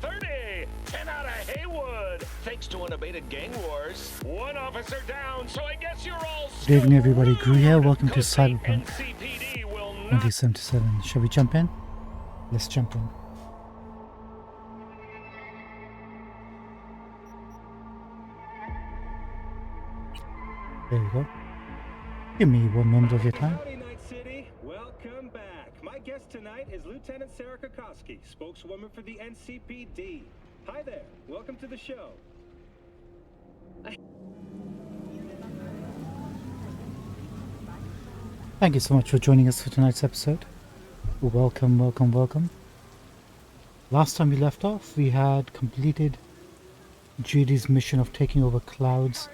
30. 10 out of Haywood. Thanks to unabated gang wars. One officer down, so I guess you're all Good evening, everybody. Gru here. Welcome to Cause the Cyberpunk NCPD will not 2077. Shall we jump in? Let's jump in. There we go. Give me 1 moment of your time. Howdy, Night City. Welcome back. My guest tonight is Lieutenant Sarah Kokoski, spokeswoman for the NCPD. Hi there. Welcome to the show. Thank you so much for joining us for tonight's episode. Welcome, welcome, welcome. Last time we left off, we had completed Judy's mission of taking over clouds.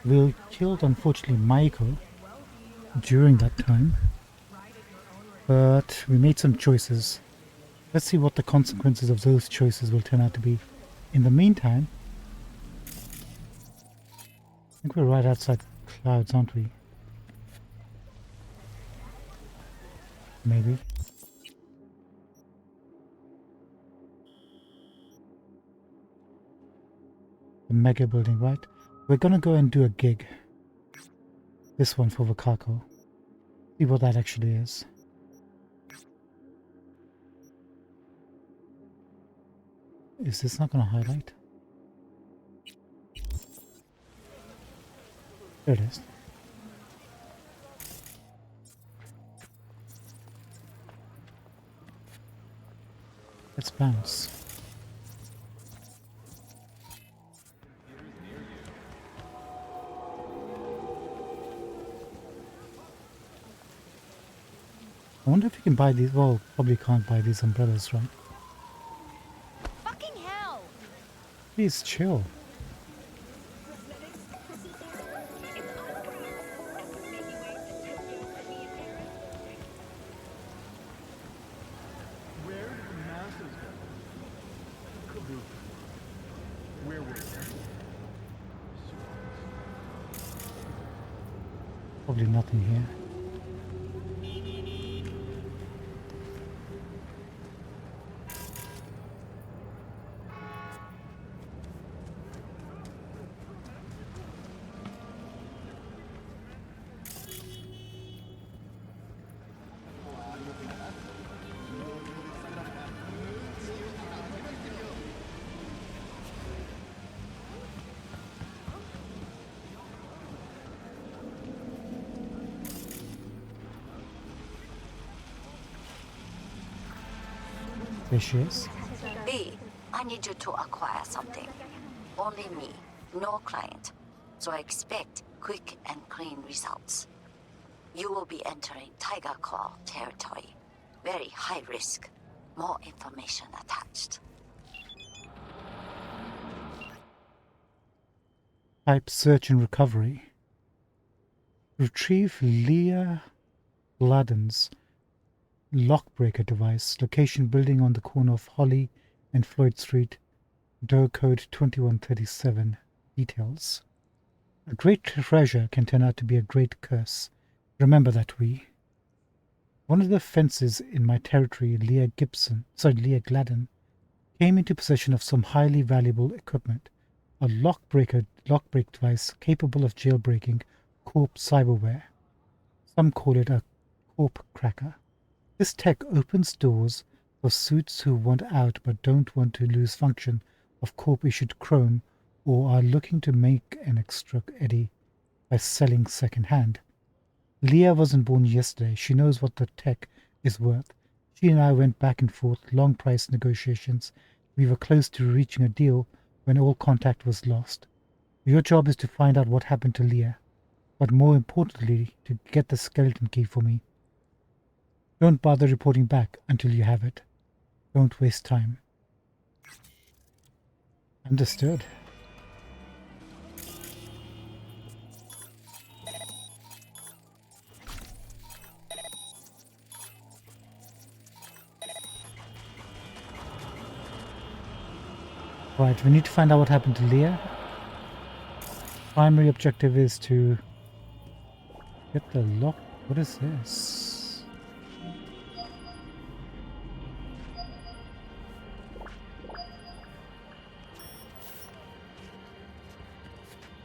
We killed, unfortunately, Michael during that time, but we made some choices. Let's see what the consequences of those choices will turn out to be. In the meantime, I think we're right outside clouds, aren't we? Maybe. The mega building, right? We're gonna go and do a gig. This one for Vakako. See what that actually is. Is this not gonna highlight? There it is. Let's bounce. I wonder if you can buy these. Well, probably can't buy these umbrellas, right? Fucking hell! Please chill. Probably nothing here. There she is. B, I need you to acquire something. Only me, no client. So I expect quick and clean results. You will be entering Tiger Claw territory. Very high risk. More information attached. Type search and recovery. Retrieve Leah Gladden's lockbreaker device. Location building on the corner of Holly and Floyd Street. Door code 2137. Details. A great treasure can turn out to be a great curse. Remember that, we. One of the fences in my territory, Leah Gladden, came into possession of some highly valuable equipment. A lockbreak device capable of jailbreaking corp cyberware. Some call it a corp cracker. This tech opens doors for suits who want out but don't want to lose function of corp-issued chrome or are looking to make an extra eddy by selling second-hand. Leah wasn't born yesterday. She knows what the tech is worth. She and I went back and forth, long price negotiations. We were close to reaching a deal when all contact was lost. Your job is to find out what happened to Leah, but more importantly, to get the skeleton key for me. Don't bother reporting back until you have it. Don't waste time. Understood. Right, we need to find out what happened to Leah. Primary objective is to get the lock. What is this?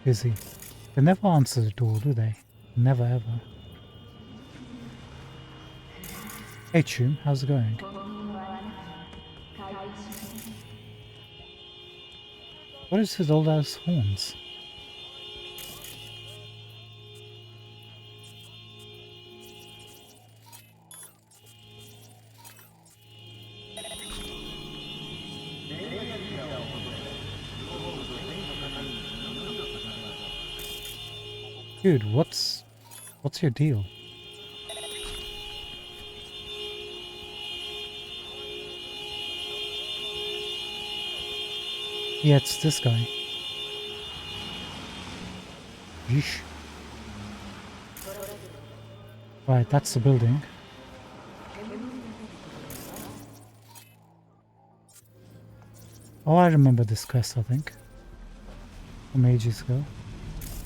Busy. They never answer the door, do they? Never ever. Hey Chum, how's it going? What is with all those horns? Dude, what's your deal? Yeah, it's this guy. Yeesh. Right, that's the building. Oh, I remember this quest, I think. From ages ago.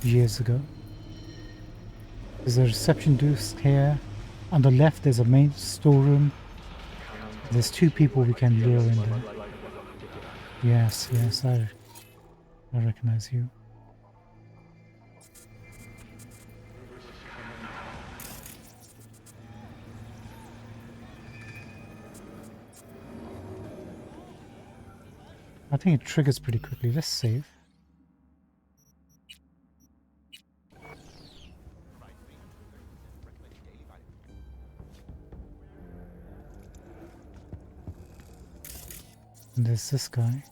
Years ago. There's a reception desk here. On the left, there's a main storeroom. There's 2 people we can lure in there. Yes, yes, I recognize you. I think it triggers pretty quickly. Let's save. And there's this guy.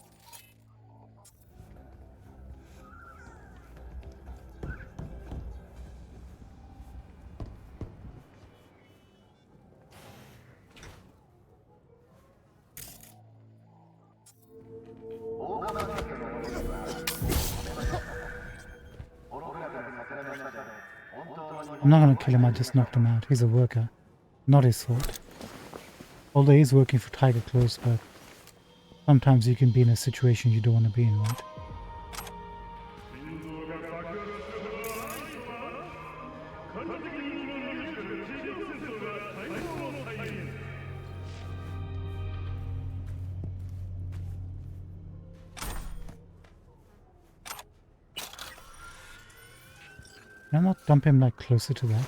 I'm not gonna kill him, I just knocked him out. He's a worker. Not his fault. Although he's working for Tiger Claws, but sometimes you can be in a situation you don't want to be in, right? Can I not dump him like closer to that?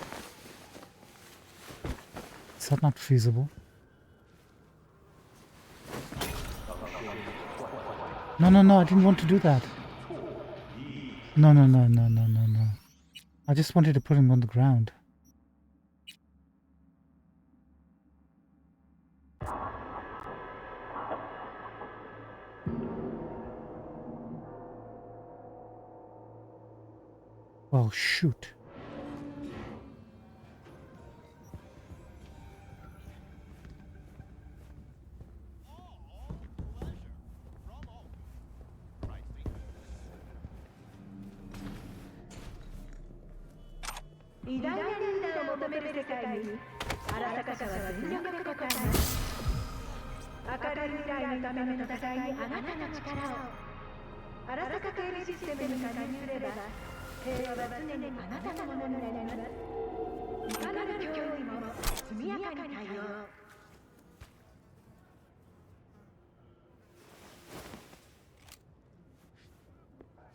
Is that not feasible? No, no, no, I didn't want to do that. No, no, no, no, no, no, no. I just wanted to put him on the ground. Oh, shoot.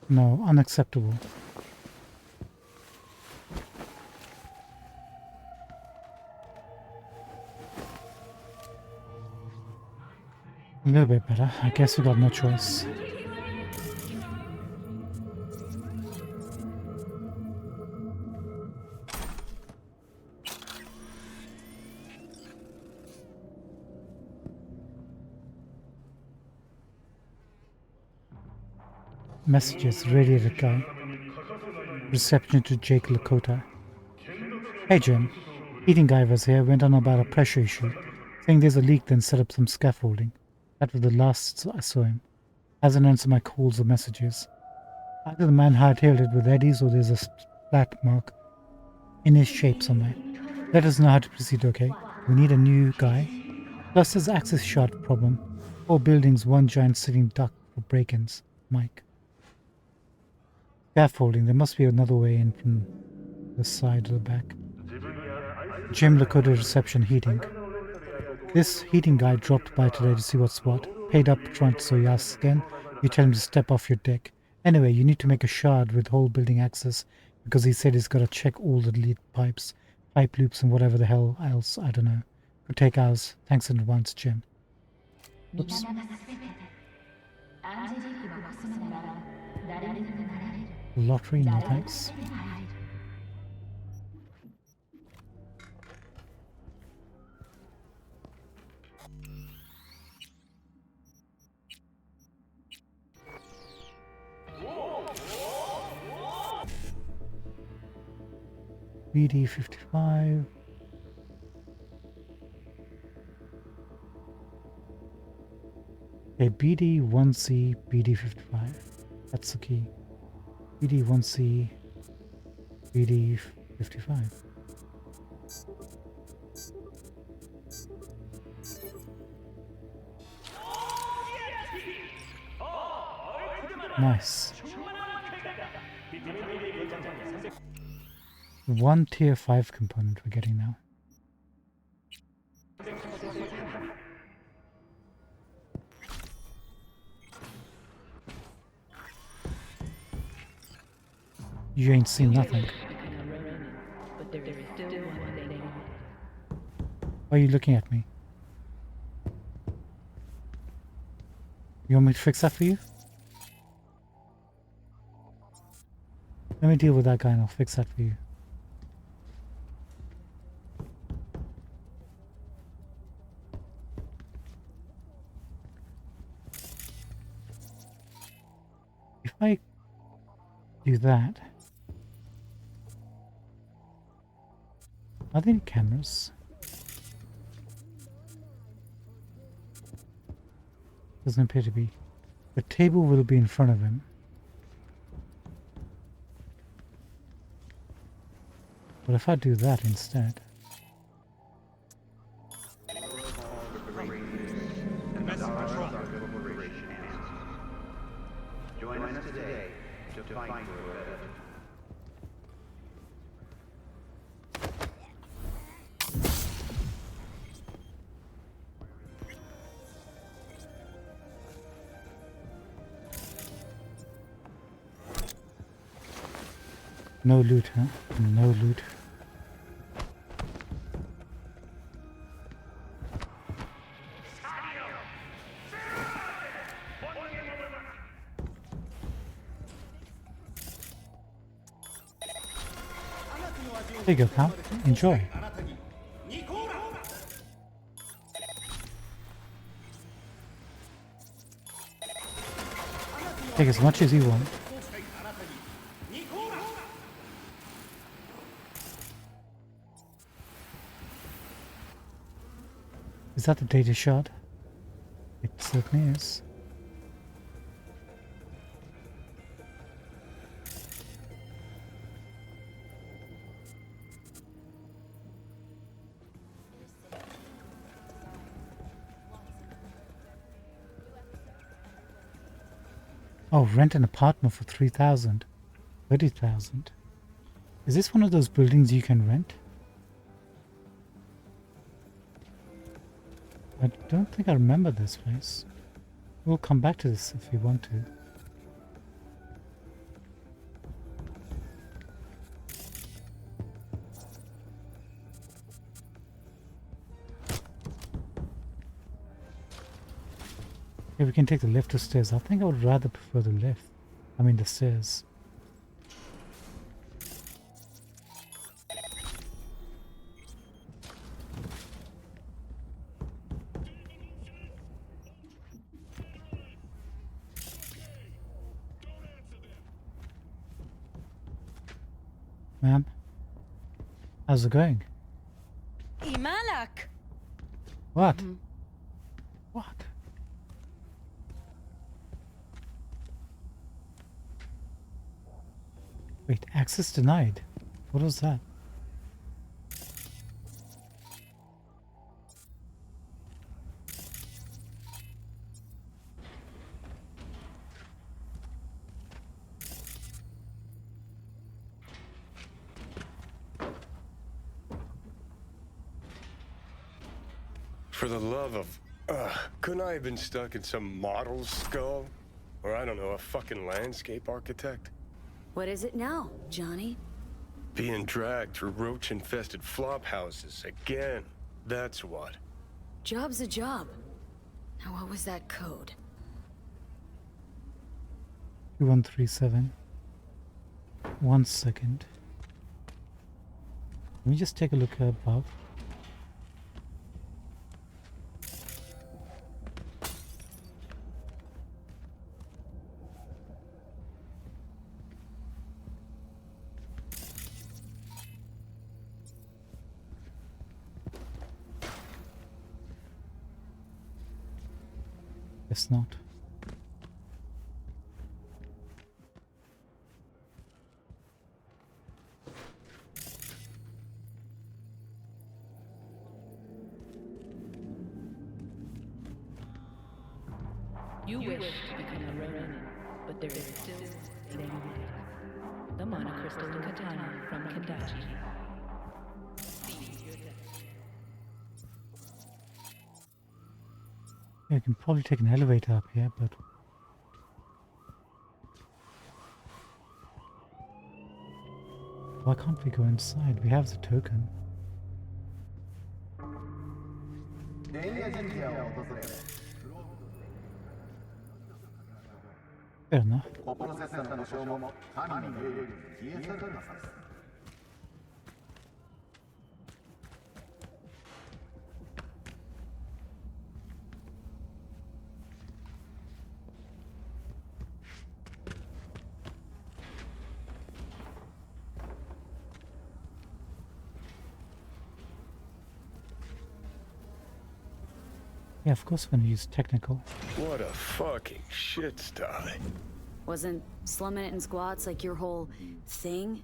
No, unacceptable. A little bit better. I guess we got no choice. Messages, radiated guy. Reception to Jake Lakota. Hey Jim, heating guy was here, went on about a pressure issue, saying there's a leak, then set up some scaffolding. That was the last I saw him. Hasn't answered my calls or messages. Either the man hightailed it with Eddie's or there's a splat mark in his shape somewhere. Let us know how to proceed, okay? We need a new guy. Plus there's access shard problem. 4 buildings, 1 giant sitting duck for break-ins. Mike. Scaffolding, there must be another way in from the side or the back. Jim Lakota reception heating. This heating guy dropped by today to see what's what. Paid up front, so he asks again. You tell him to step off your deck. Anyway, you need to make a shard with whole building access because he said he's got to check all the lead pipes, pipe loops, and whatever the hell else. I don't know. Could take hours. Thanks in advance, Jim. Oops. Lottery, no thanks. BD 55. Okay, BD 1C, BD 55. That's the key. BD 1C, BD 55. Nice. One tier 5 component we're getting now. You ain't seen nothing. Why are you looking at me? You want me to fix that for you? Let me deal with that guy and I'll fix that for you. If I do that, are there any cameras? Doesn't appear to be. The table will be in front of him. But if I do that instead... Join us today to fight for a better. No loot, huh? No loot. There you go, pal. Enjoy. Take as much as you want. Is that the data shard? It certainly is. Oh, rent an apartment for 3,000. 30,000. Is this one of those buildings you can rent? I don't think I remember this place. We'll come back to this if we want to. Yeah, we can take the lift or stairs. I think I would rather prefer the lift. I mean the stairs. Ma'am, how's it going? Imalak! What? What? Wait, access denied. What was that? For the love of... couldn't I have been stuck in some model's skull? Or I don't know, a fucking landscape architect? What is it now, Johnny? Being dragged through roach-infested flop houses again. That's what. Job's a job. Now what was that code? 2137. 1 second. Let me just take a look above. Guess not. You wish to become a Ronin, but there is still a Nomad. The monocrystalline katana from Kendachi. Seize your death. Yeah, I can probably take an elevator up here, but why can't we go inside? We have the token. Fair enough. Yeah, of course we're gonna use technical. What a fucking shit sty. Wasn't slumming it in squats like your whole thing?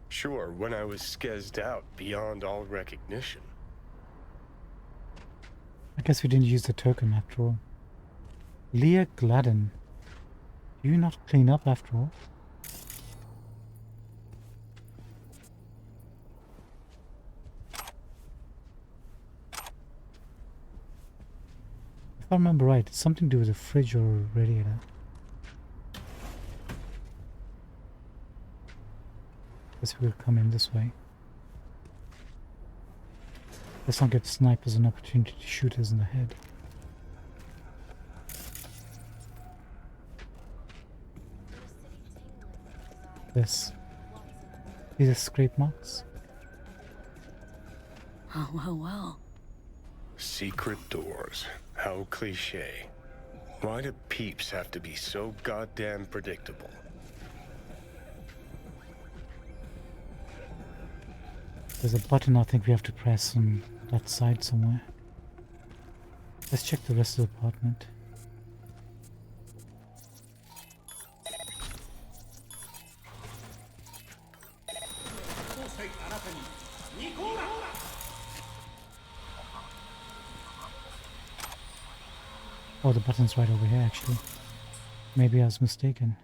Sure, when I was skezzed out beyond all recognition. I guess we didn't use the token after all. Leah Gladden. Do you not clean up after all? If I remember right, it's something to do with a fridge or a radiator. Guess we'll come in this way. Let's not get snipers an opportunity to shoot us in the head. This. These are scrape marks. Oh, well. Secret doors. How cliche. Why do peeps have to be so goddamn predictable? There's a button I think we have to press on that side somewhere. Let's check the rest of the apartment. Oh, the button's right over here actually. Maybe I was mistaken.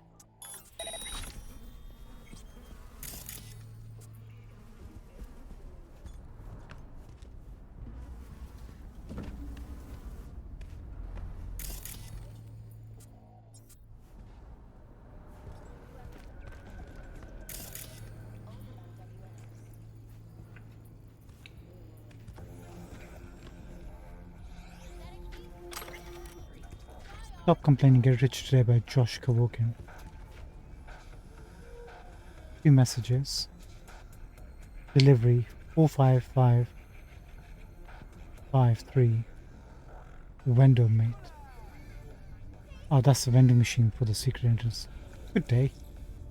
Stop Complaining, Get Rich Today by Josh Kawokin. Few messages. Delivery 45553. Vendor mate. Oh, that's the vending machine for the secret entrance. Good day.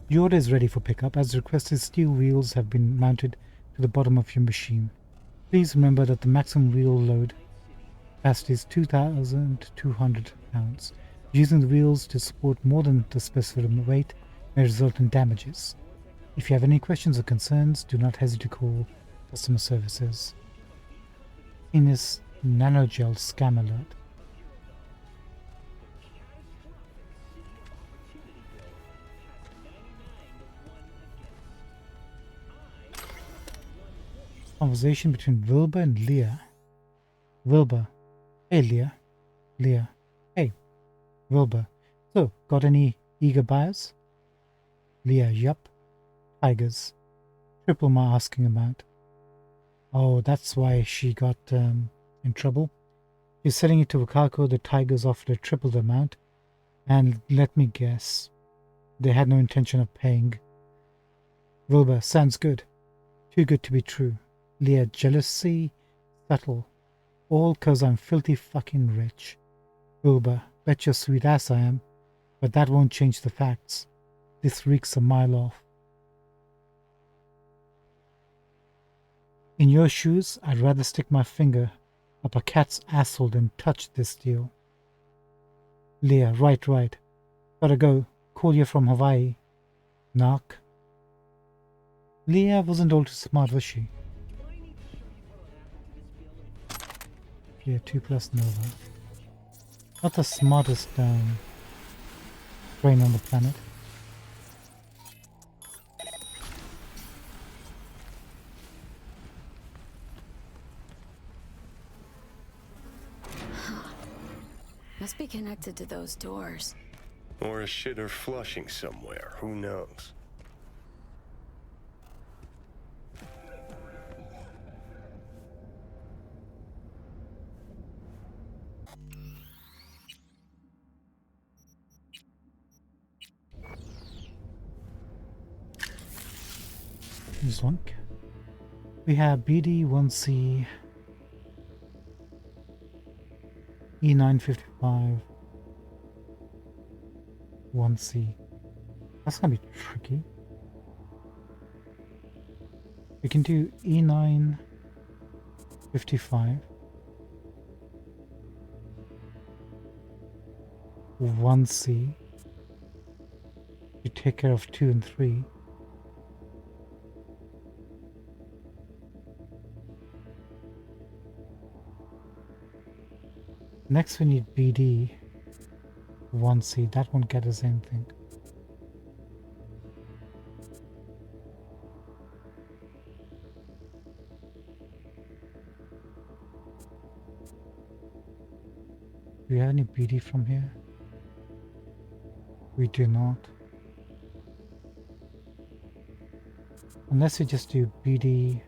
Your order is ready for pickup. As requested, steel wheels have been mounted to the bottom of your machine. Please remember that the maximum wheel load capacity is 2,200 pounds. Using the wheels to support more than the specified weight may result in damages. If you have any questions or concerns, do not hesitate to call customer services. Ines Nanogel Scam Alert. Conversation between Wilbur and Leah. Wilbur. Hey Leah. Leah. Hey. Wilbur. So, got any eager buyers? Leah, yup. Tigers. Triple ma asking about. Oh, that's why she got in trouble. She's selling it to Wakako. The tigers offered a triple the amount. And let me guess, they had no intention of paying. Wilbur, sounds good. Too good to be true. Leah, jealousy, subtle. All 'cause I'm filthy fucking rich. Wilbur, bet your sweet ass I am, but that won't change the facts. This reeks a mile off. In your shoes, I'd rather stick my finger up a cat's asshole than touch this deal. Leah, right. Gotta go. Call you from Hawaii. Knock. Leah wasn't all too smart, was she? Yeah, 2+ Nova. Not the smartest brain on the planet. Must be connected to those doors. Or a shitter flushing somewhere, who knows? Zonk. We have BD1C, E955, 1C. That's gonna be tricky. We can do E955, 1C to take care of 2 and 3. Next we need BD 1C. That won't get us anything. Do we have any BD from here? We do not. Unless we just do BD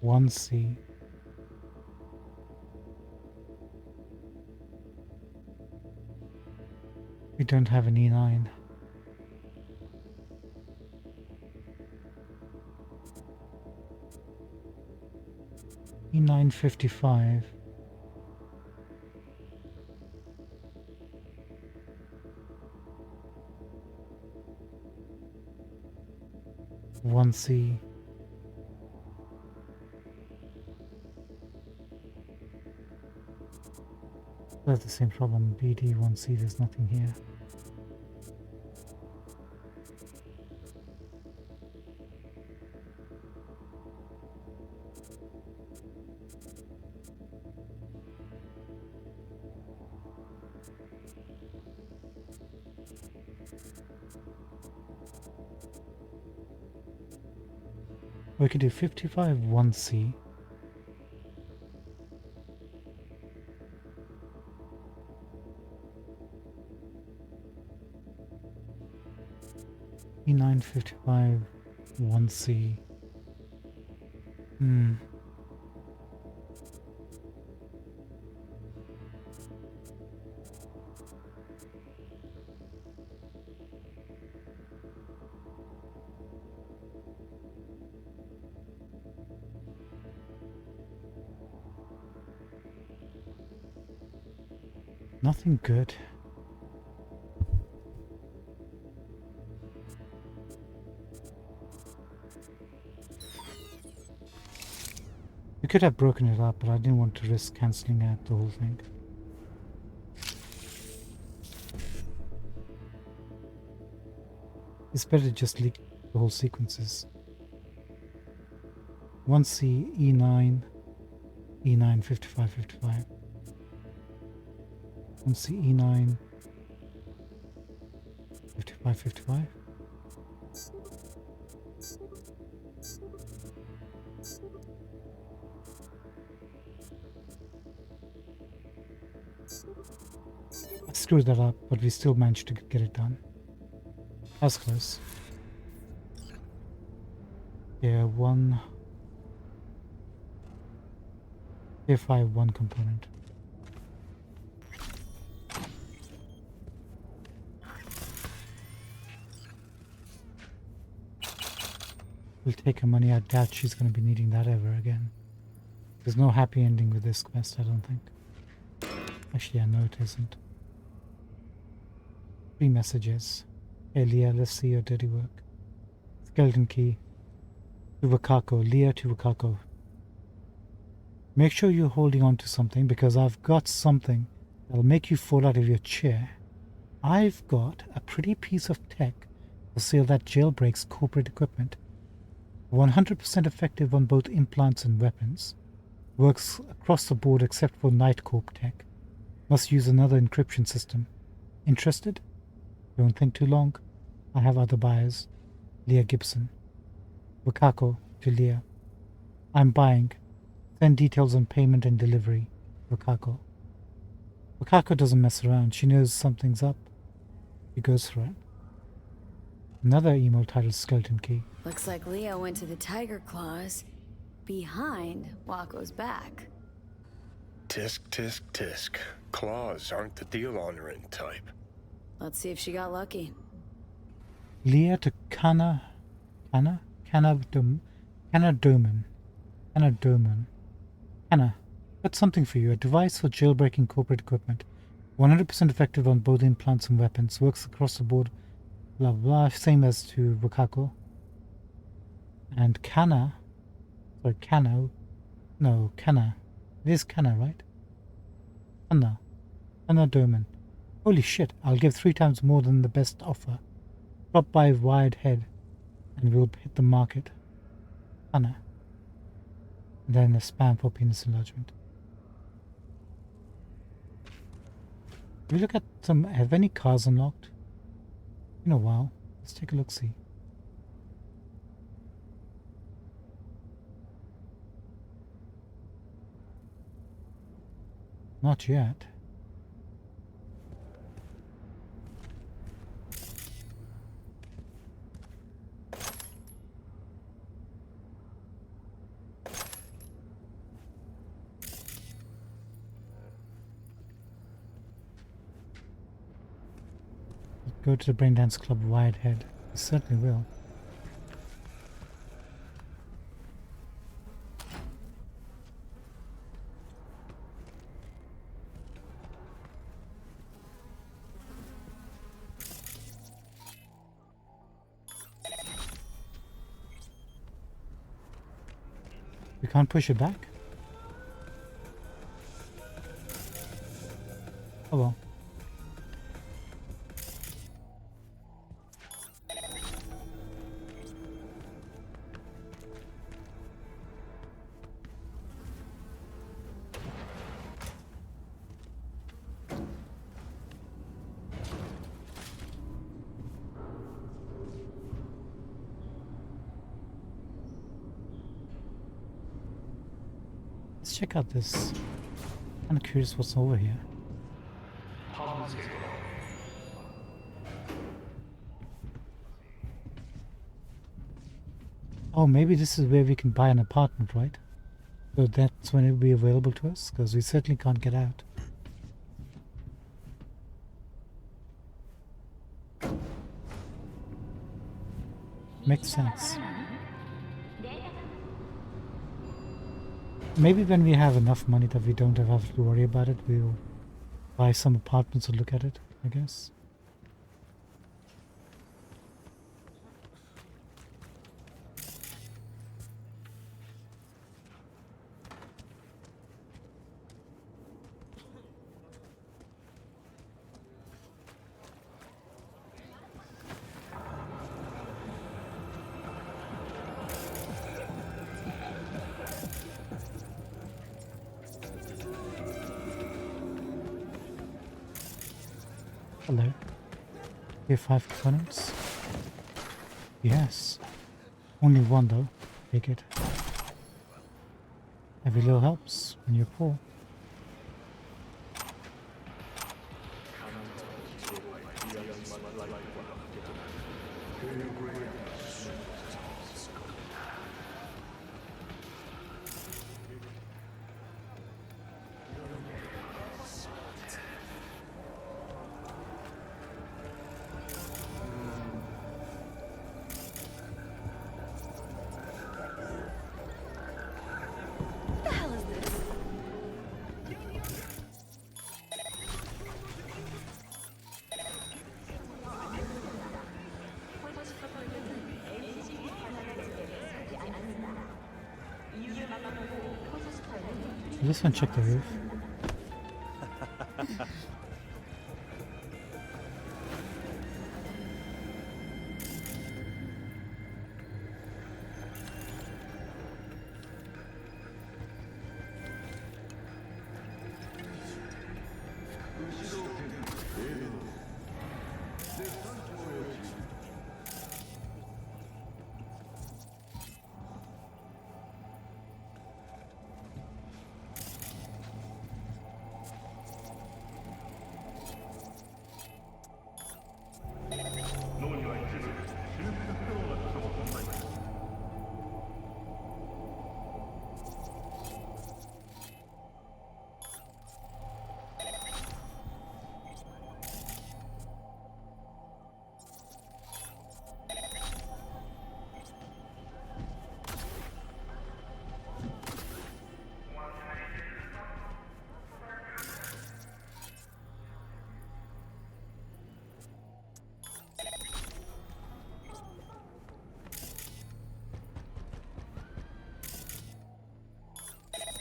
1C. We don't have an E9. E955. One C. That's the same problem. BD1C, there's nothing here. We could do 55 1C. E955 1C. Nothing good. We could have broken it up, but I didn't want to risk cancelling out the whole thing. It's better to just leak the whole sequences. 1C, E9, E9, 55, 55. 1C, E9, 55, 55. I screwed that up, but we still managed to get it done. That's close. Yeah, one. If I have one component. We'll take her money. I doubt she's going to be needing that ever again. There's no happy ending with this quest, I don't think. Actually, I know it isn't. 3 messages. Hey Leah, let's see your dirty work. Skeleton key. To Wakako. Leah to Wakako. Make sure you're holding on to something because I've got something that'll make you fall out of your chair. I've got a pretty piece of tech for sale that jailbreaks corporate equipment. 100% effective on both implants and weapons. Works across the board except for Nightcorp tech. Must use another encryption system. Interested? Don't think too long. I have other buyers. Leah Gibson. Wakako to Leah. I'm buying. Send details on payment and delivery. Wakako. Wakako doesn't mess around. She knows something's up. She goes for it. Another email titled Skeleton Key. Looks like Leo went to the tiger claws behind Waco's back. Tisk, tisk, tisk. Claws aren't the deal-honoring type. Let's see if she got lucky. Leah to Doman. Anna, got something for you. A device for jailbreaking corporate equipment. 100% effective on both implants and weapons. Works across the board. Blah blah. Same as to Wakako. And Kana. It is Kana, right? Anna Doman. Holy shit, I'll give 3 times more than the best offer. Drop by Wired Head and we'll hit the market. Anna. And then a spam for penis enlargement. We look at some. Have any cars unlocked? In a while. Let's take a look see. Not yet. Go to the Braindance Club Wired Head. We certainly will. We can't push it back? Oh well. Let's check out this. I'm kind of curious what's over here. Oh, maybe this is where we can buy an apartment, right? So that's when it will be available to us, because we certainly can't get out. Makes sense. Maybe when we have enough money that we don't have to worry about it, we'll buy some apartments or look at it, I guess. Hello. We have 5 components. Yes. Only one though. Take it. Every little helps when you're poor. This one check the roof.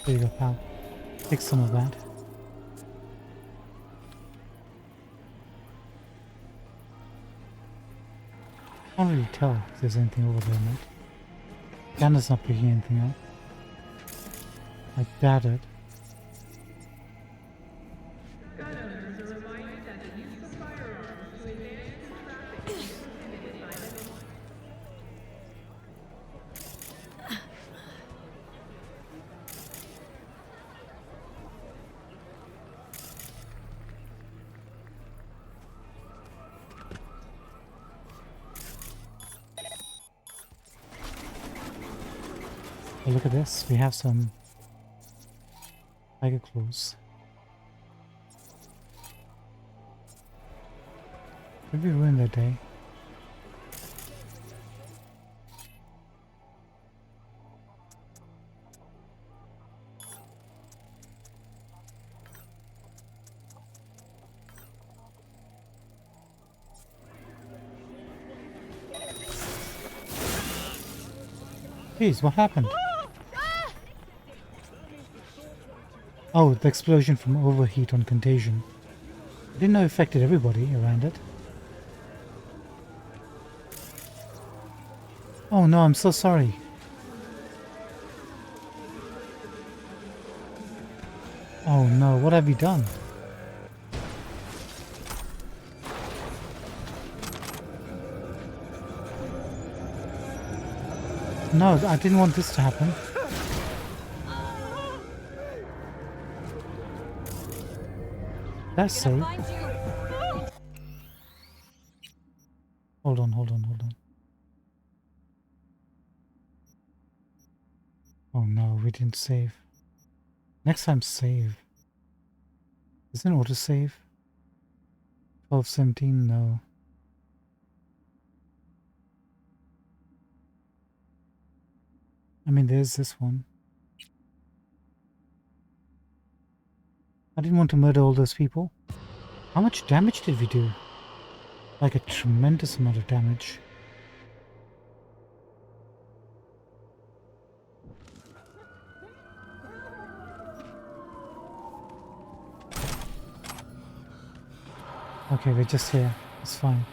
There you go, pal. Take some of that. Can't really tell if there's anything over there, mate. Danna's not picking anything up. I doubt it. Oh, look at this. We have some tiger claws. Did we ruin their day? Jeez, what happened? Oh, the explosion from overheat on contagion. I didn't know it affected everybody around it. Oh no, I'm so sorry. Oh no, what have you done? No, I didn't want this to happen. That's safe. Hold on, hold on, hold on. Oh no, we didn't save. Next time save. Isn't autosave? 12:17, no. I mean, there's this one. I didn't want to murder all those people. How much damage did we do? Like a tremendous amount of damage. Okay, we're just here. It's fine.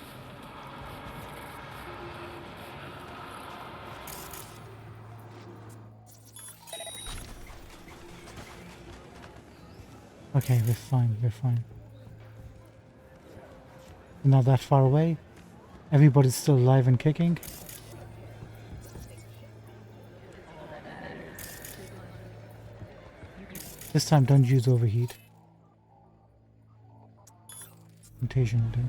Okay, we're fine, we're fine. We're not that far away. Everybody's still alive and kicking. This time don't use overheat. Contagion will do.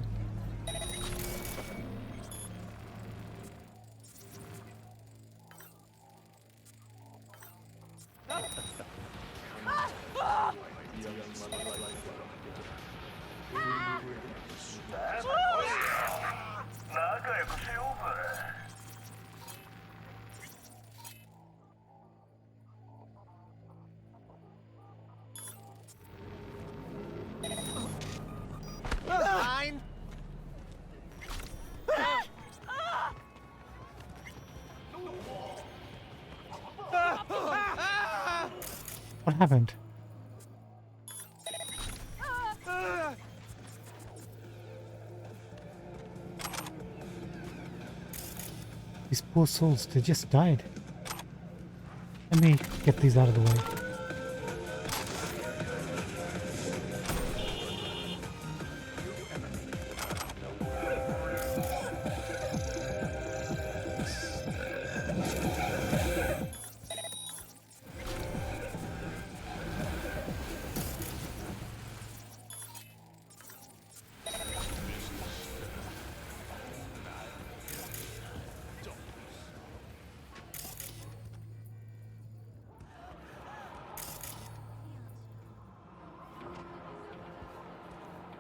What happened? These poor souls, they just died. Let me get these out of the way.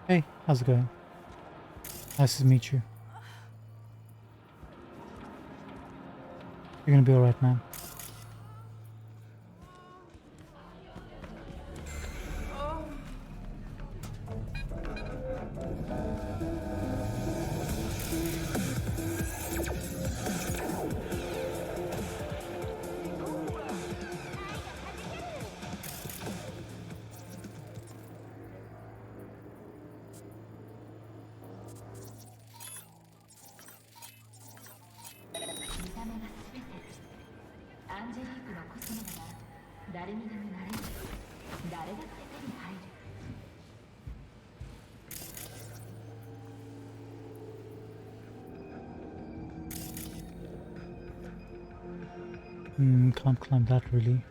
Hey, how's it going? Nice to meet you. You're gonna be alright, man. Can't climb that really.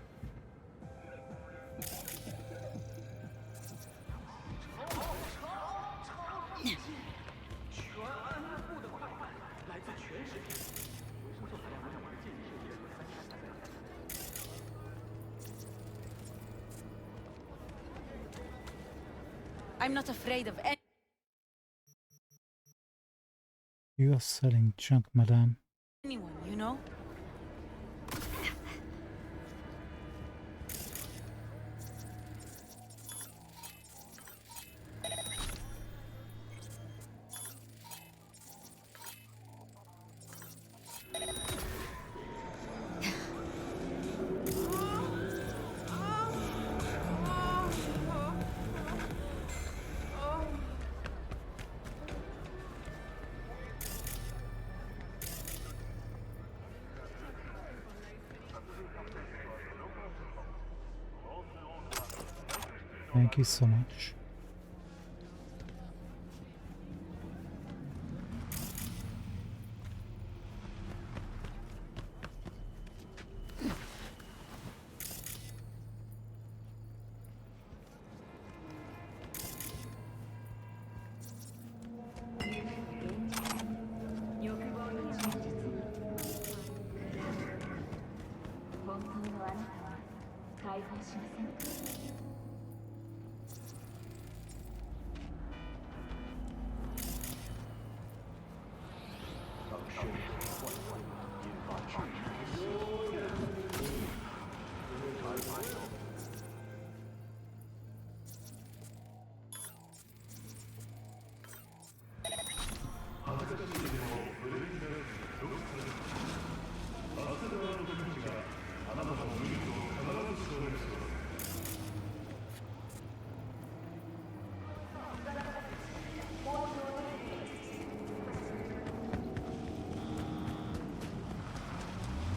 I'm not afraid of any. You are selling junk, madame. Anyone, you know? Thank you so much.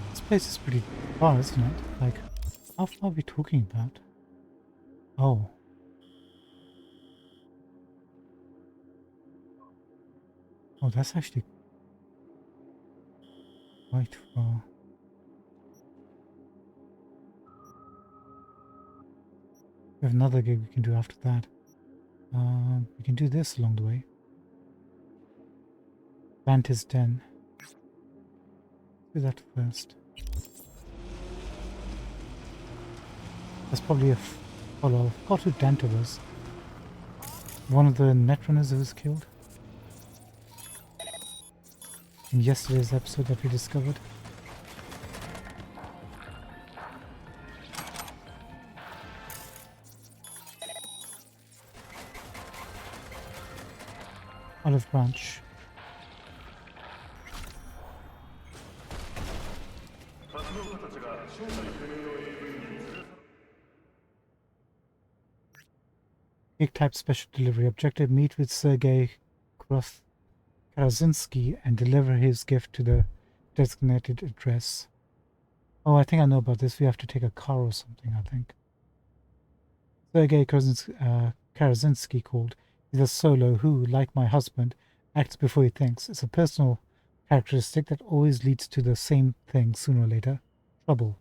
This place is pretty far, isn't it? Like, how far are we talking about? Oh. Oh, that's actually quite far. We have another gig we can do after that. We can do this along the way. Vanta's Den. Do that first. That's probably a follow. I forgot who Dante was. One of the netrunners who was killed in yesterday's episode that we discovered. Olive branch. Gig type special delivery. Objective: meet with Sergei Krasinski and deliver his gift to the designated address. Oh, I think I know about this. We have to take a car or something, I think. Sergei Karazinski called. He's a solo who, like my husband, acts before he thinks. It's a personal characteristic that always leads to the same thing sooner or later: trouble.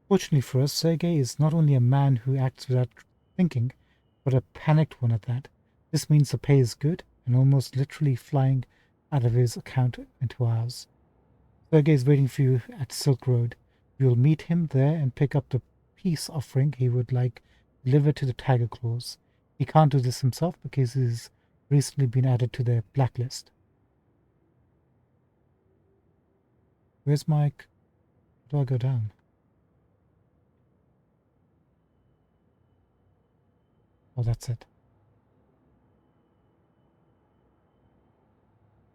Fortunately for us, Sergei is not only a man who acts without thinking, but a panicked one at that. This means the pay is good and almost literally flying out of his account into ours. Sergei is waiting for you at Silk Road. You'll meet him there and pick up the peace offering he would like delivered to the Tiger Claws. He can't do this himself because he's recently been added to their blacklist. Where's Mike? How do I go down? Oh, that's it.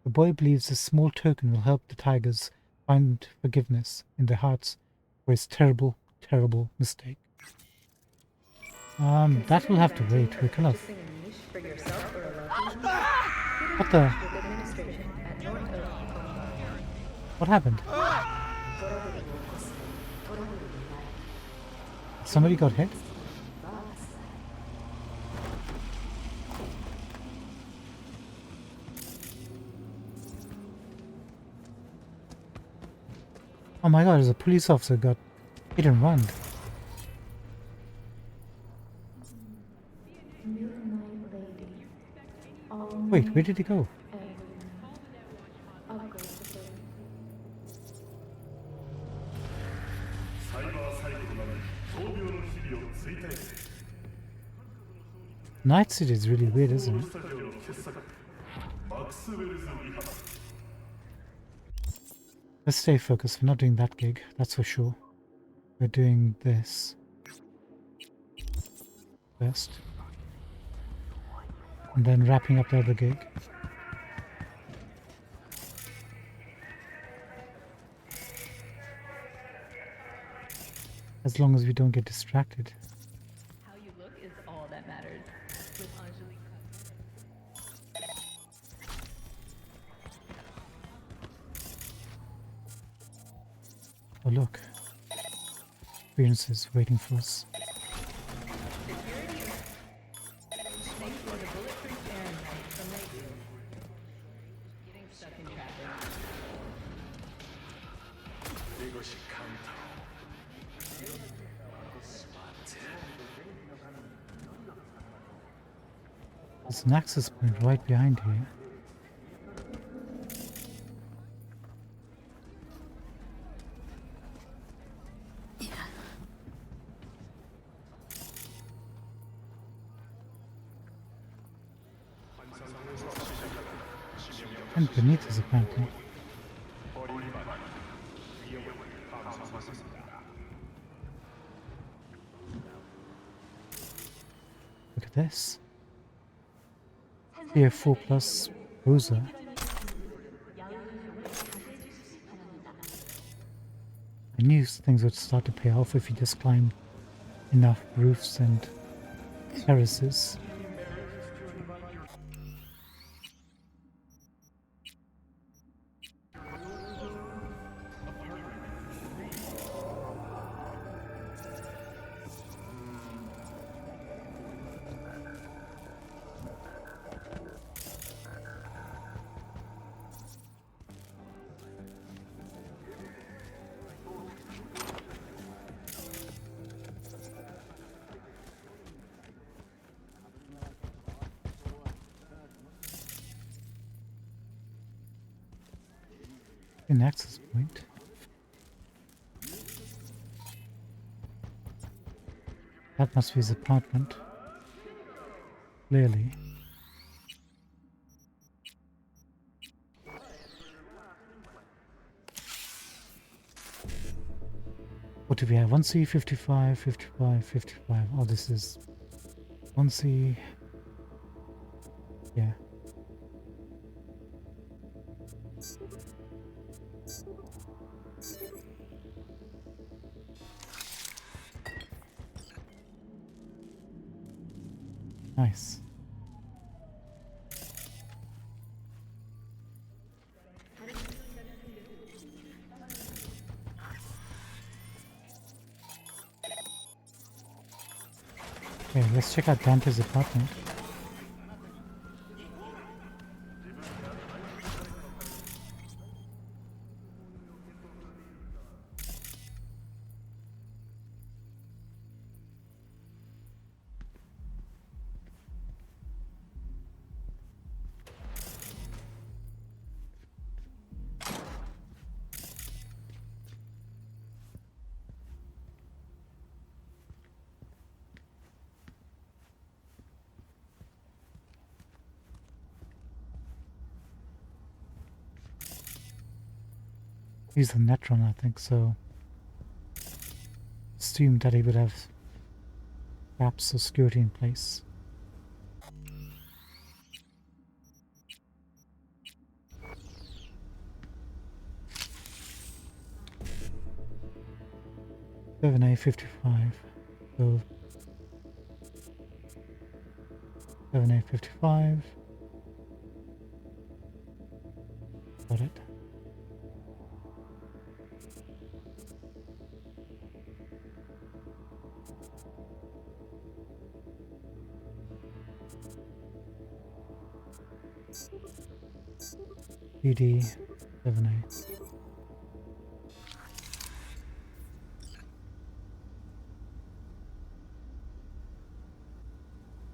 The boy believes this small token will help the Tigers find forgiveness in their hearts for his terrible, terrible mistake. That will have to wait. We're kind of... What the... What happened? Somebody got hit? Oh my god, there's a police officer got hit and run. Wait, where did he go? Night City is really weird, isn't it? Let's stay focused. We're not doing that gig, that's for sure. We're doing this first. And then wrapping up the other gig. As long as we don't get distracted. How you look is all that matters. With Angelique. Oh look. Experiences waiting for us. There's an access point right behind here. And beneath us apparently. Look at this. Tier 4 plus Bruiser. I knew things would start to pay off if you just climb enough roofs and terraces. An access point. That must be his apartment. Clearly. What do we have? 1C, 55, 55, 55. Oh, this is 1C. Yeah. Nice. Let's check out Dante's apartment. He's the Netron, I think, so assume that he would have perhaps a security in place. $7A55. So 7A55. Got it. PD 7A.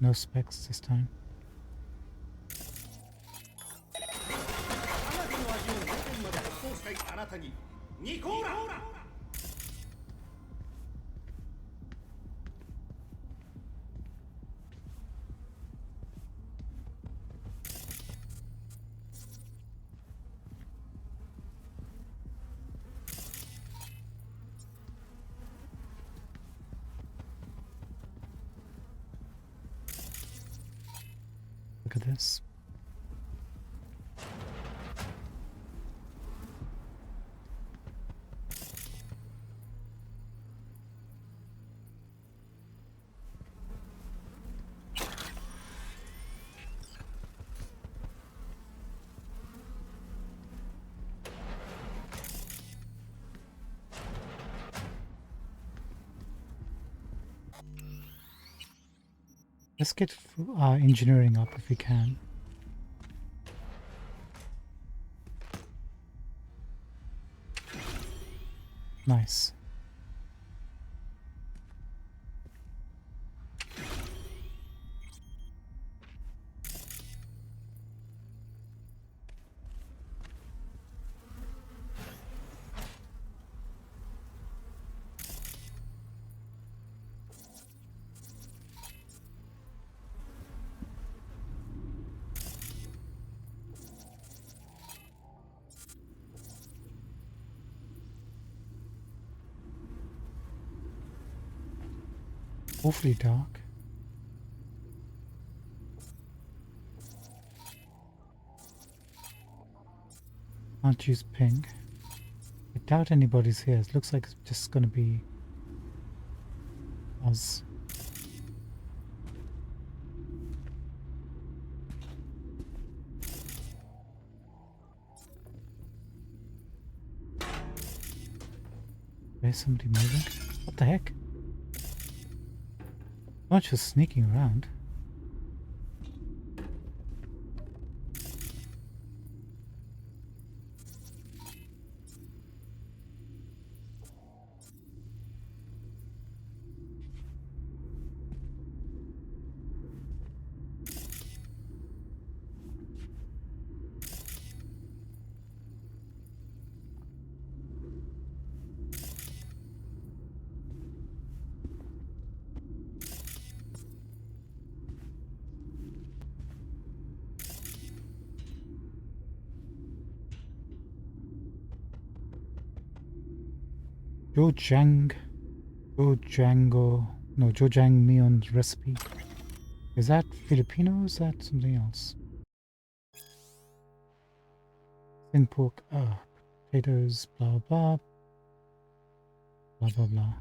No specs this time. Look at this. Let's get our engineering up if we can. Nice. Awfully dark. Can't use ping. I doubt anybody's here. It looks like it's just gonna be us. There's somebody moving. What the heck? Not just sneaking around. Jojangmyeon's recipe. Is that Filipino or is that something else? Thin pork, potatoes, blah blah blah blah blah.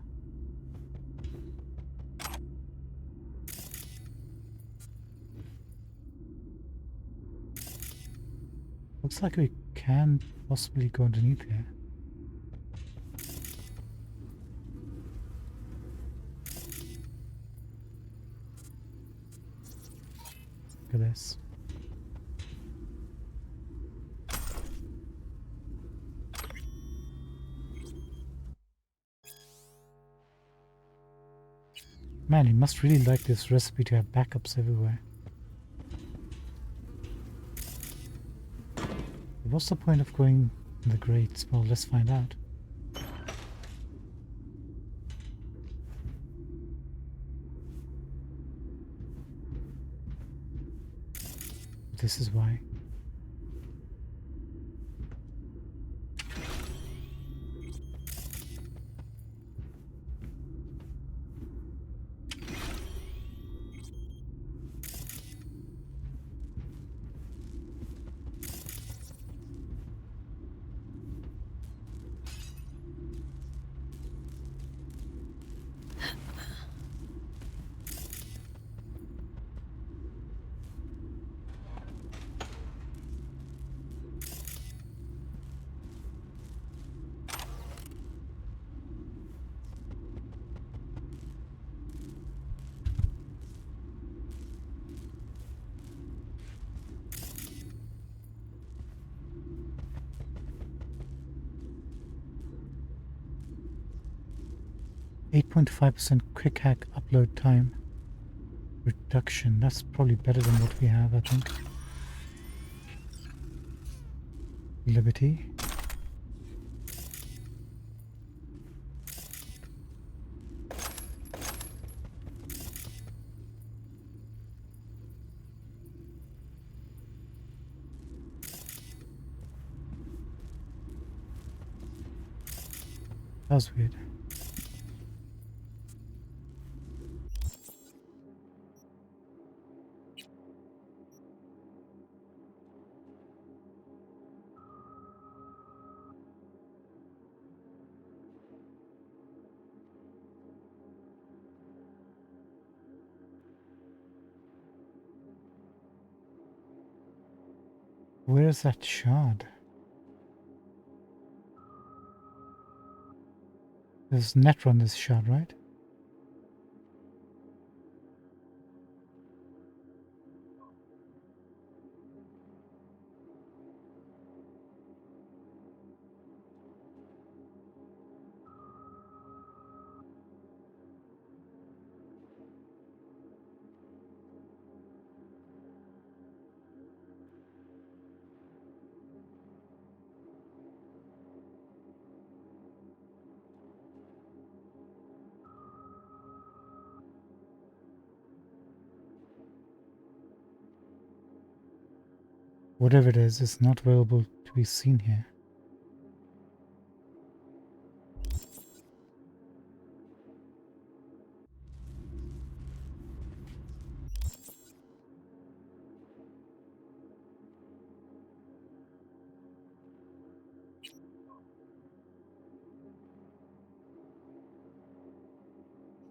Looks like we can possibly go underneath here. Look at this. Man, you must really like this recipe to have backups everywhere. What's the point of going in the grates? Well, let's find out. This is why. .5% quick hack upload time reduction. That's probably better than what we have, I think. Liberty. That was weird. Where is that shard? There's net on this shard, right? Whatever it is, it's not available to be seen here.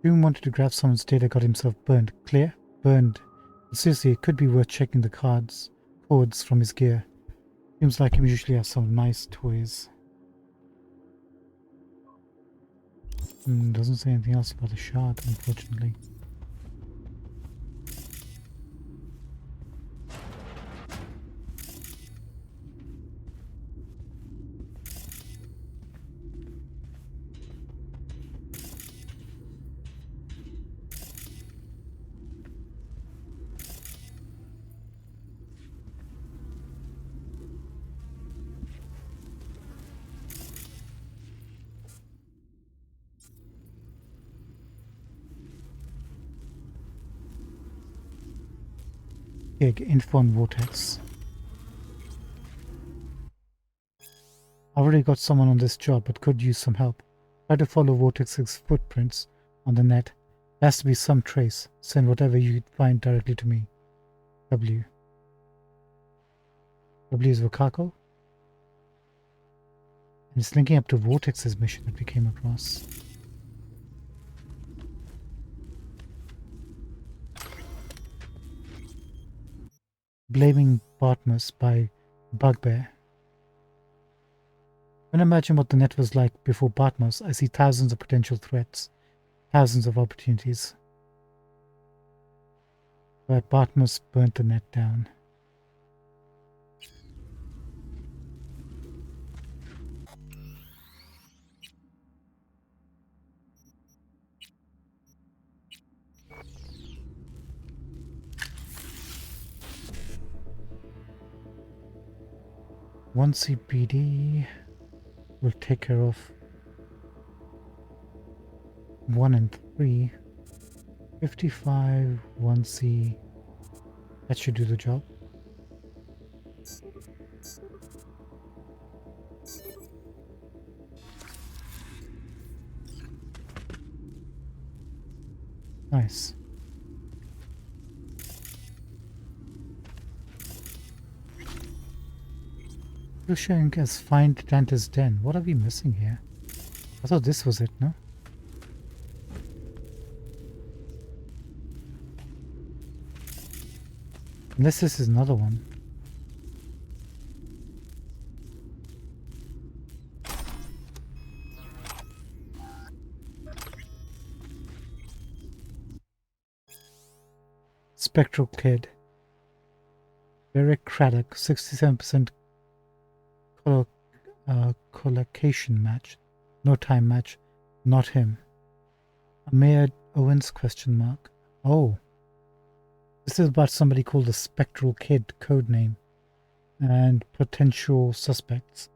Doom wanted to grab someone's data, got himself burned. Clear? Burned. But seriously, it could be worth checking the cords from his gear. Seems like him usually has some nice toys. Doesn't say anything else about the shard, unfortunately. Gig, info on Vortex. I already got someone on this job, but could use some help. Try to follow Vortex's footprints on the net. There has to be some trace. Send whatever you find directly to me. W. W is Wakako. And it's linking up to Vortex's mission that we came across. Blaming Bartmus by Bugbear. When I imagine what the net was like before Bartmus, I see thousands of potential threats, thousands of opportunities. But Bartmus burnt the net down. One CPD will take care of 1 and 3. 55, 1C. That should do the job. Nice. You're showing us find Dante's Den. What are we missing here? I thought this was it, no? Unless this is another one. Spectral Kid. Derek Craddock, 67% collocation match. No time match. Not him. Mayor Owens question mark. Oh. This is about somebody called the Spectral Kid codename and potential suspects.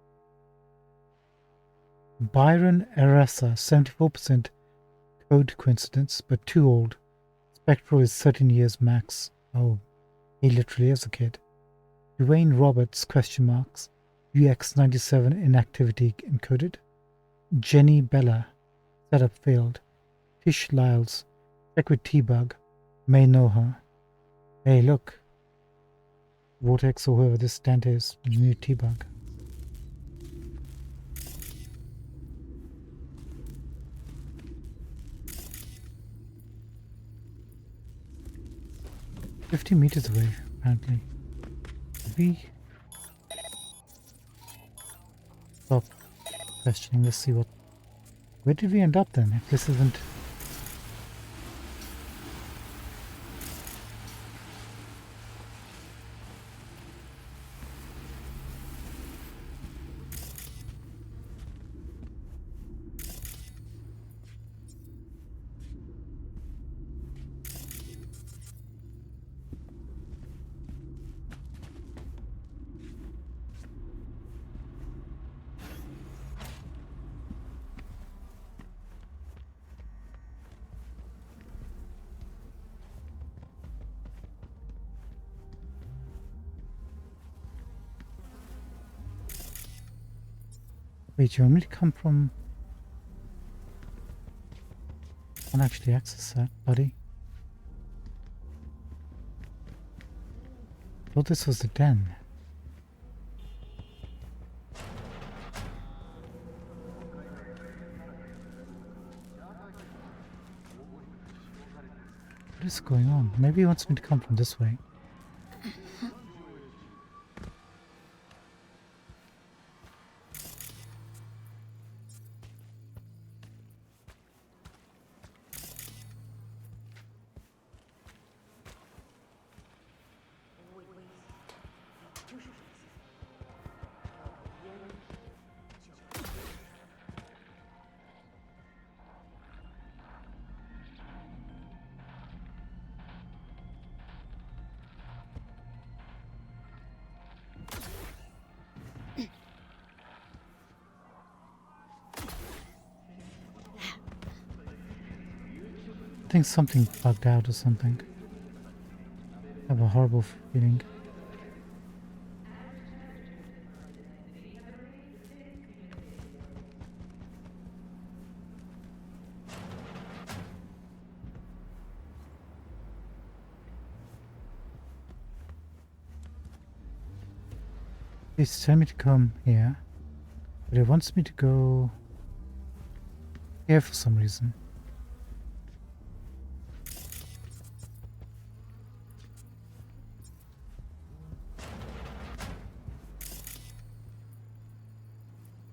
Byron Arasa, 74% code coincidence, but too old. Spectral is 13 years max. Oh, he literally is a kid. Dwayne Roberts question marks. UX97 inactivity encoded. Jenny Bella, setup failed. Tish Lyles, check with T-Bug. May know her. Hey, look. Vortex or whoever this Dante is, new T-Bug. $50 meters away, apparently. We stop questioning. Let's see what. Where did we end up then? If this isn't. Wait, you want me to come from... I can't actually access that, buddy. I thought this was the den. What is going on? Maybe he wants me to come from this way. I think something bugged out or something. I have a horrible feeling. It's telling me to come here, but it wants me to go here for some reason.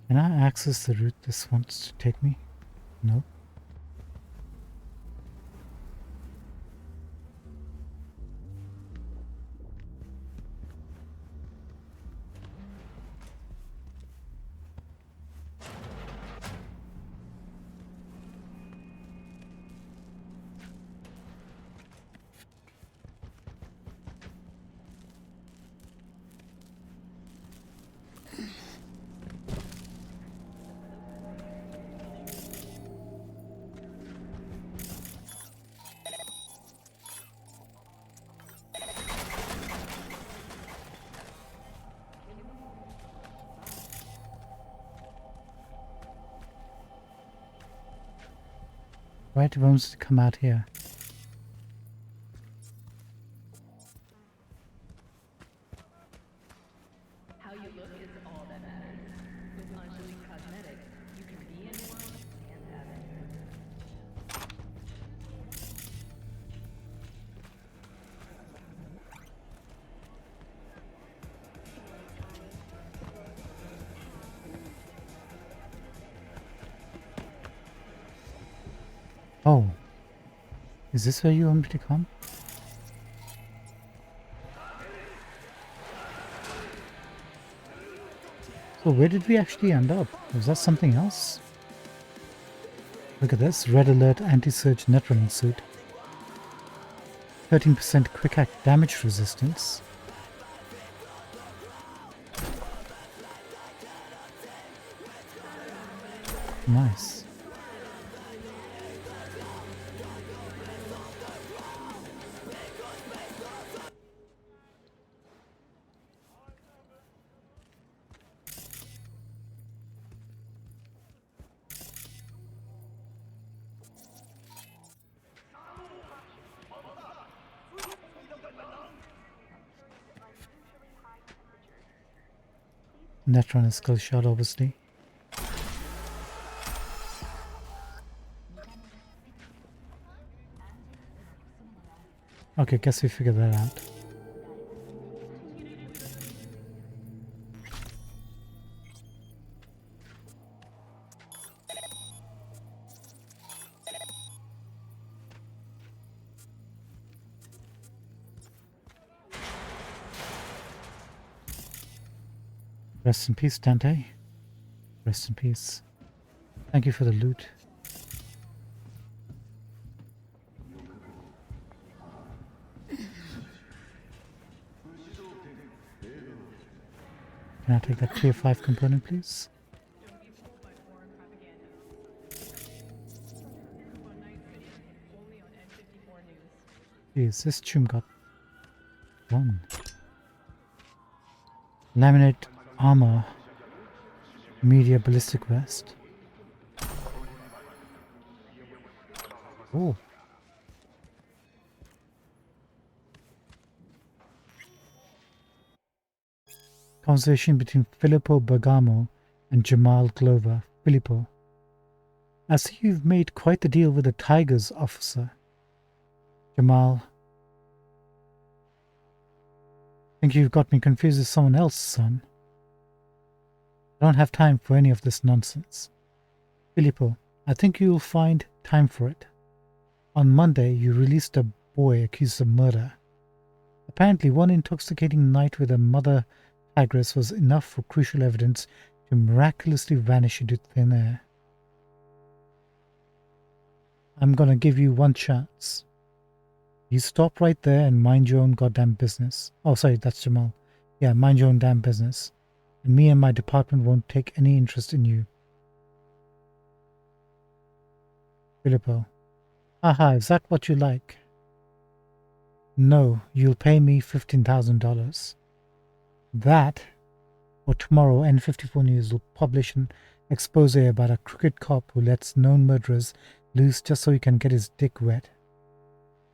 Can I access the route this wants to take me? No. Right, it wants to come out here. How you look is all that matters. With Anjali Cosmetics, you can be anyone and have anything. Oh. Is this where you want me to come? So where did we actually end up? Was that something else? Look at this. Red alert anti-surge netrunning suit. 13% quick act damage resistance. Nice. Netrunner skill shot, obviously. Okay, guess we figured that out. Rest in peace, Dante. Rest in peace. Thank you for the loot. Can I take that tier 5 component, please? Jeez, this chum got one. Laminate armor. Media ballistic vest. Oh. Conversation between Filippo Bergamo and Jamal Glover. Filippo. I see you've made quite the deal with the Tigers, officer. Jamal. Think you've got me confused with someone else, son. I don't have time for any of this nonsense. Filippo, I think you'll find time for it. On Monday, you released a boy accused of murder. Apparently, one intoxicating night with a mother tigress was enough for crucial evidence to miraculously vanish into thin air. I'm gonna give you one chance. You stop right there and mind your own goddamn business. Oh, sorry, that's Jamal. Yeah, mind your own damn business. And me and my department won't take any interest in you. Filippo. Haha, is that what you like? No, you'll pay me $15,000. That, or tomorrow N54 News will publish an expose about a crooked cop who lets known murderers loose just so he can get his dick wet.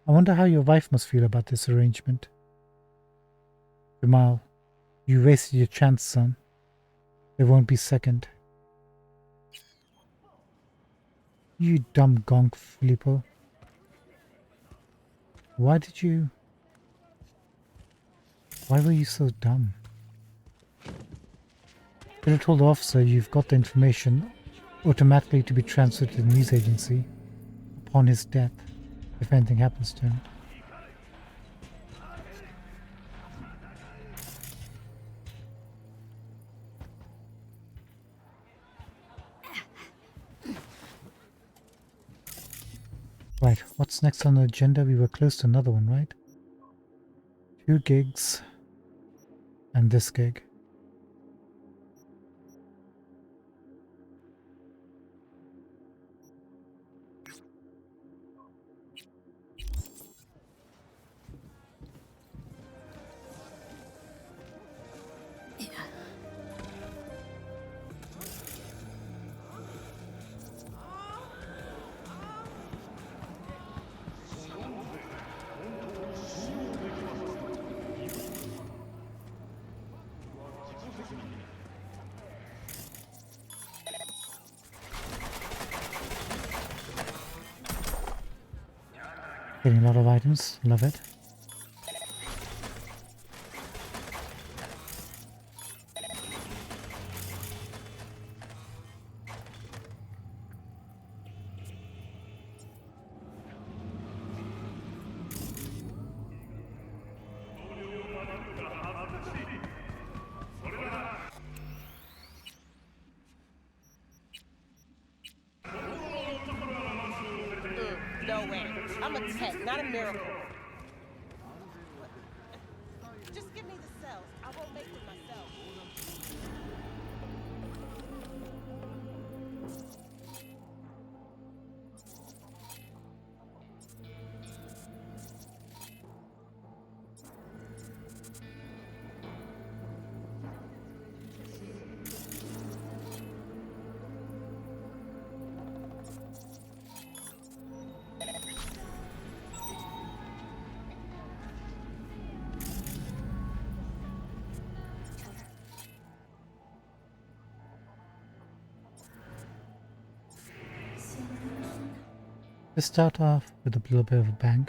I wonder how your wife must feel about this arrangement. Jamal, you wasted your chance, son. There won't be second. You dumb gonk, Filippo. Why were you so dumb? Could have told the officer you've got the information automatically to be transferred to the news agency upon his death, if anything happens to him. Right, what's next on the agenda? We were close to another one, right? 2 gigs and this gig. Getting a lot of items, love it. No way. I'm a tech, not a miracle. Just give me the cells. I won't make them myself. Let's start off with a little bit of a bang.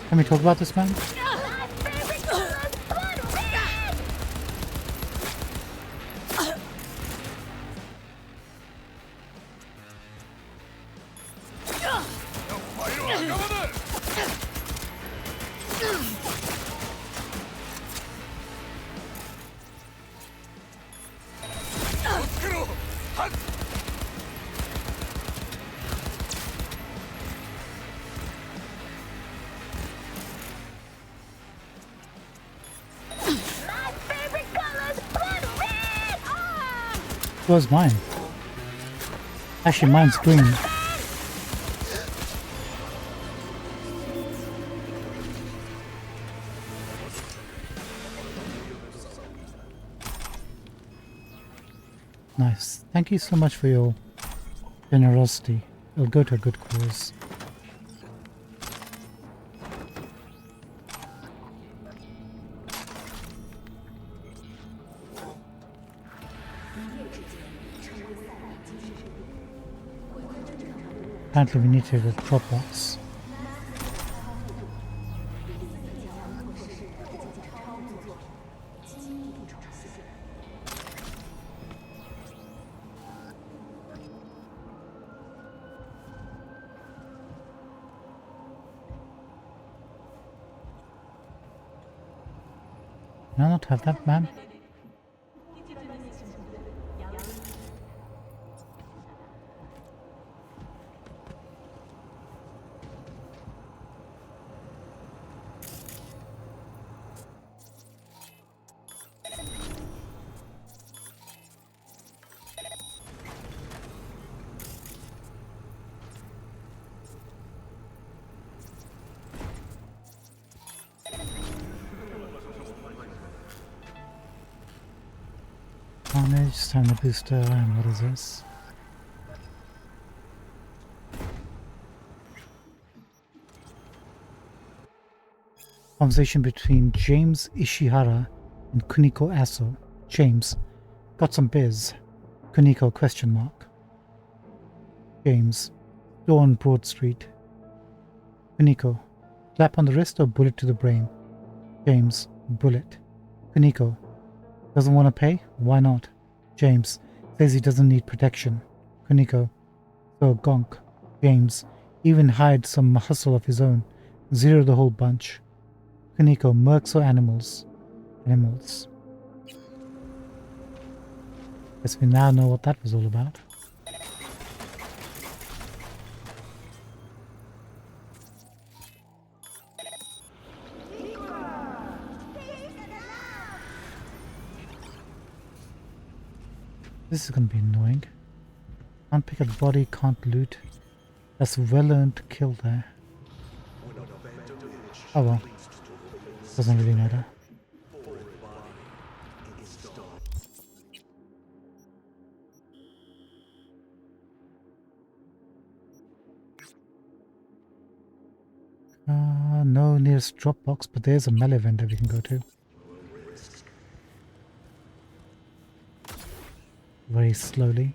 Can we talk about this, man? Where's mine? Actually, mine's green. Nice. Thank you so much for your generosity. It'll go to a good cause. Apparently we need to go to Dropbox. Can I not have that, man? Carnage, stamina booster, and what is this? Conversation between James Ishihara and Kuniko Aso. James, got some biz. Kuniko question mark. James, door on Broad Street. Kuniko, slap on the wrist or bullet to the brain? James, bullet. Kuniko, doesn't want to pay? Why not? James, says he doesn't need protection. Kuniko, so gonk. James, even hired some hustle of his own. Zero the whole bunch. Kuniko, mercs or animals? Animals. Guess we now know what that was all about. This is going to be annoying. Can't pick up the body, can't loot. That's well-earned kill there. Oh well. Doesn't really matter. No nearest drop box, but there's a melee vendor we can go to. Very slowly.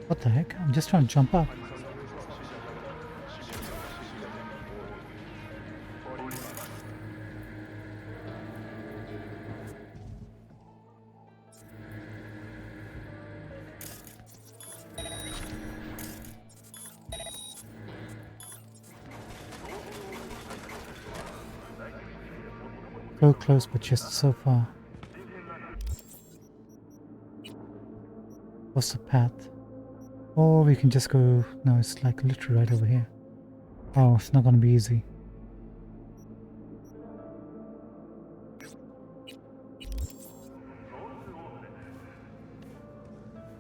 What the heck? I'm just trying to jump up. So close, but just so far. What's the path? Or we can just go... No, it's like literally right over here. Oh, it's not going to be easy.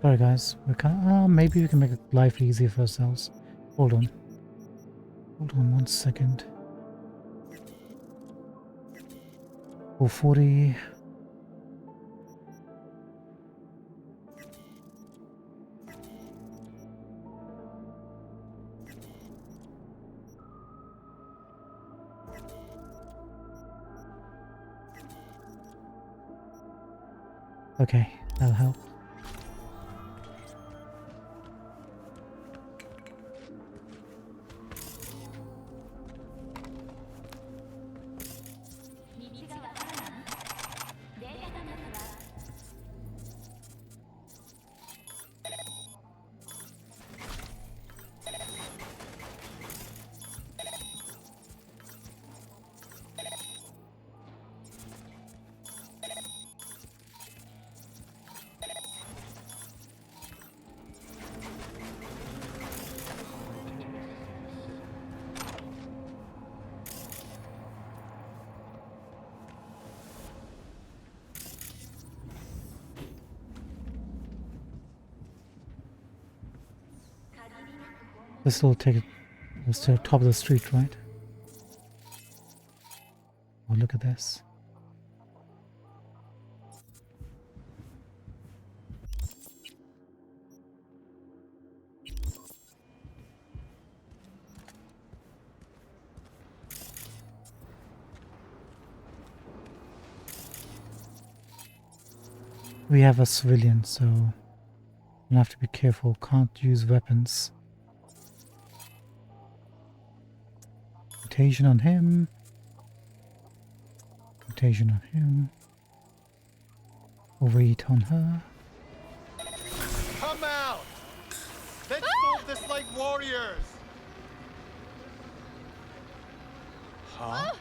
Sorry guys, we can maybe we can make life easier for ourselves. Hold on. Hold on 1 second. 440. Okay, that'll help. This will take us to the top of the street, right? Oh, look at this. We have a civilian, so we'll have to be careful. Can't use weapons. Contagion on him. Contagion on him. Overeat on her. Come out! Let's solve this like warriors! Huh?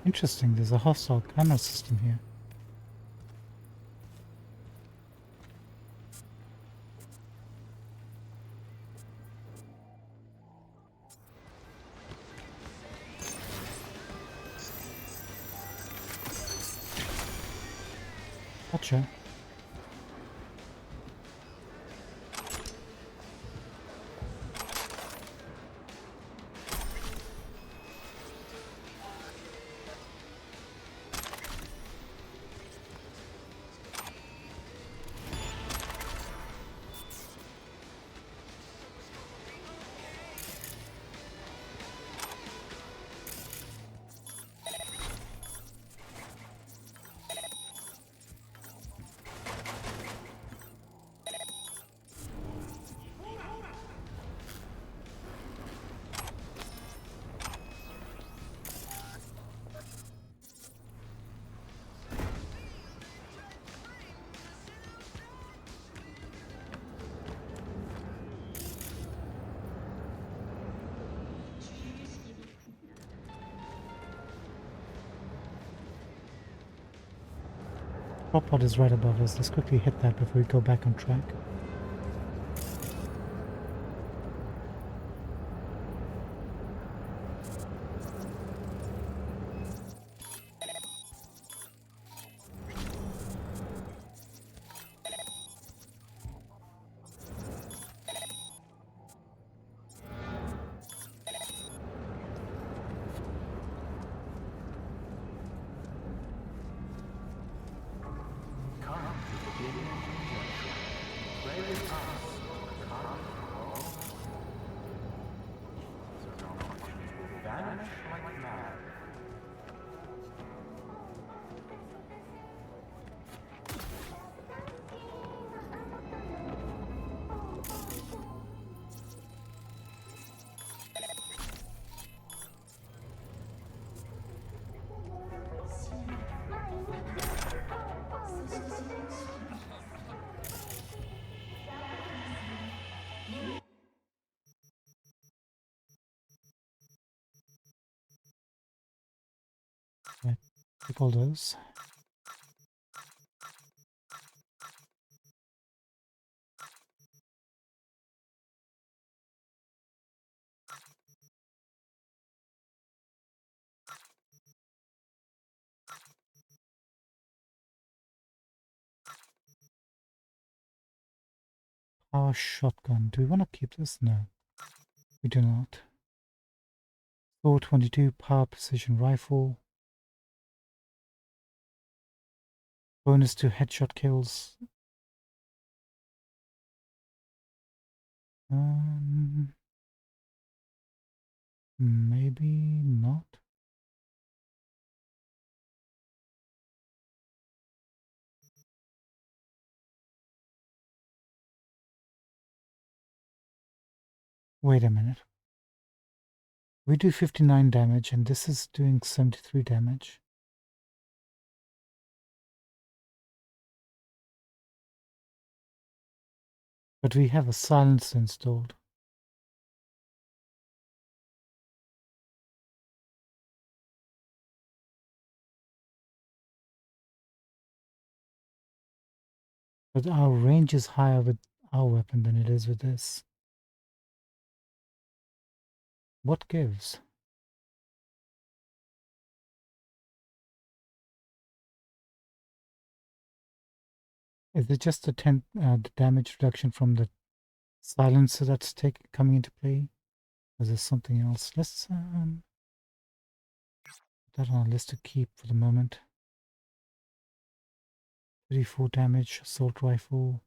Interesting, there's a hostile camera system here. Gotcha. Prop pod is right above us. Let's quickly hit that before we go back on track. Right, take all those. Power shotgun. Do we want to keep this? No, we do not. 422 power precision rifle. Bonus to headshot kills. Maybe not. Wait a minute. We do 59 damage and this is doing 73 damage. But we have a silencer installed. But our range is higher with our weapon than it is with this. What gives? Is it just the damage reduction from the silencer that's coming into play? Or is there something else? Let's put that on our list to keep for the moment. 34 damage, assault rifle.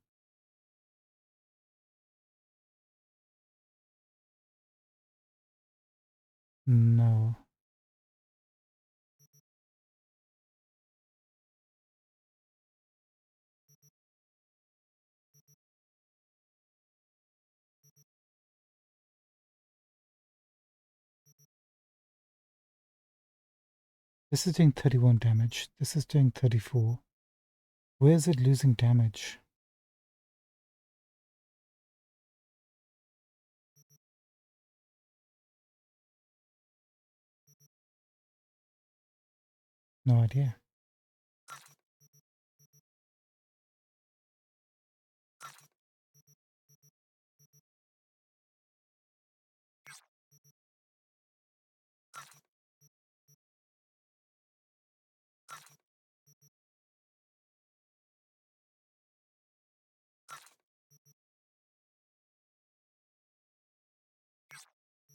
No. This is doing 31 damage. This is doing 34. Where is it losing damage? No idea.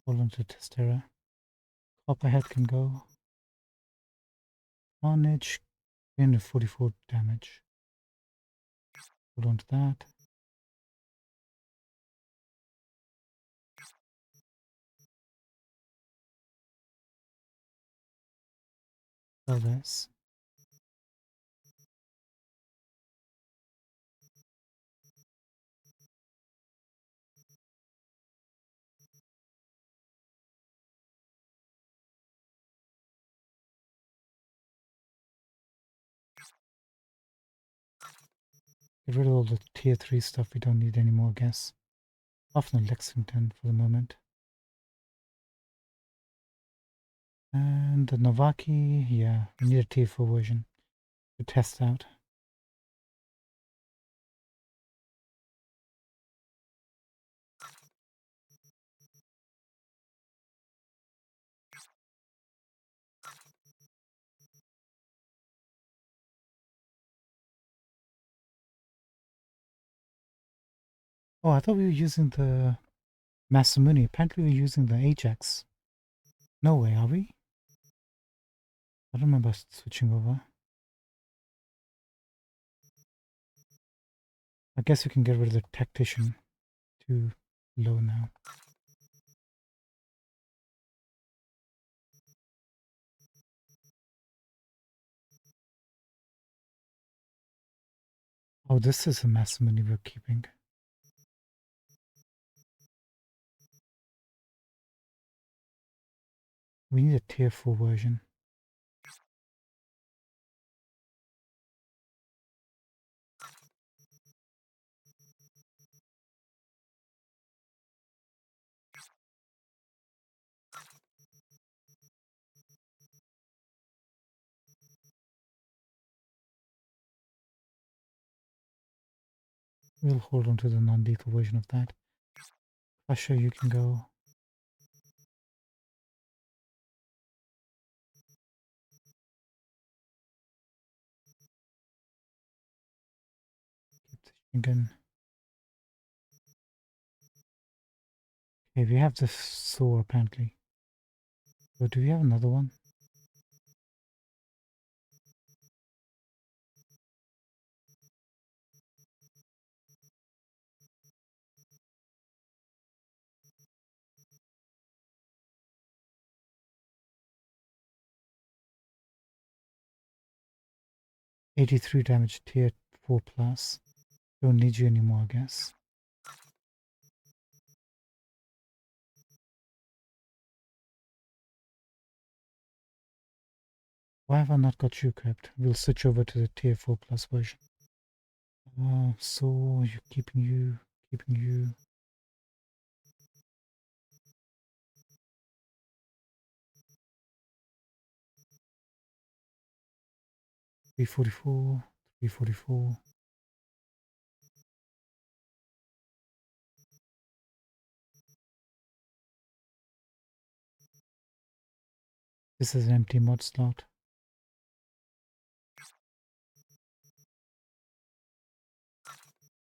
Hold on to Testera. Copperhead can go. Carnage, 344 damage. Hold on to that. Sell this. Get rid of all the tier 3 stuff we don't need anymore, I guess. Off the Lexington for the moment. And the Novaki, yeah, we need a tier 4 version to test out. Oh, I thought we were using the Masamune. Apparently we're using the Ajax. No way, are we? I don't remember switching over. I guess we can get rid of the Tactician. Too low now. Oh, this is a Masamune we're keeping. We need a tier 4 version. We'll hold on to the non-lethal version of that. Crusher, you can go. Keep the Shingun. Okay, we have the saw apparently. So do we have another one? $83 damage, tier 4 plus. Don't need you anymore, I guess. Why have I not got you equipped? We'll switch over to the tier 4 plus version. So you're keeping you. 344, 344. This is an empty mod slot.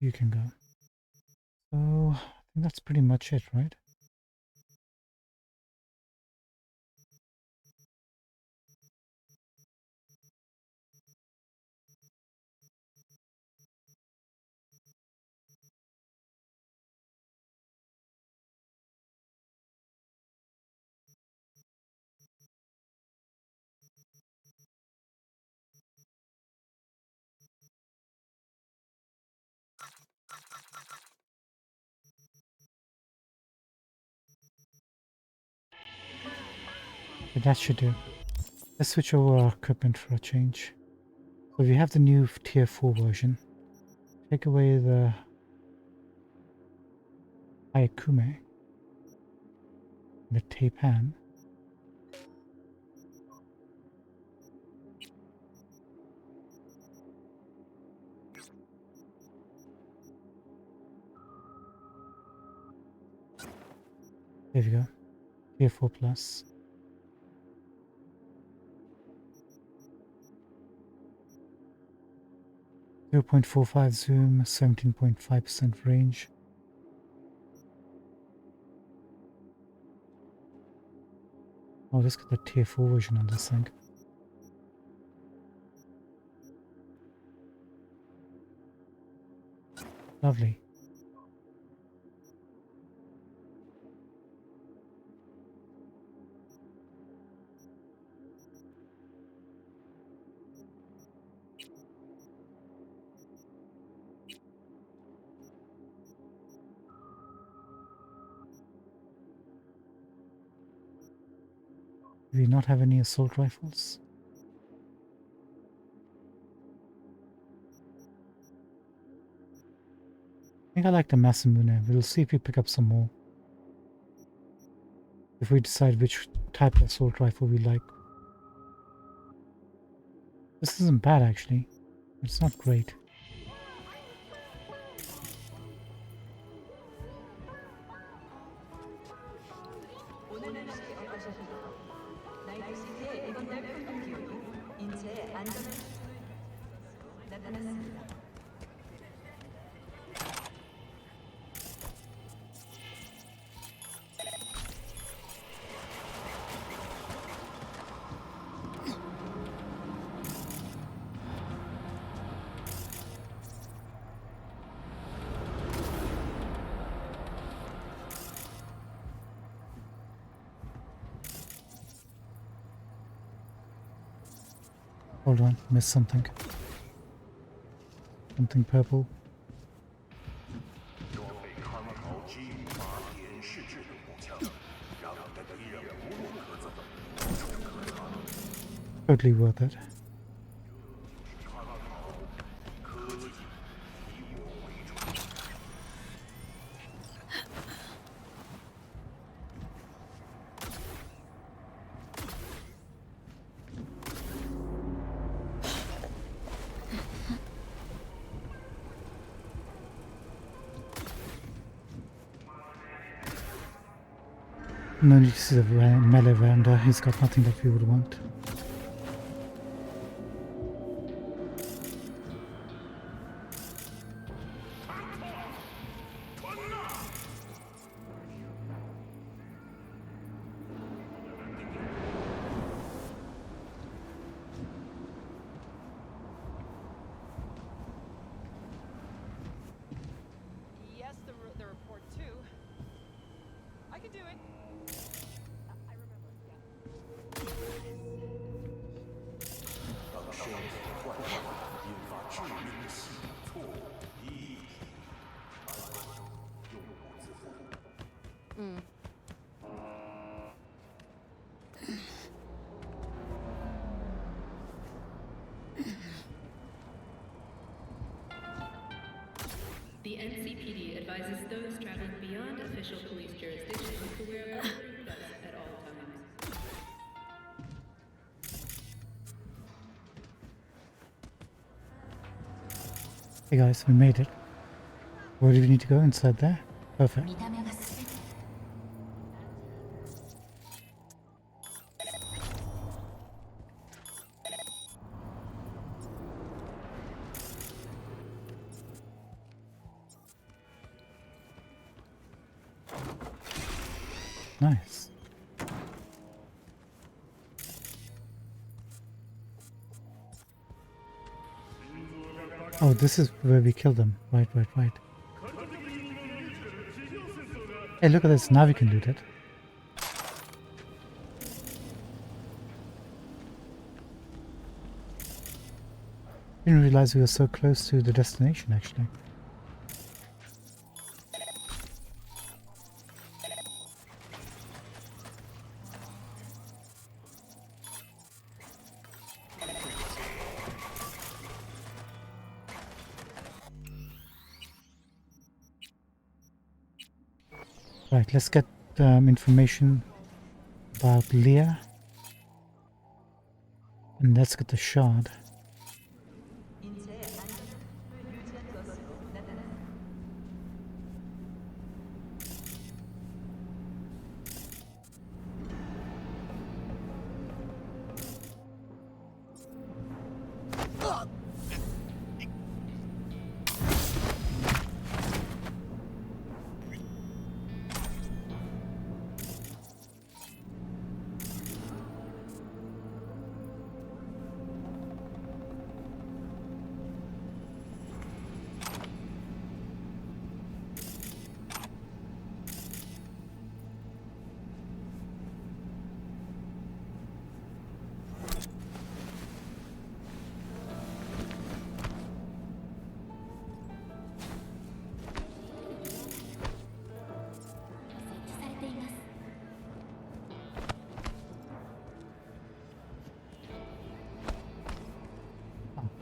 You can go. So I think that's pretty much it, right? But that should do. Let's switch over our equipment for a change. So we have the new tier 4 version. Take away the Ayakume, the Taipan. There we go. Tier 4 plus. .45 zoom, 17.5% range. Oh, let's get the tier 4 version on this thing. Lovely. Do we not have any assault rifles? I think I like the Masamune. We'll see if we pick up some more. If we decide which type of assault rifle we like. This isn't bad actually. It's not great. Hold on, missed something. Something purple. Totally worth it. No need to see the melee veranda, he's got nothing that we would want. Yes, the report too. I can do it. I remember. Yeah. The NCPD advises those traveling beyond official police jurisdiction to wear a bulletproof vest at all times. Hey guys, we made it. Where do we need to go? Inside there? Perfect. Nice. Oh, this is where we killed them. Right. Hey, look at this. Now we can do that. Didn't realize we were so close to the destination, actually. Right, let's get information about Leah. And let's get the shard.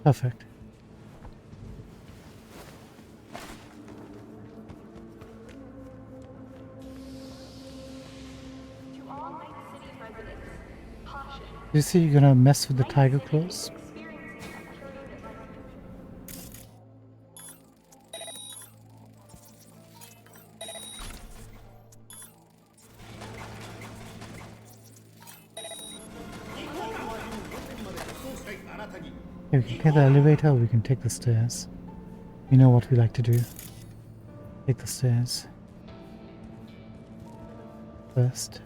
Perfect. You see, you're gonna mess with the tiger claws? Okay, we can take the elevator or we can take the stairs. You know what we like to do. Take the stairs. First.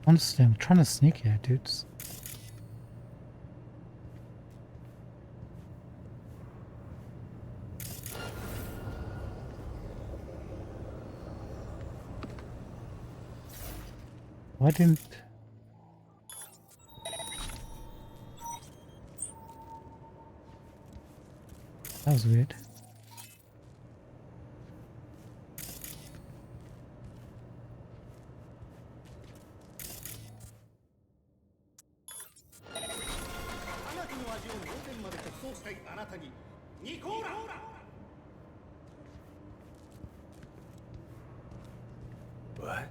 Honestly, I'm trying to sneak here, dudes. Why didn't... That was weird. What?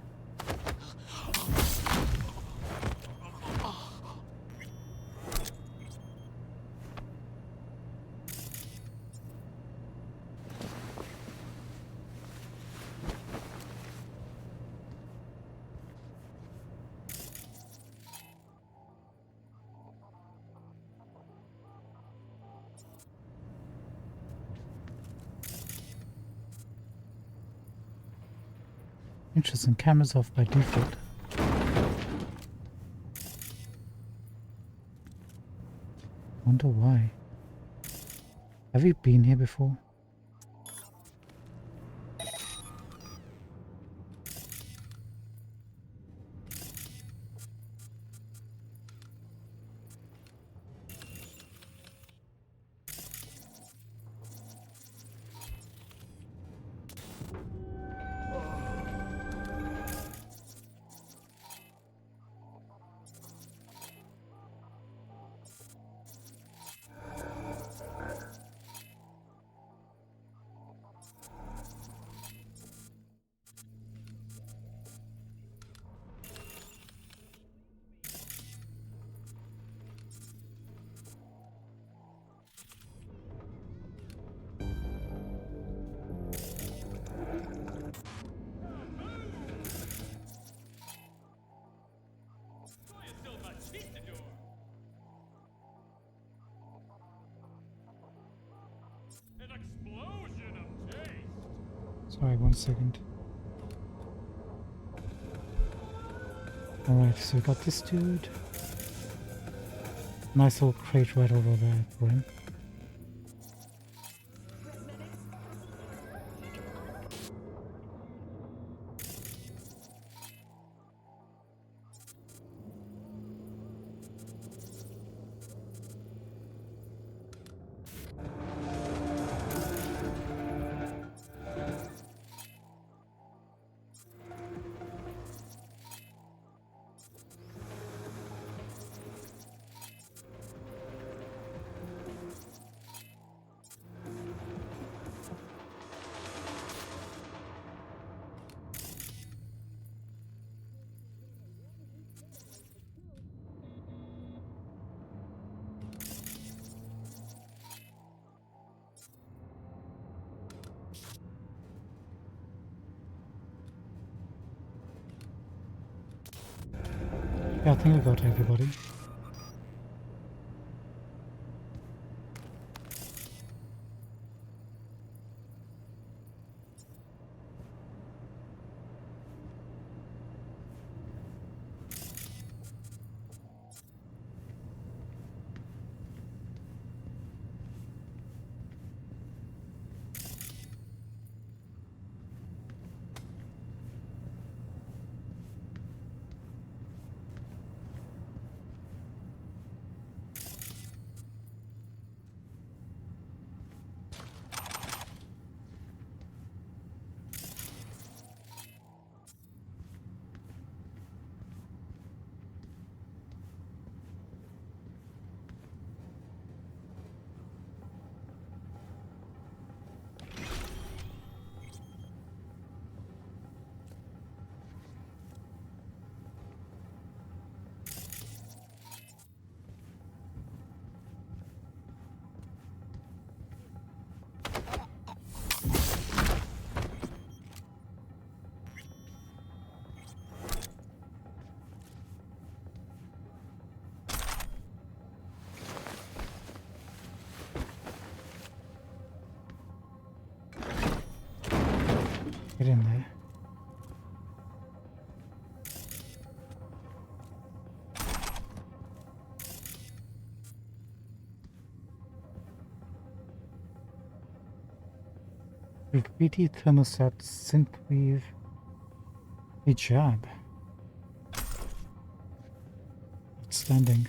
Interesting, cameras off by default. Wonder why. Have you been here before? Sorry, 1 second. Alright, so we got this dude. Nice little crate right over there for him. Yeah, I think I got everybody. Get in there. Graffiti thermostat synthwave hijab. Outstanding.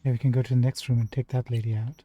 Yeah, we can go to the next room and take that lady out.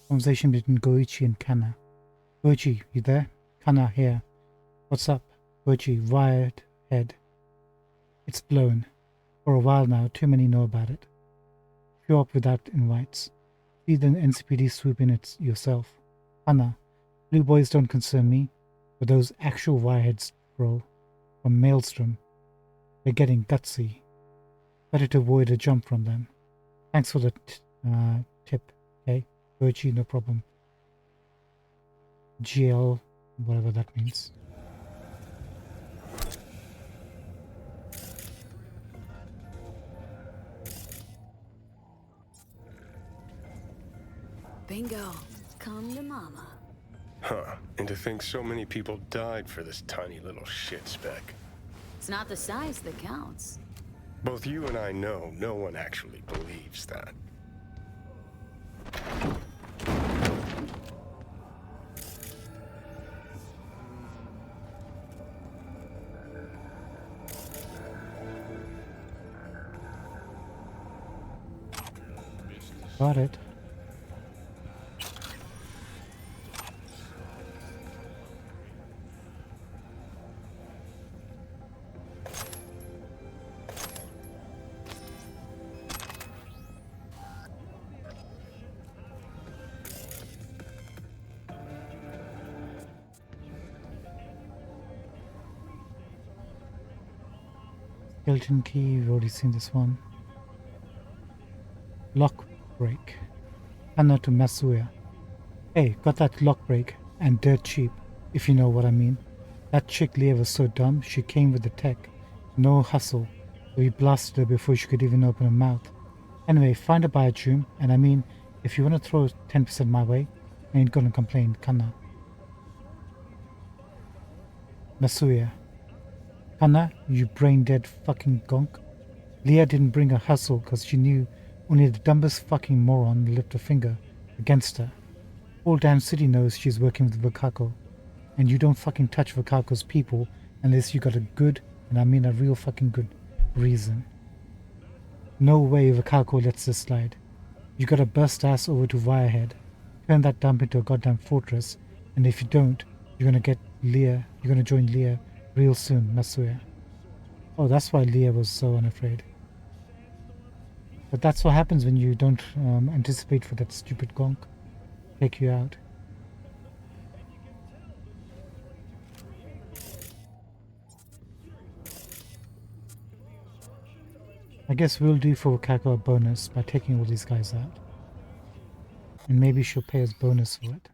Conversation between Goichi and Kana. Goichi, you there? Kana here. What's up? Goichi, wired head. It's blown. For a while now, too many know about it. Show up without invites. See the NCPD swoop in it yourself. Kana, blue boys don't concern me, but those actual wireheads, bro, from Maelstrom, they're getting gutsy. Better to avoid a jump from them. Thanks for the tip, okay? Goichi, no problem. GL, whatever that means. Bingo. Come to mama. Huh. And to think so many people died for this tiny little shit speck. It's not the size that counts. Both you and I know no one actually believes that. Got it. Skeleton key, we've already seen this one. Lock break. Anna to Masuya. Hey, got that lock break, and dirt cheap, if you know what I mean. That chick Leah was so dumb, she came with the tech. No hustle. We blasted her before she could even open her mouth. Anyway, find a biodroom, and I mean, if you want to throw 10% my way, I ain't gonna complain, Kana. Masuya. Kana, you brain-dead fucking gonk. Leah didn't bring her hustle because she knew only the dumbest fucking moron would lift a finger against her. Whole damn city knows she's working with Vakako, and you don't fucking touch Vakako's people unless you got a good, and I mean a real fucking good, reason. No way Vakako lets this slide. You gotta burst ass over to Wirehead, turn that dump into a goddamn fortress, and if you don't, you're gonna join Leah real soon, Masuya. Oh, that's why Leah was so unafraid. But that's what happens when you don't anticipate for that stupid gonk. Take you out. I guess we'll do for Wakako a bonus by taking all these guys out. And maybe she'll pay us bonus for it.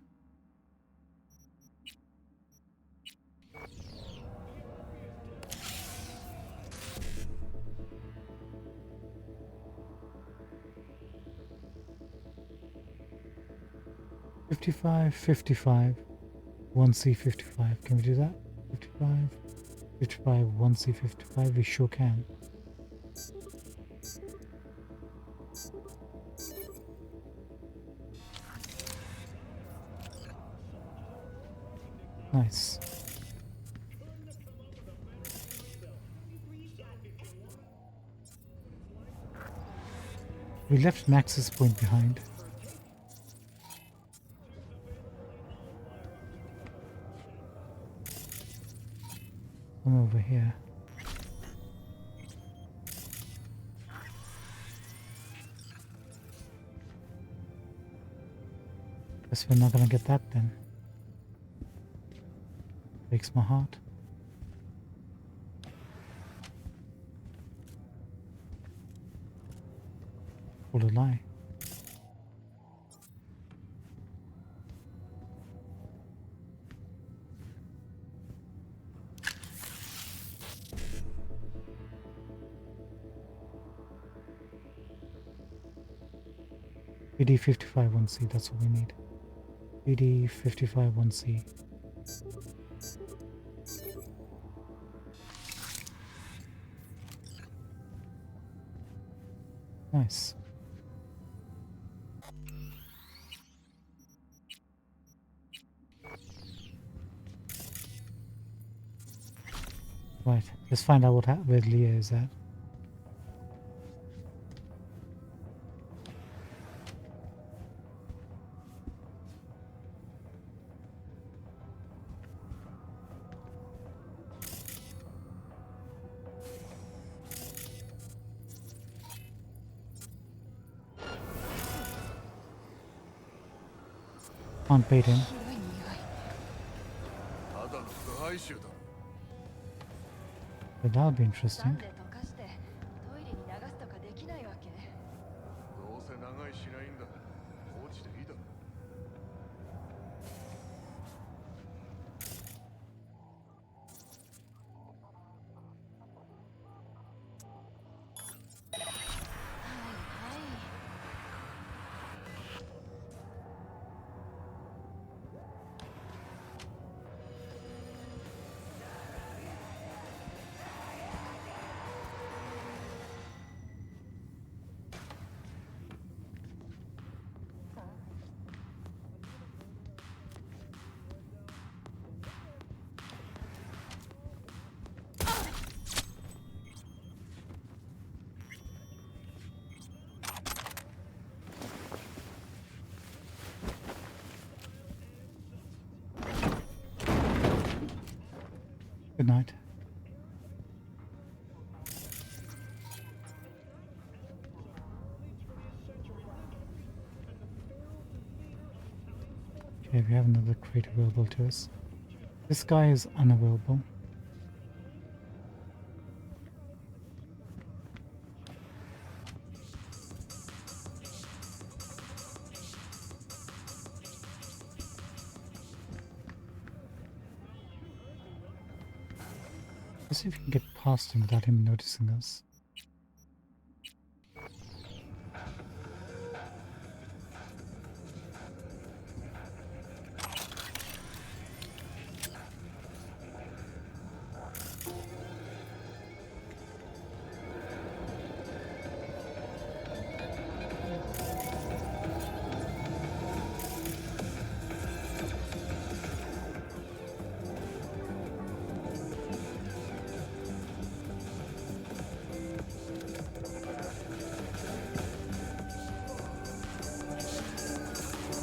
$55, $55, 1C 55. Can we do that? 55, 55, 1C 55. We sure can. Nice. We left an access point behind. Come over here. Guess we're not gonna get that then. Breaks my heart. What a lie. BD55 1C, that's what we need. BD55 1C. Nice. Right, let's find out where Leah is at. Can't bait him. But that'll be interesting. Good night. Okay, we have another crate available to us. This guy is unavailable. Let's see if we can get past him without him noticing us.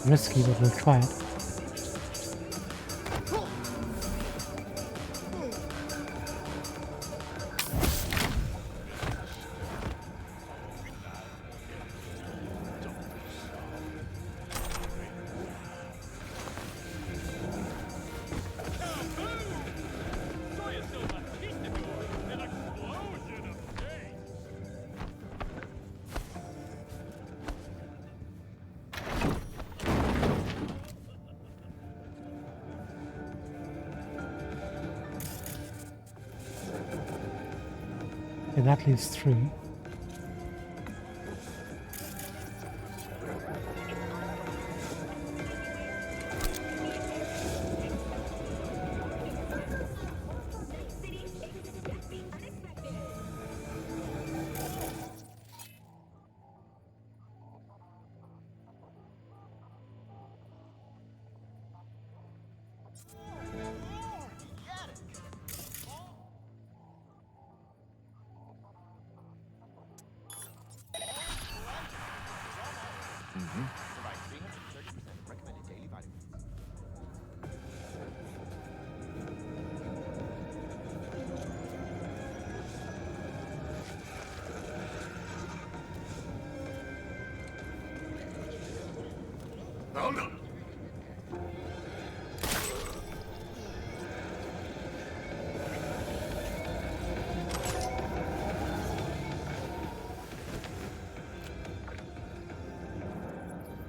Risky, but we'll try it. Okay, that leaves 3. Provide 330% recommended daily vitamins.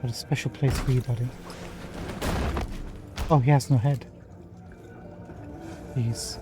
Got a special place for you, buddy. Oh, he has no head. Jeez.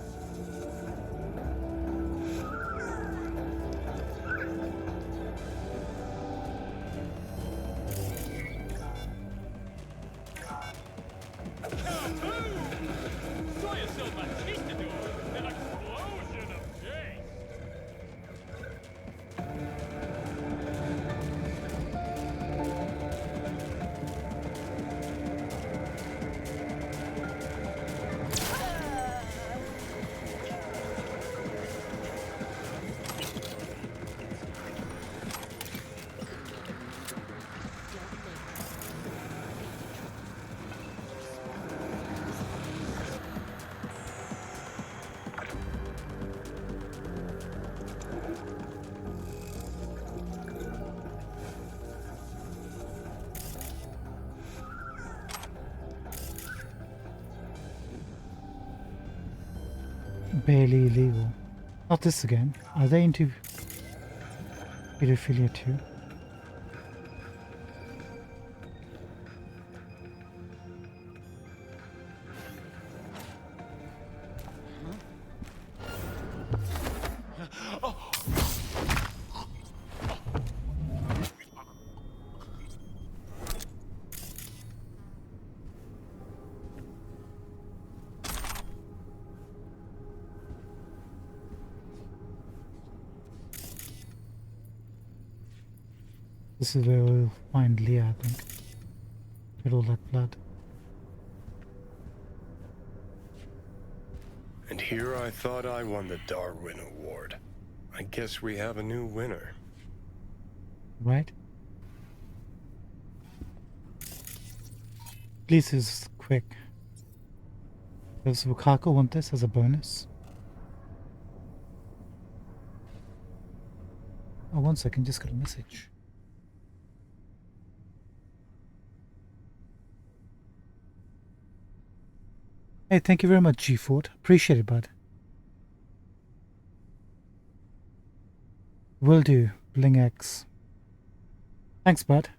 Barely illegal. Not this again. Are they into pedophilia too? This is where we'll find Leah, I think. Get all that blood. And here I thought I won the Darwin Award. I guess we have a new winner. Right? At least it's quick. Does Wakako want this as a bonus? Oh, 1 second, just got a message. Hey, thank you very much, G Ford. Appreciate it, bud. Will do, Bling X. Thanks, bud.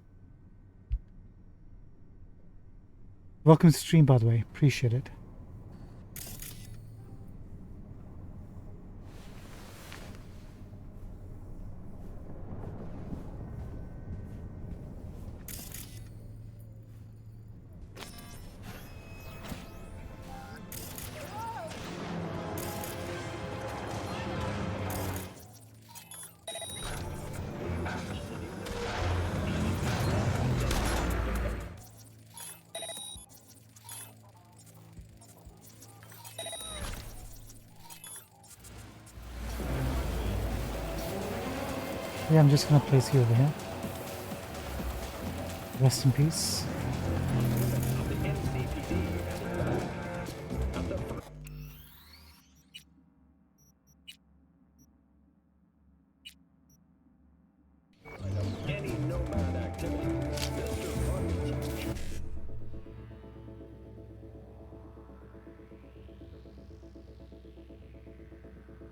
Welcome to the stream, by the way. Appreciate it. Yeah, I'm just gonna place you over here. Rest in peace. Any Nomad activity, Mr. Bunny.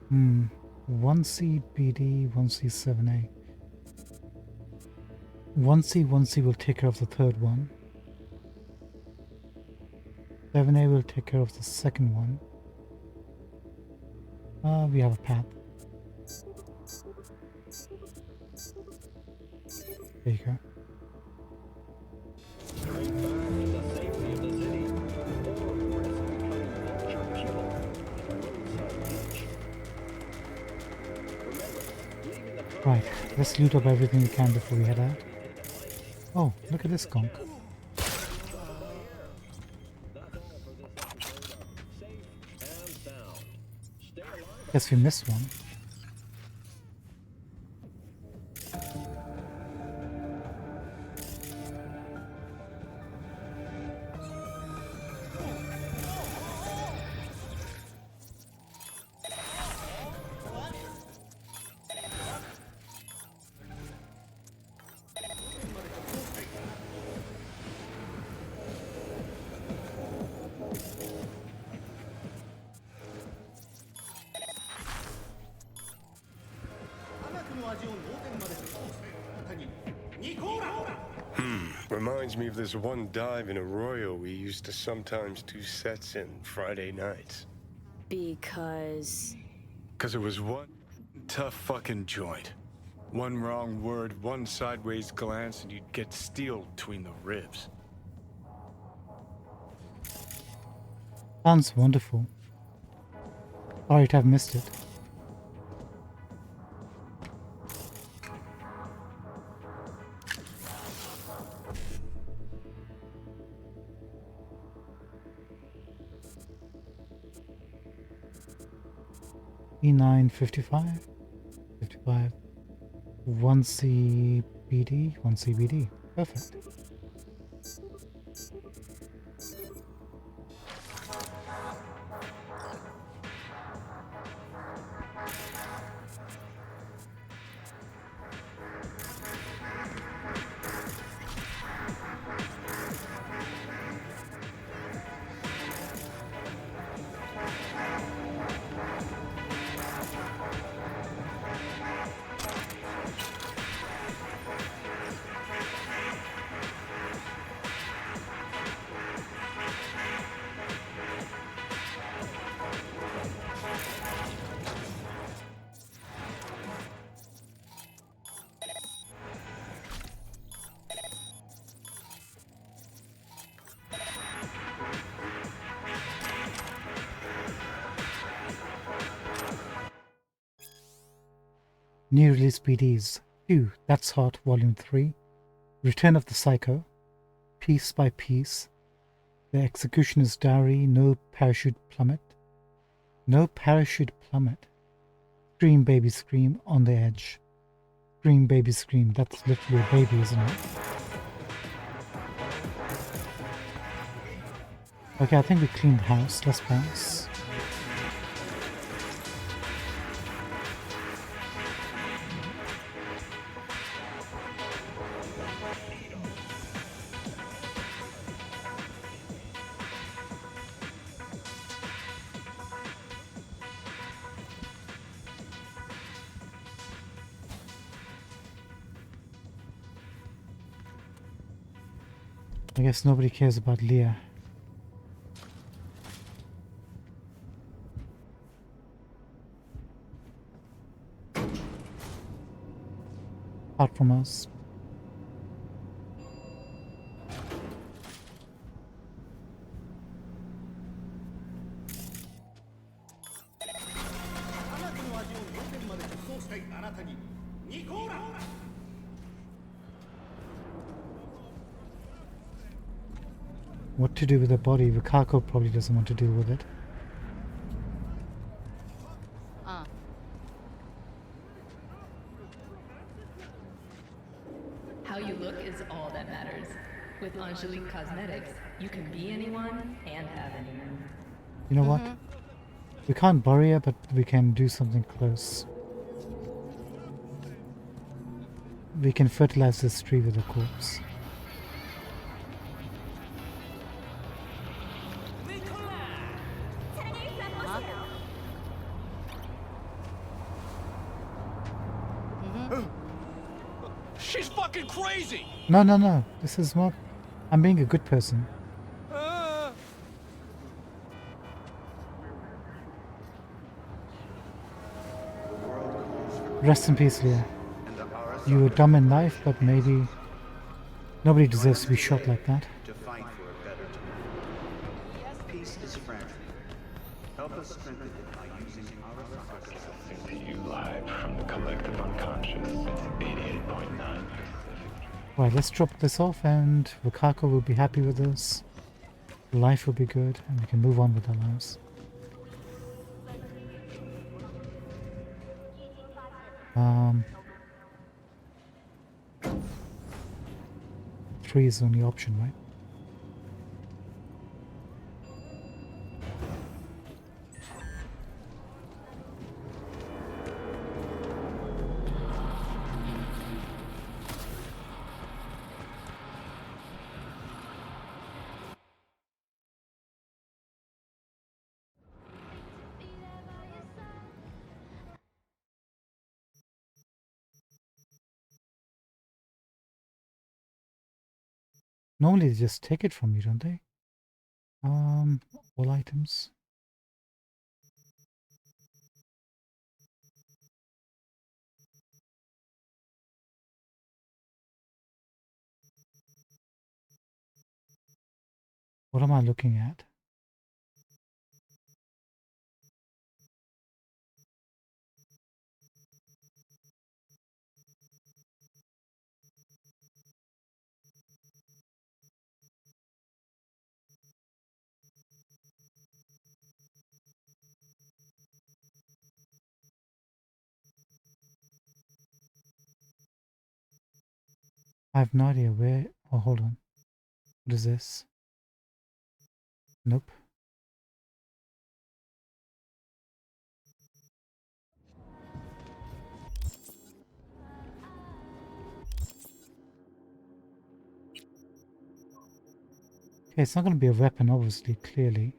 Hmm. 1C BD, 1C 7A. 1C will take care of the third one. 7A will take care of the second one. We have a path. There you go. Right, let's loot up everything we can before we head out. Oh, look at this gonk. Guess we missed one. Reminds me of this one dive in Arroyo we used to sometimes do sets in Friday nights. Because... Because it was one tough fucking joint. One wrong word, one sideways glance, and you'd get steel between the ribs. Sounds wonderful. Alright, I've missed it. E9 55 55 1 CBD 1 CBD. Perfect. New release BDs. Phew, That's Hot Volume 3. Return of the Psycho. Piece by Piece. The Executioner's Diary. No Parachute Plummet. No Parachute Plummet. Scream Baby Scream. On the Edge. Scream Baby Scream. That's literally a baby, isn't it? Okay, I think we cleaned the house. Let's bounce. I guess nobody cares about Leah. Apart from us. What to do with the body? Vikako probably doesn't want to deal with it. How you look is all that matters. With Angelique Cosmetics, you can be anyone and have anyone. You know what? We can't bury her, but we can do something close. We can fertilize this tree with a corpse. She's fucking crazy! No, no, no. This is not... I'm being a good person. Rest in peace, Leah. You were dumb in life, but maybe... Nobody deserves to be shot like that. To fight for a better tomorrow. Peace is fragile. Help us strengthen it by using our faculties. To you live from the collective unconscious. It's 88.9. Right, let's drop this off and Wakako will be happy with us. Life will be good and we can move on with our lives. Three is the only option, right? Normally they just take it from you, don't they? All items. What am I looking at? I have no idea where. Oh, hold on. What is this? Nope. Okay, it's not going to be a weapon, obviously, clearly.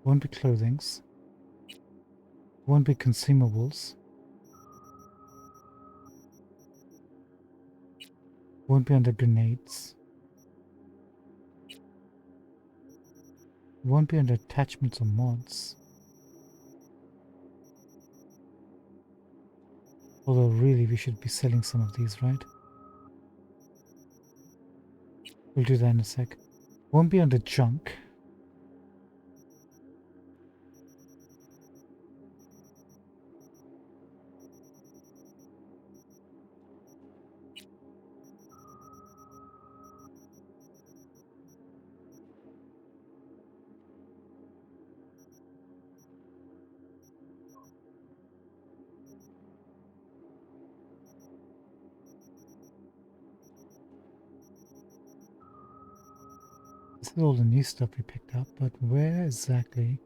Won't be clothings. Won't be consumables. Won't be under grenades. Won't be under attachments or mods. Although really we should be selling some of these, right? We'll do that in a sec. Won't be under junk. This is all the new stuff we picked up, but where exactly?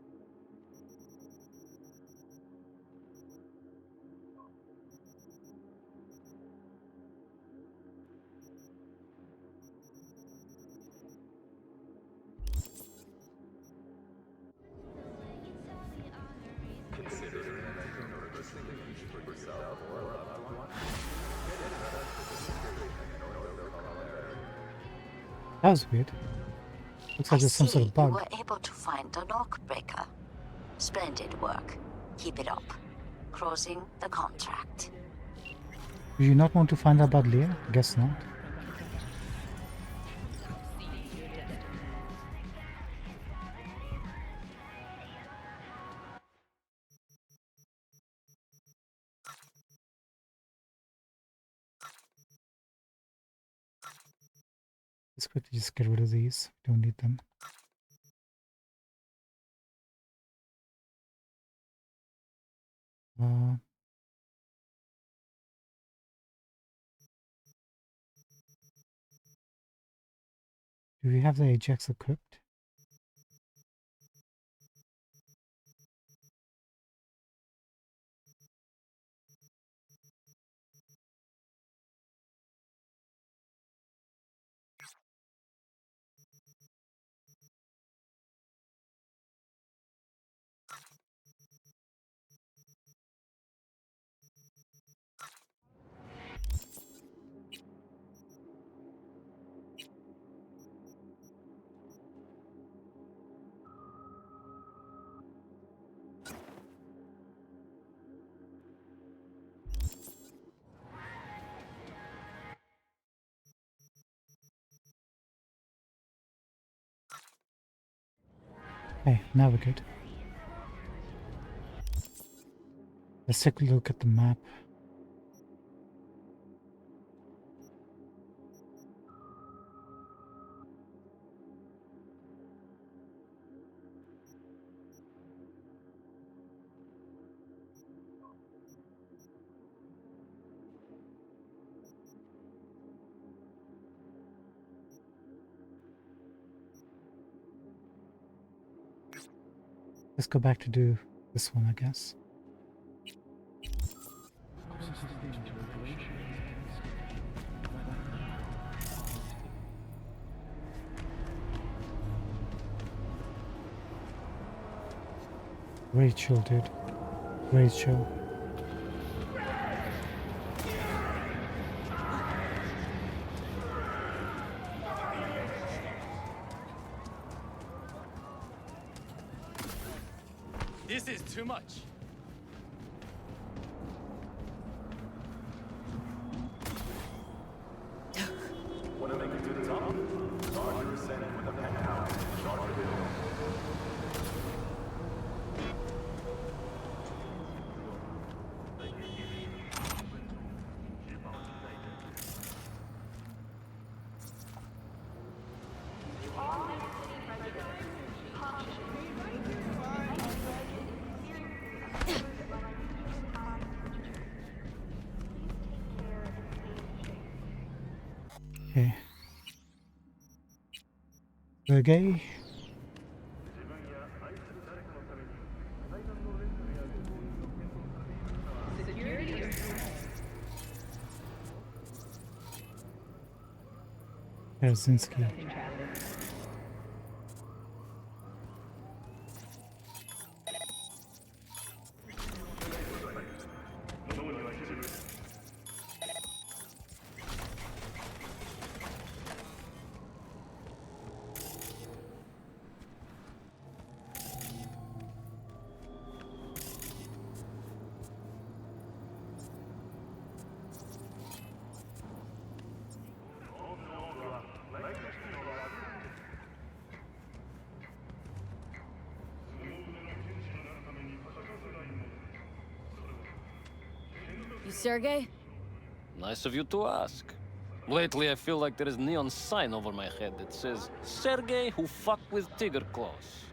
That was weird. Looks like there's some sort of You bug. were able to find the lock breaker. Splendid work. Keep it up. Closing the contract. Do you not want to find out about Leah? Guess not. Let's quickly just get rid of these. Don't need them. Do we have the Ajax equipped? Okay, now we're good. Let's take a look at the map. Let's go back to do this one, I guess. Very chill, dude. Very chill. This is too much. Want to make it to the top? Start your ascent with a penthouse in Charterville. Okay. Sergey. Helsinki. You Sergey? Nice of you to ask. Lately, I feel like there is a neon sign over my head that says, Sergey who fuck with Tiger Claws.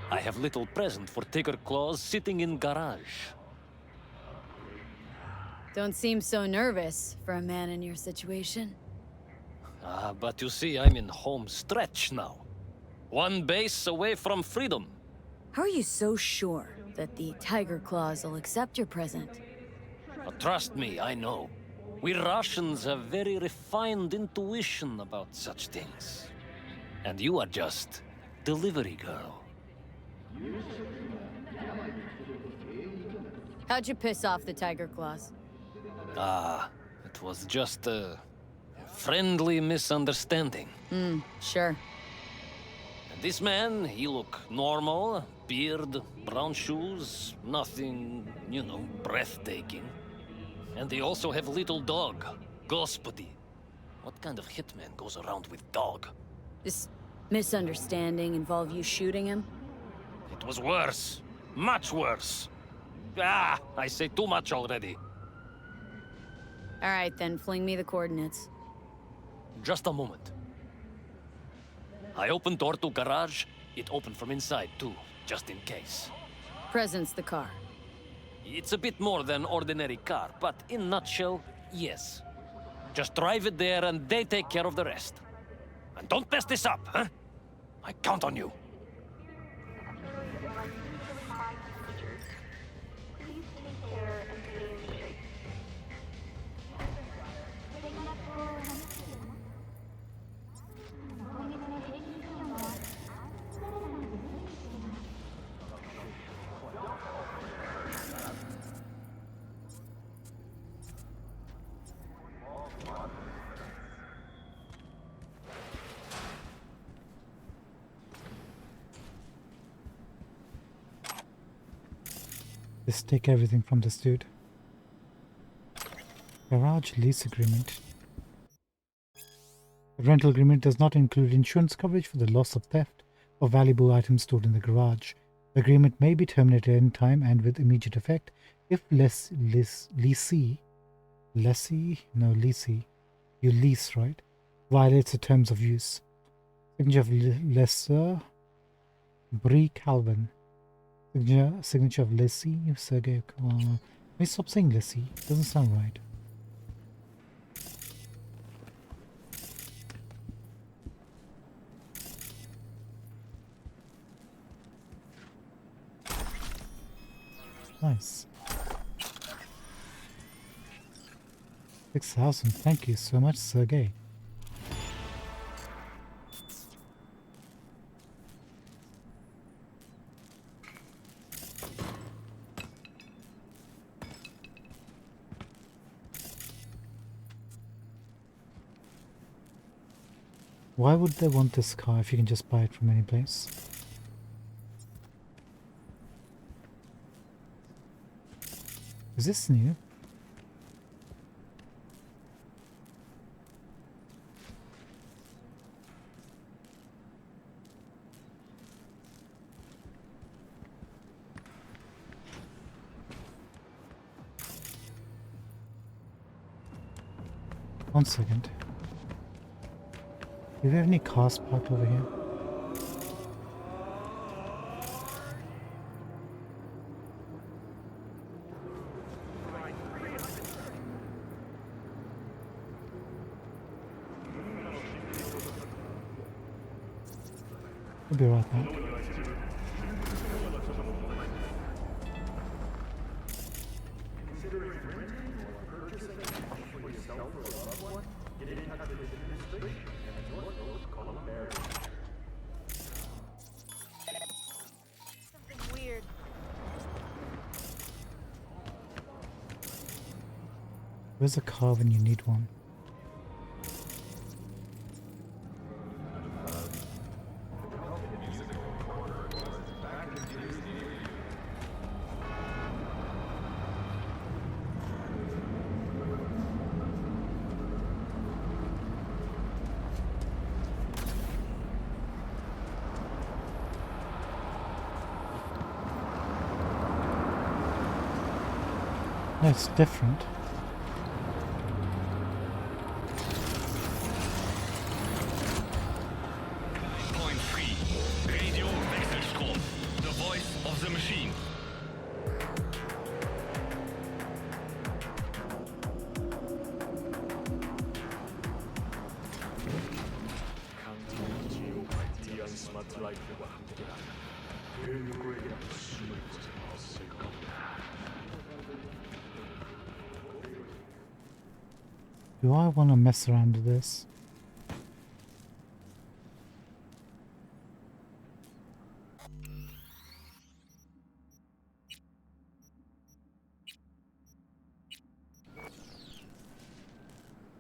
I have little present for Tiger Claws sitting in garage. Don't seem so nervous for a man in your situation. But you see, I'm in home stretch now. One base away from freedom. How are you so sure that the Tiger Claws will accept your present? Trust me, I know. We Russians have very refined intuition about such things. And you are just delivery girl. How'd you piss off the Tiger Claws? It was just a friendly misunderstanding. Sure. And this man, he look normal, beard, brown shoes, nothing, you know, breathtaking. And they also have a little dog, Господи. What kind of hitman goes around with dog? This misunderstanding involve you shooting him? It was worse. Much worse. I say too much already. All right, then fling me the coordinates. Just a moment. I opened door to garage. It opened from inside too, just in case. Present's the car. It's a bit more than ordinary car, but in nutshell, yes. Just drive it there and they take care of the rest. And don't mess this up, huh? I count on you. Just take everything from this dude. Garage lease agreement. The rental agreement does not include insurance coverage for the loss of theft or valuable items stored in the garage. The agreement may be terminated at any time and with immediate effect if lessee, you lease, right, violates the terms of use. Signature of Lesser Brie Calvin. Signature of lessee, Sergey. Let me stop saying lessee. Doesn't sound right. Nice. 6,000. Thank you so much, Sergey. Why would they want this car if you can just buy it from any place? Is this new? One second. Do we have any cars parked over here? We'll be right back. Something weird. Where's a car when you need one? No, it's different. Point 3. Radio Wechselstrom. The voice of the machine. Do I want to mess around with this?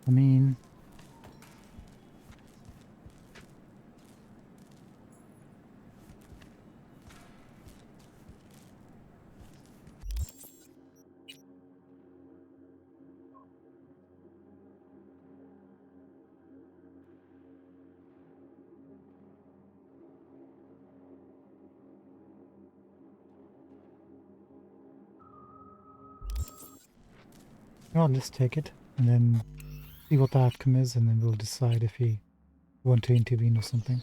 I mean... Oh, let's take it and then see what the outcome is, and then we'll decide if we want to intervene or something.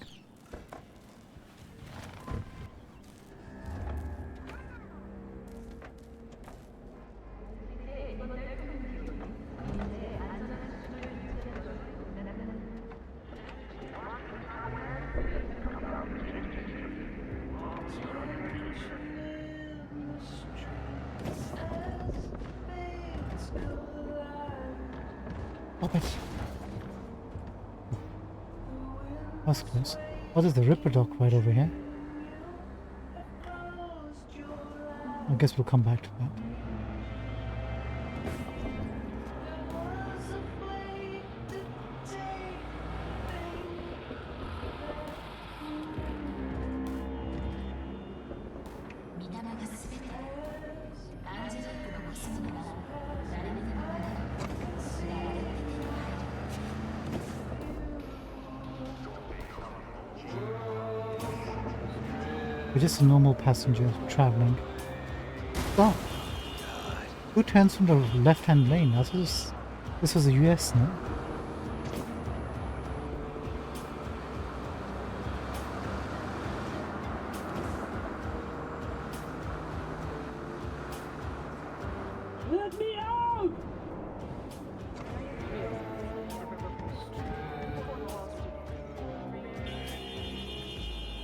That's close. Oh, there's the Ripper Dock right over here. I guess we'll come back to that. We're just a normal passenger traveling. Oh! Who turns from the left-hand lane? I thought this was the US, no? Let me out!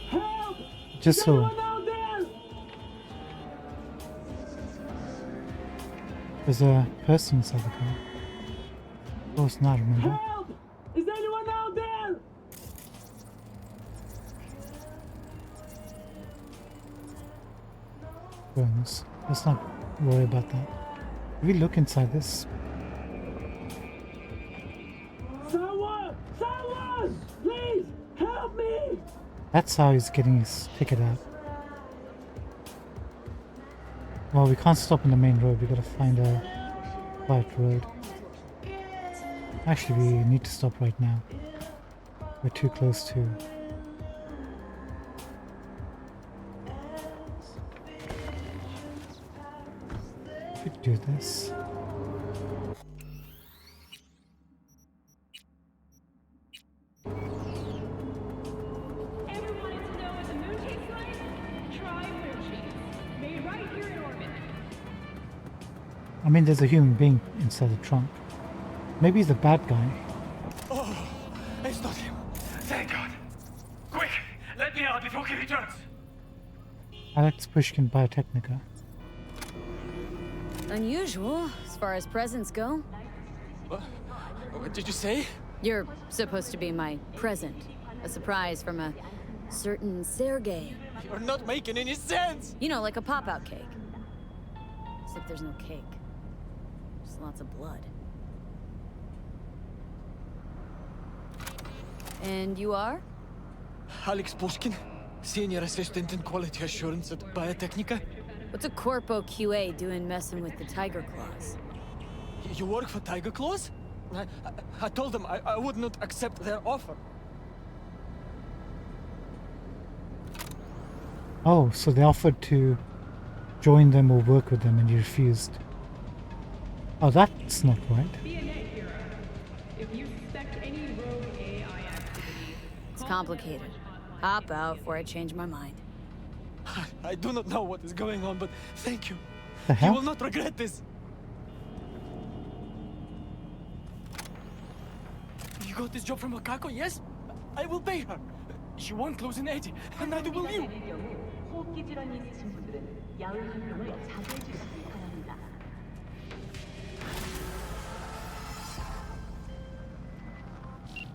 Help! Just so. There's a person inside the car. Oh, it's not, remember? Help! Is anyone out there? Burns. Let's not worry about that. If we look inside this. Someone! Please! Help me! That's how he's getting his ticket out. Well, we can't stop on the main road. We gotta find a quiet road. Actually, we need to stop right now. We're too close to. Could do this. I mean, there's a human being inside the trunk. Maybe he's a bad guy. Oh, it's not him. Thank God. Quick, let me out before he returns. Alex Pushkin Biotechnica. Unusual, as far as presents go. What did you say? You're supposed to be my present. A surprise from a certain Sergey. You're not making any sense! You know, like a pop-out cake. Except there's no cake. Just lots of blood. And you are? Alex Pushkin, Senior Assistant in Quality Assurance at Biotechnica. What's a Corpo QA doing messing with the Tiger Claws? You work for Tiger Claws? I told them I would not accept their offer. Oh, so they offered to join them or work with them and you refused. Oh, that's not right. It's complicated. Hop out before I change my mind. I do not know what is going on, but thank you. The hell? You will not regret this. You got this job from Makako, yes? I will pay her. She won't close in 80, and neither will you.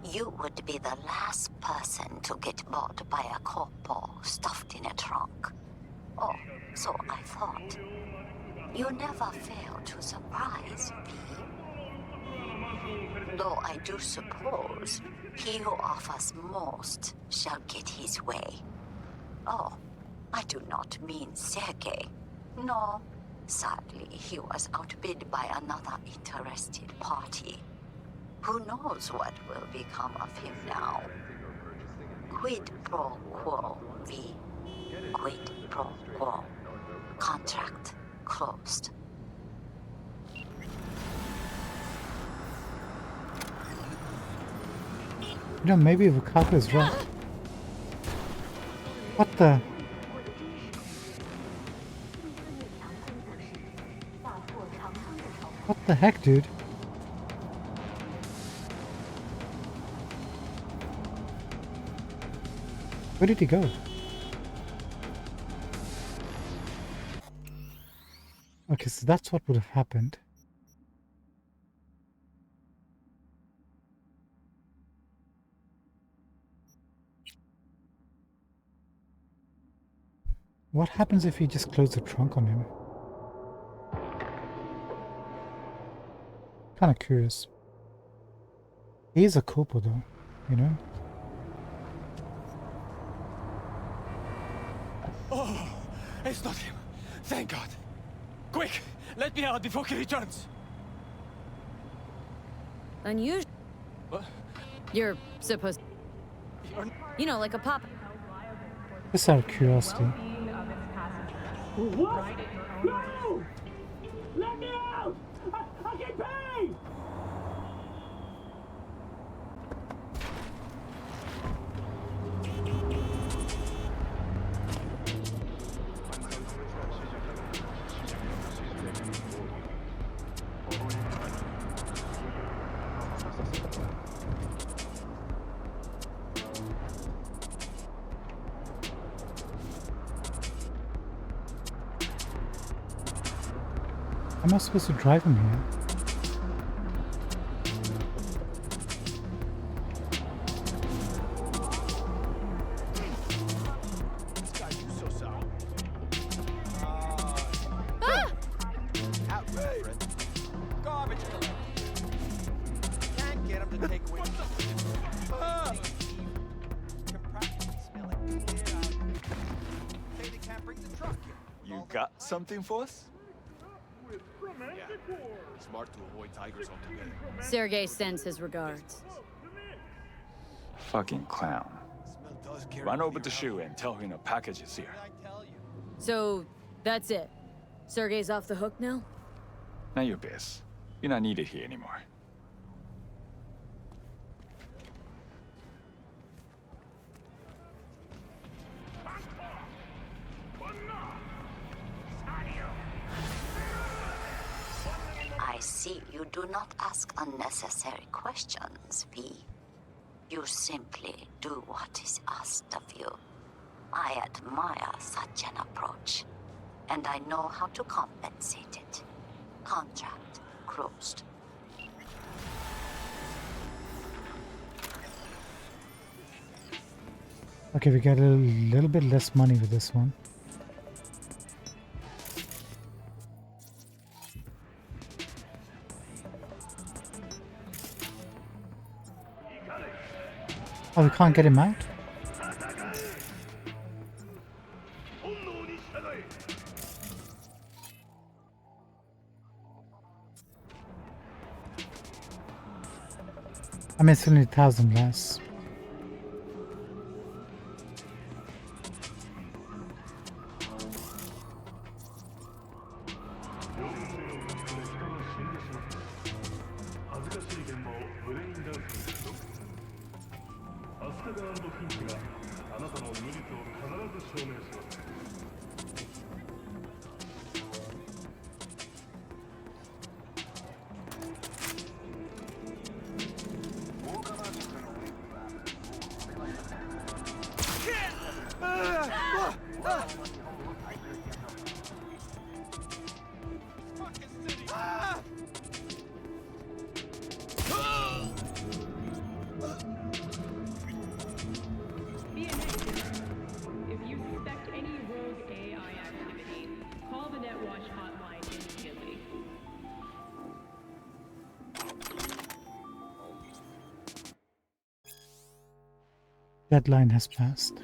You would be the last person to get bought by a corpo stuffed in a trunk. Oh, so I thought. You never fail to surprise me. Though I do suppose he who offers most shall get his way. Oh, I do not mean Sergei. No, sadly he was outbid by another interested party. Who knows what will become of him now? Quid pro quo, V. Quid pro quo. Contract closed. You know, maybe Vakako is right. What the? What the heck, dude? Where did he go? Okay, so that's what would have happened. What happens if you just close the trunk on him? Kind of curious. He is a corpo though, you know? Oh, it's not him. Thank God. Quick, let me out before he returns. Unusual. What? You're supposed. You know, like a pop. Just out of curiosity. What? No! Let me out! I get paid! How am I supposed to drive him here? Garbage collector. Can't get him to take away can practically smell it clear out. Say they can't bring the truck in. You got something for us? Yeah. Smart to avoid tigers altogether. Sergei sends his regards. Fucking clown. Run over to Shu and tell him a package is here. So, that's it. Sergei's off the hook now? Now your biz. You're not needed here anymore. I see you do not ask unnecessary questions, V. You simply do what is asked of you. I admire such an approach, and I know how to compensate it. Contract closed. Okay, we get a little bit less money with this one. Oh, we can't get him out? I mean, it's only 1,000 less. If you suspect any rogue AI activity, call the NetWatch hotline immediately. Deadline has passed.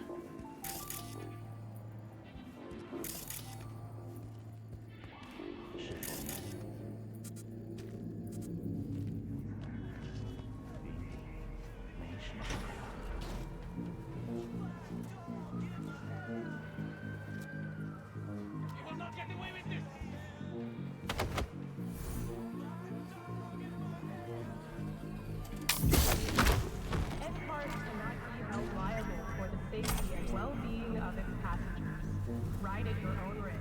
N-Part cannot be held liable for the safety and well-being of its passengers. Ride at your own risk.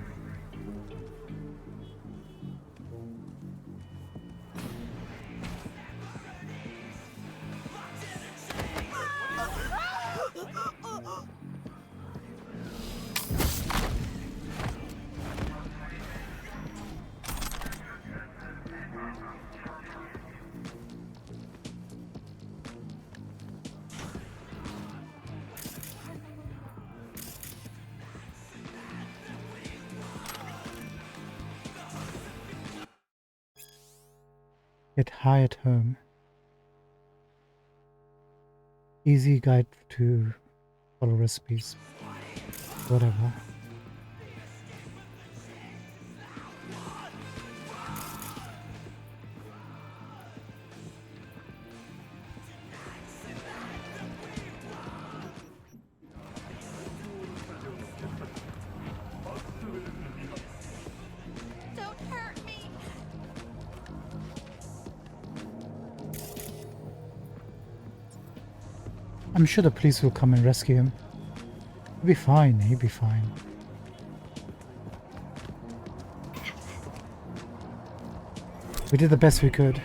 Get high at home. Easy guide to follow recipes. Whatever. Don't hurt me! I'm sure the police will come and rescue him. He'll be fine, he'll be fine. We did the best we could.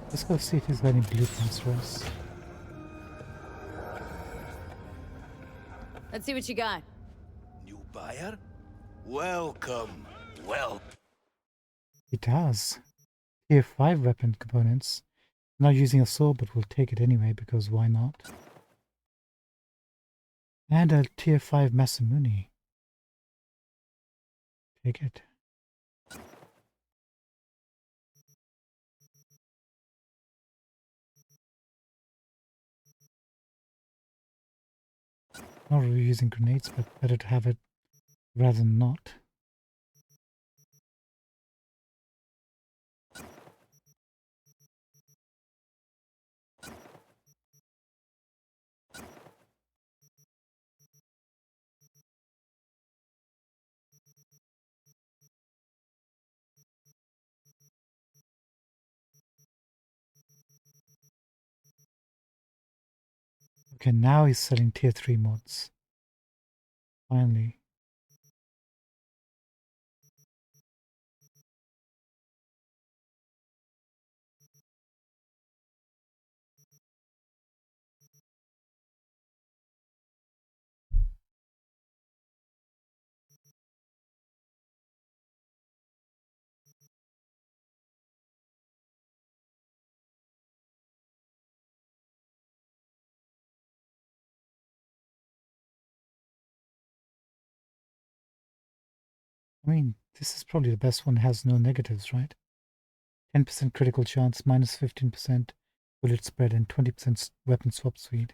Let's go see if he's got any blueprints for us. Let's see what you got. New buyer? Welcome. Well. It does. Tier 5 weapon components. Not using a sword, but we'll take it anyway because why not? And a tier 5 Masamune. Take it. Not really using grenades, but better to have it rather than not. Okay, now he's selling tier 3 mods. Finally. I mean, this is probably the best one. It has no negatives, right? 10% critical chance, minus 15% bullet spread, and 20% weapon swap speed.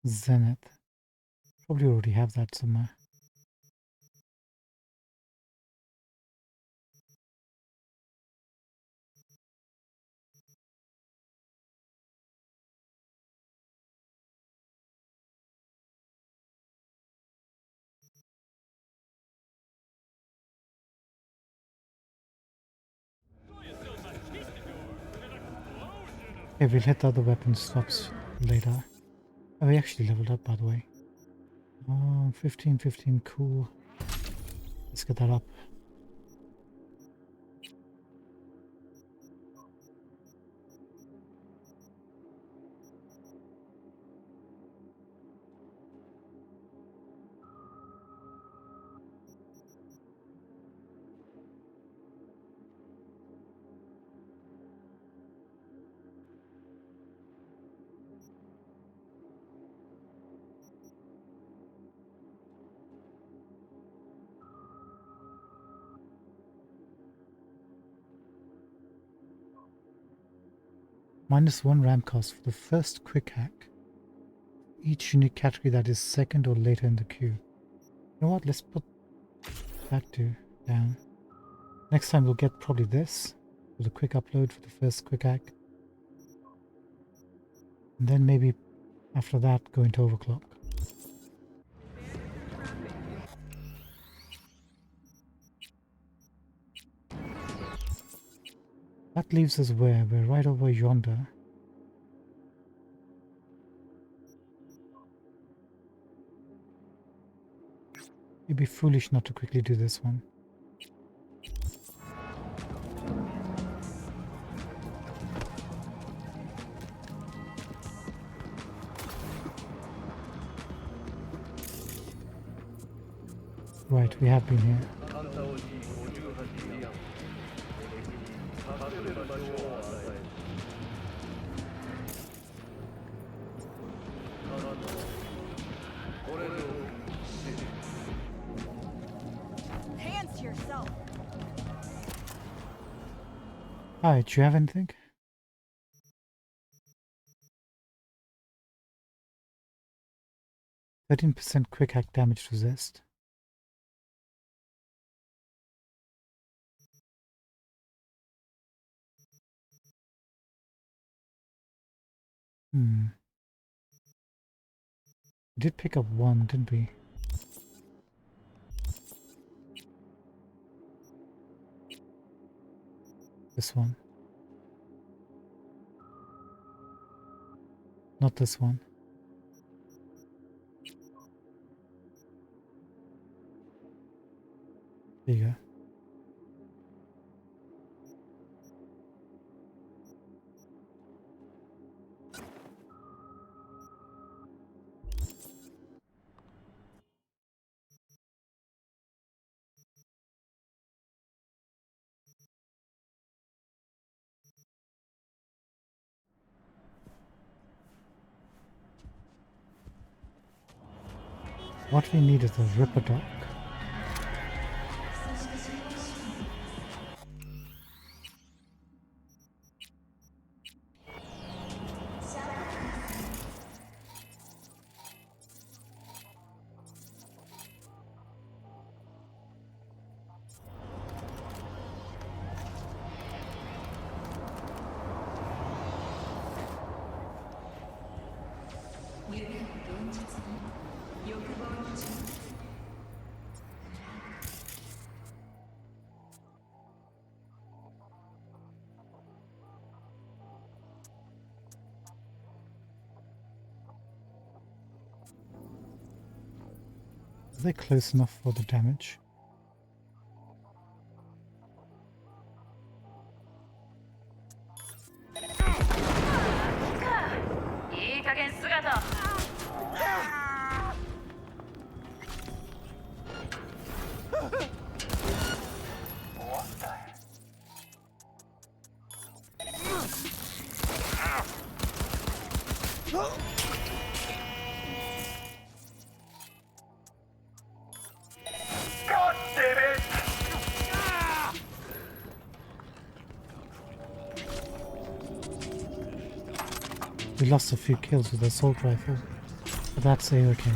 Zenith. Probably already have that somewhere. Okay, we'll hit the other weapon swaps later. Oh, we actually leveled up, by the way. 15, 15, cool. Let's get that up. -1 RAM cost for the first quick hack. Each unique category that is second or later in the queue. You know what? Let's put that down. Next time we'll get probably this for the quick upload for the first quick hack. And then maybe after that go into overclock. That leaves us where? We're right over yonder. It'd be foolish not to quickly do this one. Right, we have been here. Hands to yourself. Hi, do you have anything? %13% quick hack damage resist. We did pick up one, didn't we? This one. Not this one. There you go. What we need is a Ripper Dock. Are they close enough for the damage? God damn it! We lost a few kills with the assault rifle, but that's a-okay.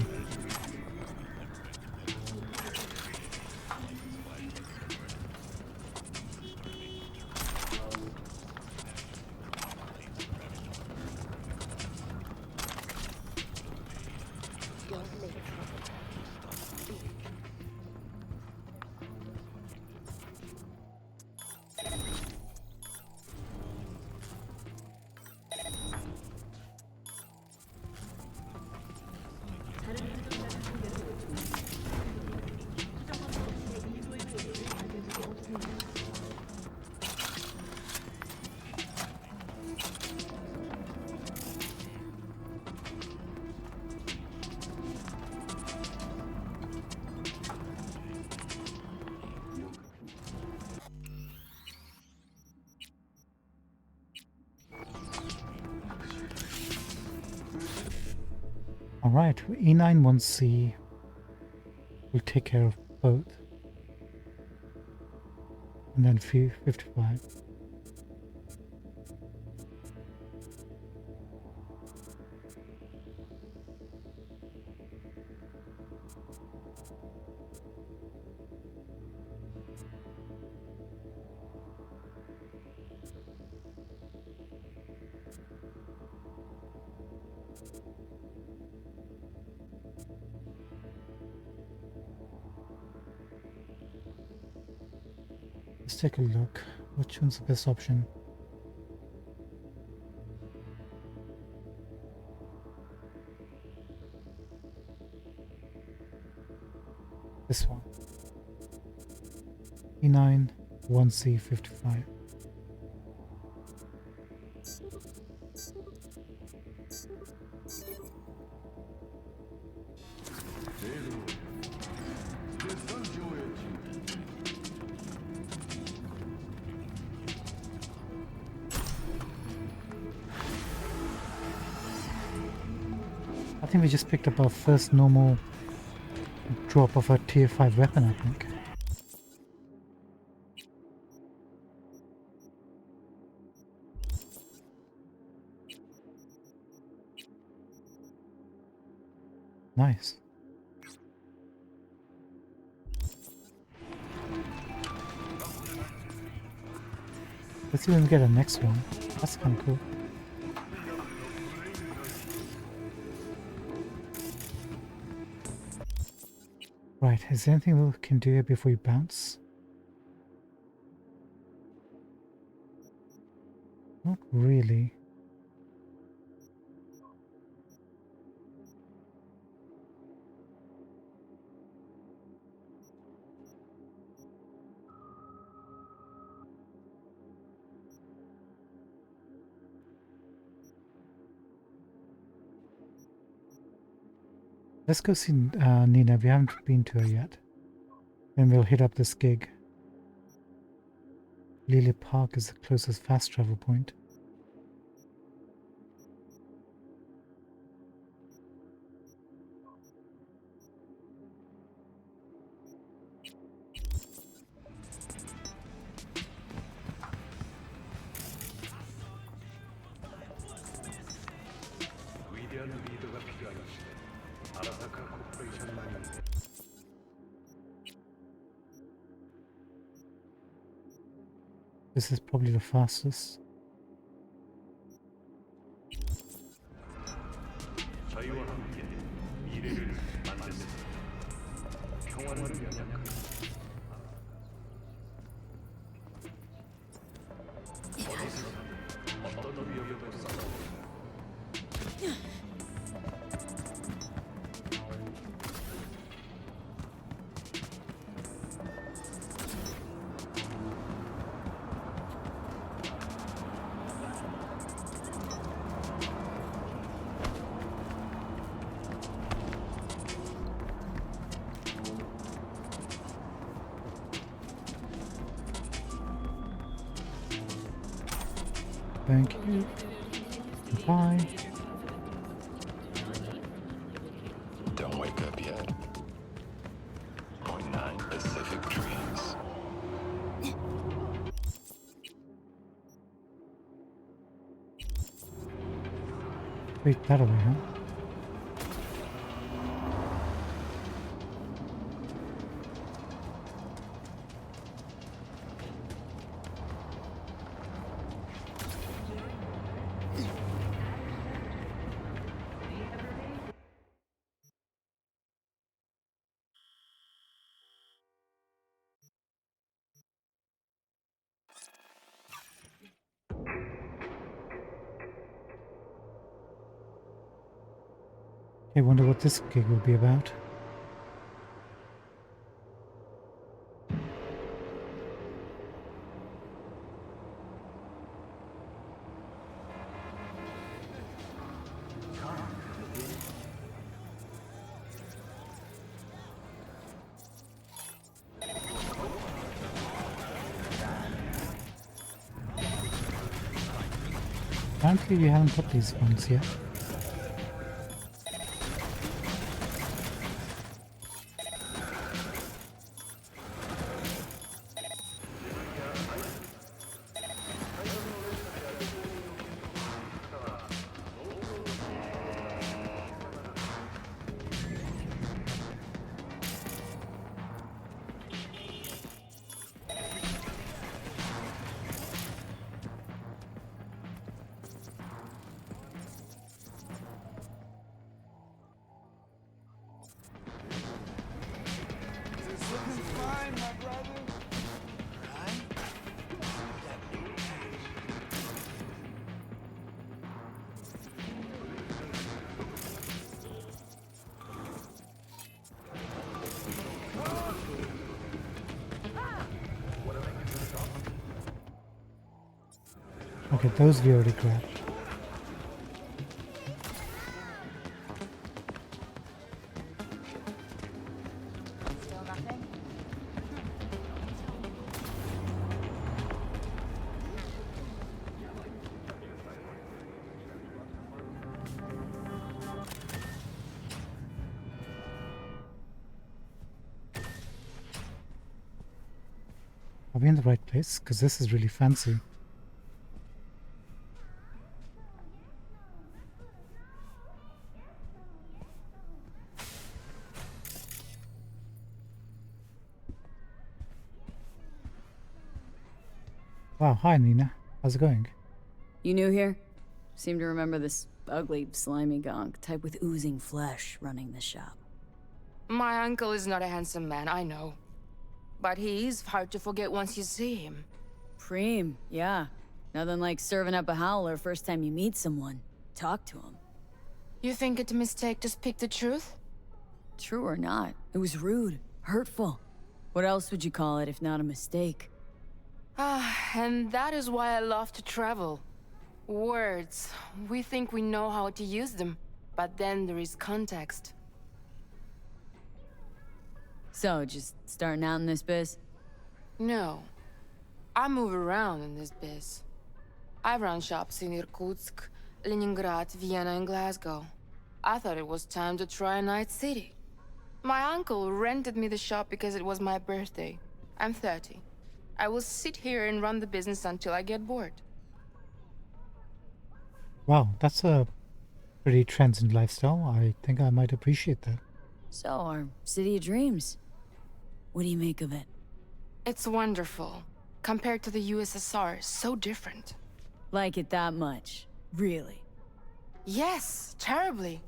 Alright, E91C will take care of both. And then 55. Let's take a look. Which one's the best option? This one. E9 1C55. I think we just picked up our first normal drop of a tier 5 weapon, I think. Nice. Let's see when we get a next one. That's kind of cool. Right, is there anything we can do here before we bounce? Not really. Let's go see Nina. We haven't been to her yet. Then we'll hit up this gig. Lily Park is the closest fast travel point. This is probably the fastest. Thank you. Bye. Don't wake up yet. On 9 Pacific Dreams. Wait, that away, huh? I wonder what this gig will be about. Apparently we haven't got these ones yet. Okay, those we already grabbed. Still nothing? Are we in the right place? Because this is really fancy. Wow, hi Nina. How's it going? You new here? Seem to remember this ugly, slimy gonk, type with oozing flesh, running the shop. My uncle is not a handsome man, I know. But he is hard to forget once you see him. Preem, yeah. Nothing like serving up a howler first time you meet someone. Talk to him. You think it's a mistake to speak the truth? True or not, it was rude, hurtful. What else would you call it if not a mistake? And that is why I love to travel. Words. We think we know how to use them, but then there is context. So, just starting out in this biz? No. I move around in this biz. I run shops in Irkutsk, Leningrad, Vienna, and Glasgow. I thought it was time to try Night City. My uncle rented me the shop because it was my birthday. I'm 30. I will sit here and run the business until I get bored. Wow, that's a pretty transient lifestyle. I think I might appreciate that. So, our city of dreams. What do you make of it? It's wonderful. Compared to the USSR, so different. Like it that much? Really? Yes, terribly.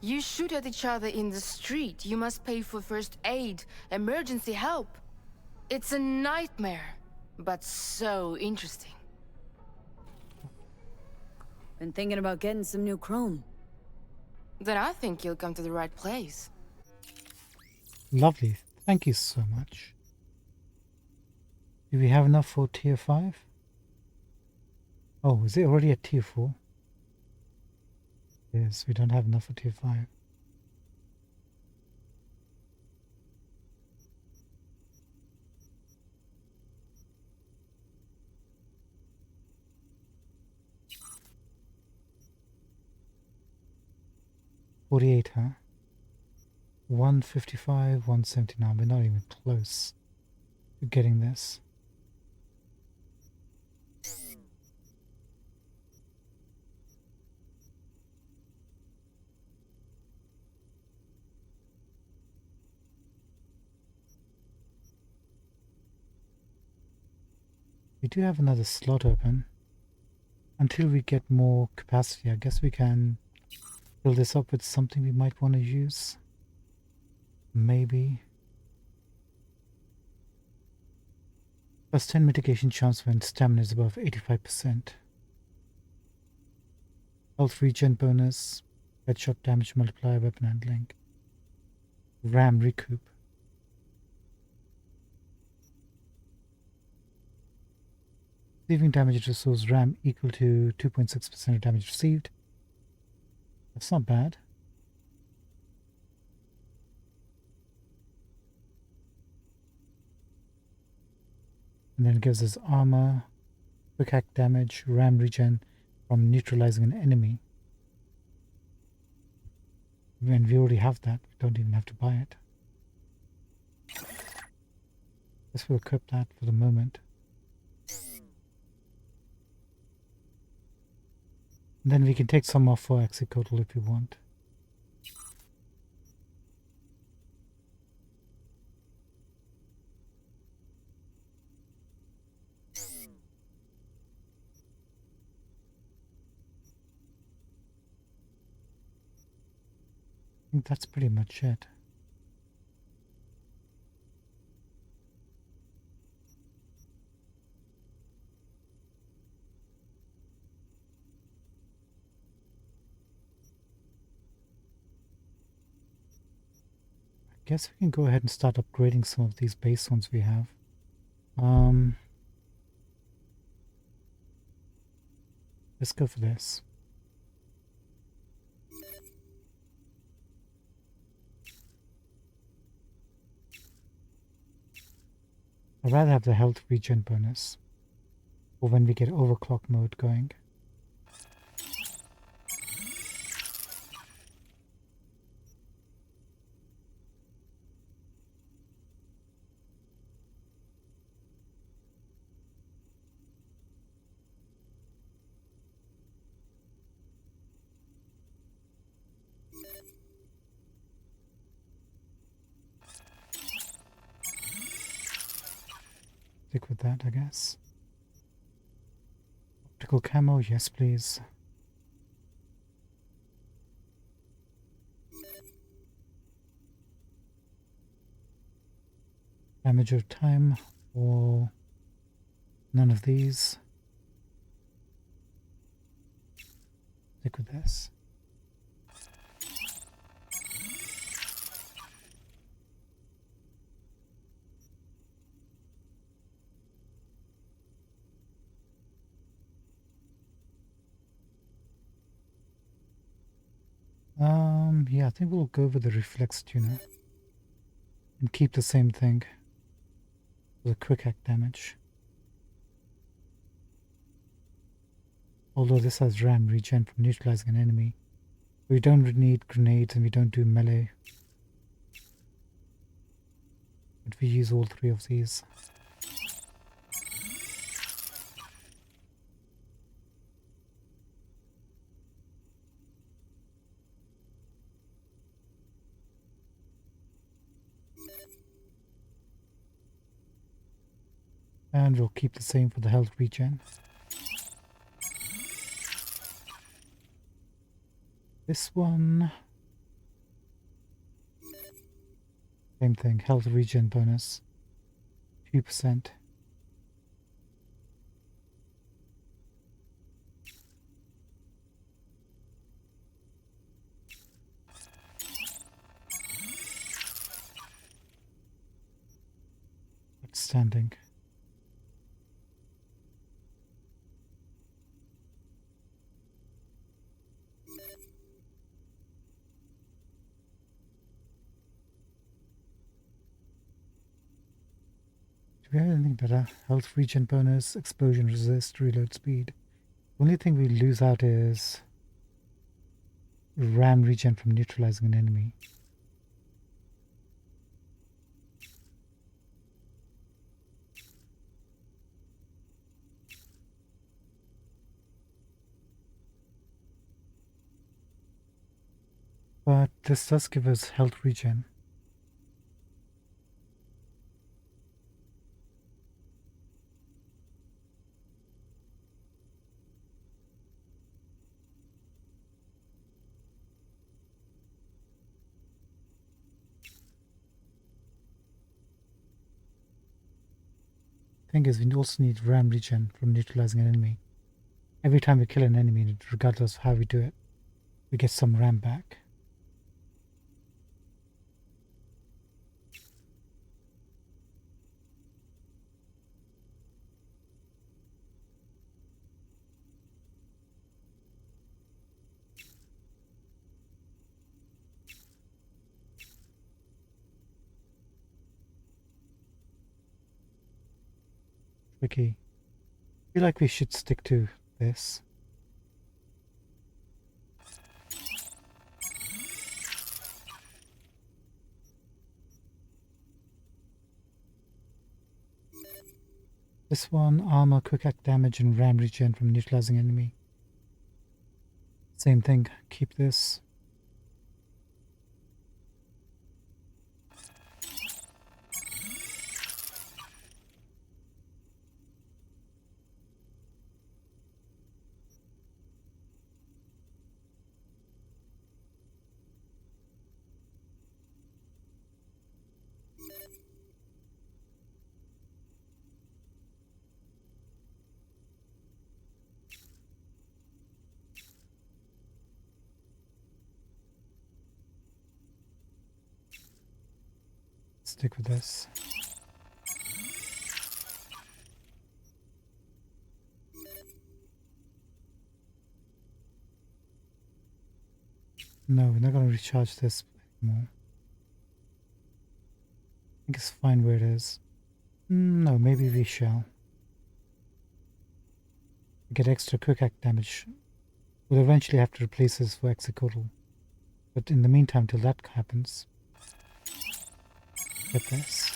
You shoot at each other in the street, you must pay for first aid, emergency help. It's a nightmare, but so interesting. Been thinking about getting some new chrome. Then I think you'll come to the right place. Lovely. Thank you so much. Do we have enough for tier 5? Oh, is it already at tier 4? Yes, we don't have enough for tier 5. 48, huh? 155, 179. We're not even close to getting this. We do have another slot open. Until we get more capacity, I guess we can fill this up with something we might want to use. Maybe. Plus 10 mitigation chance when stamina is above 85%. Health regen bonus. Headshot damage multiplier, weapon handling. RAM recoup. Receiving damage restores RAM equal to 2.6% of damage received. That's not bad. And then it gives us armor, quick hack damage, RAM regen from neutralizing an enemy. And we already have that, we don't even have to buy it. Guess we'll equip that for the moment. And then we can take some off for Executable if we want. I think that's pretty much it. I guess we can go ahead and start upgrading some of these base ones we have. Let's go for this. I'd rather have the health regen bonus, or when we get overclock mode going. Stick with that, I guess. Optical camo, yes please. Damage of time, or none of these. Stick with this. Yeah, I think we'll go with the reflex tuner and keep the same thing for the quick hack damage. Although this has RAM regen from neutralizing an enemy, we don't need grenades and we don't do melee. But we use all three of these. And we'll keep the same for the health regen. This one, same thing, health regen bonus, 2%. Outstanding. Do we have anything better? Health regen bonus, explosion resist, reload speed. The only thing we lose out is RAM regen from neutralizing an enemy. But this does give us health regen. Thing is, we also need RAM regen from neutralizing an enemy. Every time we kill an enemy, regardless of how we do it, we get some RAM back. Tricky. I feel like we should stick to this. This one, armor, quick act damage, and RAM regen from neutralizing enemy. Same thing, keep this. Stick with this. No, we're not going to recharge this anymore. I think it's fine where it is. No, maybe we shall. Get extra quick act damage. We'll eventually have to replace this for Executal. But in the meantime, till that happens, get this.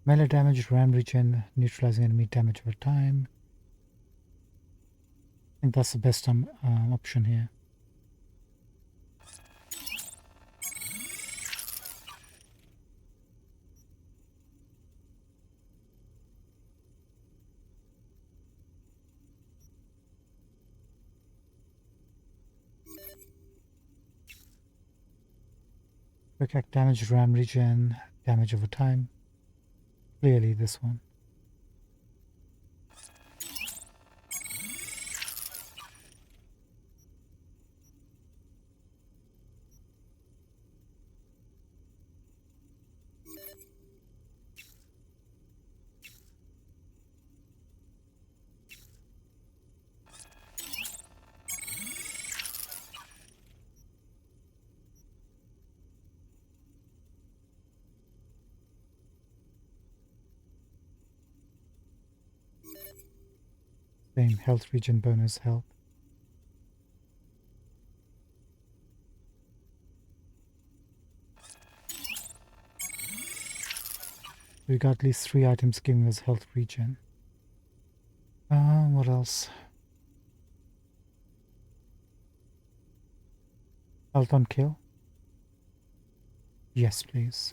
Melee damage, RAM regen, neutralizing enemy damage over time. I think that's the best option here. Quick act damage, RAM regen, damage over time. Clearly this one. Same health regen bonus health. We got at least 3 items giving us health regen. What else? Health on kill? Yes, please.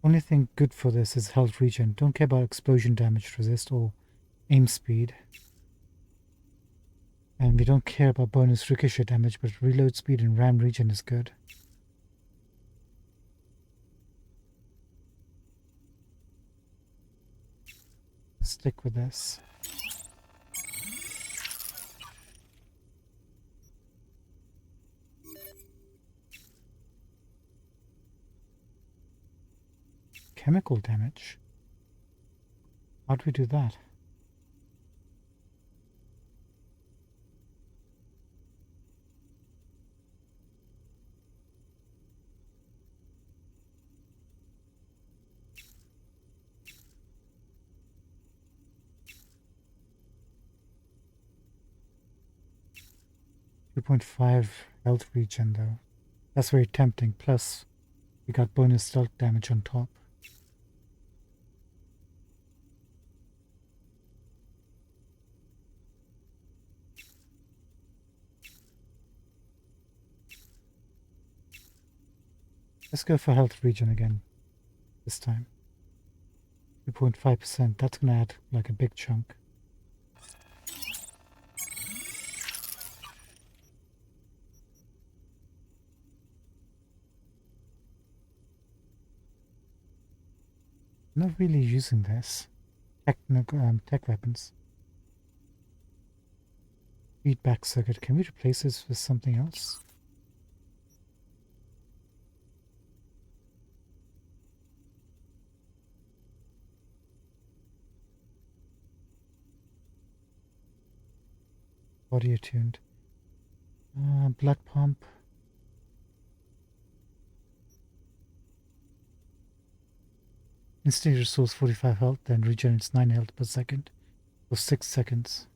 Only thing good for this is health regen. Don't care about explosion damage resist or aim speed. And we don't care about bonus ricochet damage, but reload speed and RAM regen is good. Stick with this. chemical damage. How do we do that? .5 health regen though. That's very tempting. Plus, we got bonus stealth damage on top. Let's go for health regen again. This time. 2.5%. That's gonna add like a big chunk. I'm not really using this. Tech weapons. Feedback circuit. Can we replace this with something else? Body attuned. Blood pump. Instantly restores 45 health, then regenerates 9 health per second for 6 seconds.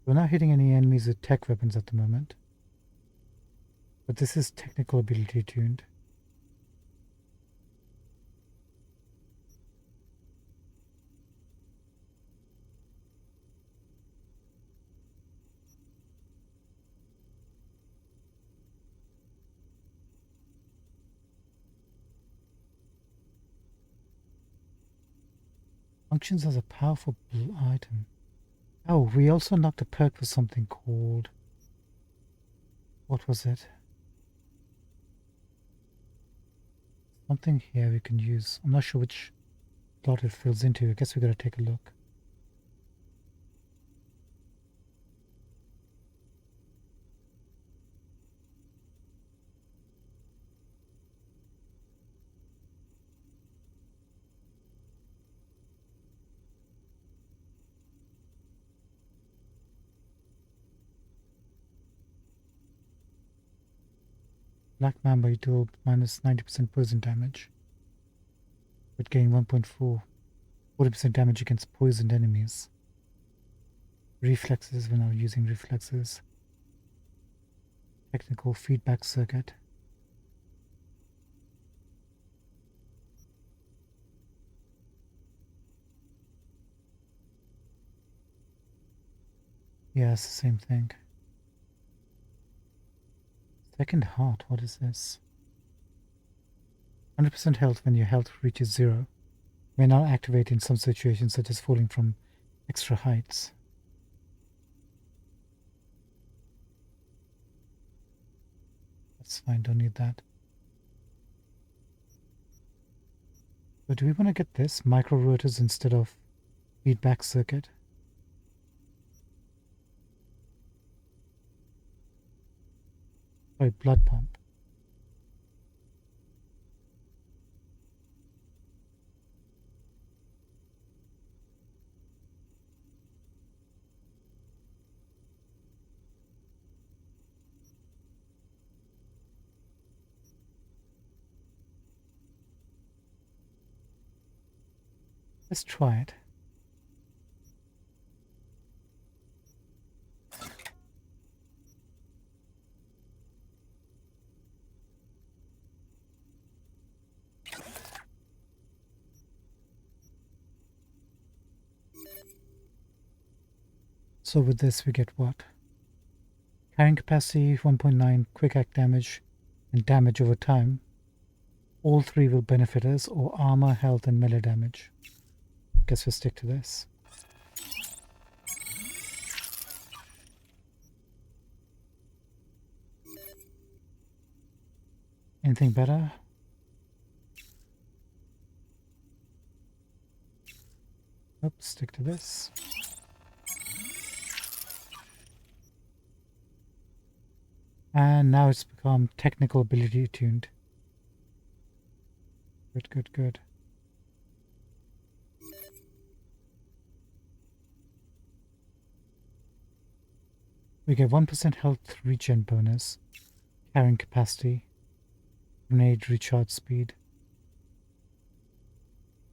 We're not hitting any enemies with tech weapons at the moment. But this is technical ability tuned. Functions as a powerful item. Oh, we also knocked a perk for something called... What was it? Something here we can use. I'm not sure which slot it fills into. I guess we gotta take a look. Black Mamba, you deal minus 90% poison damage. But gain 1.4. 40% damage against poisoned enemies. Reflexes, we're now using reflexes. Technical feedback circuit. Yeah, it's the same thing. Second heart, what is this? 100% health when your health reaches 0. May not activate in some situations such as falling from extra heights. That's fine, don't need that. So do we want to get this? Micro rotors instead of feedback circuit? Sorry, blood pump. Let's try it. So with this we get what? Carrying capacity, 1.9, quick act damage, and damage over time. All three will benefit us, or armor, health, and melee damage. Guess we'll stick to this. Anything better? Nope, stick to this. And now it's become technical ability tuned. Good, good, good. We get 1% health regen bonus, carrying capacity, grenade recharge speed.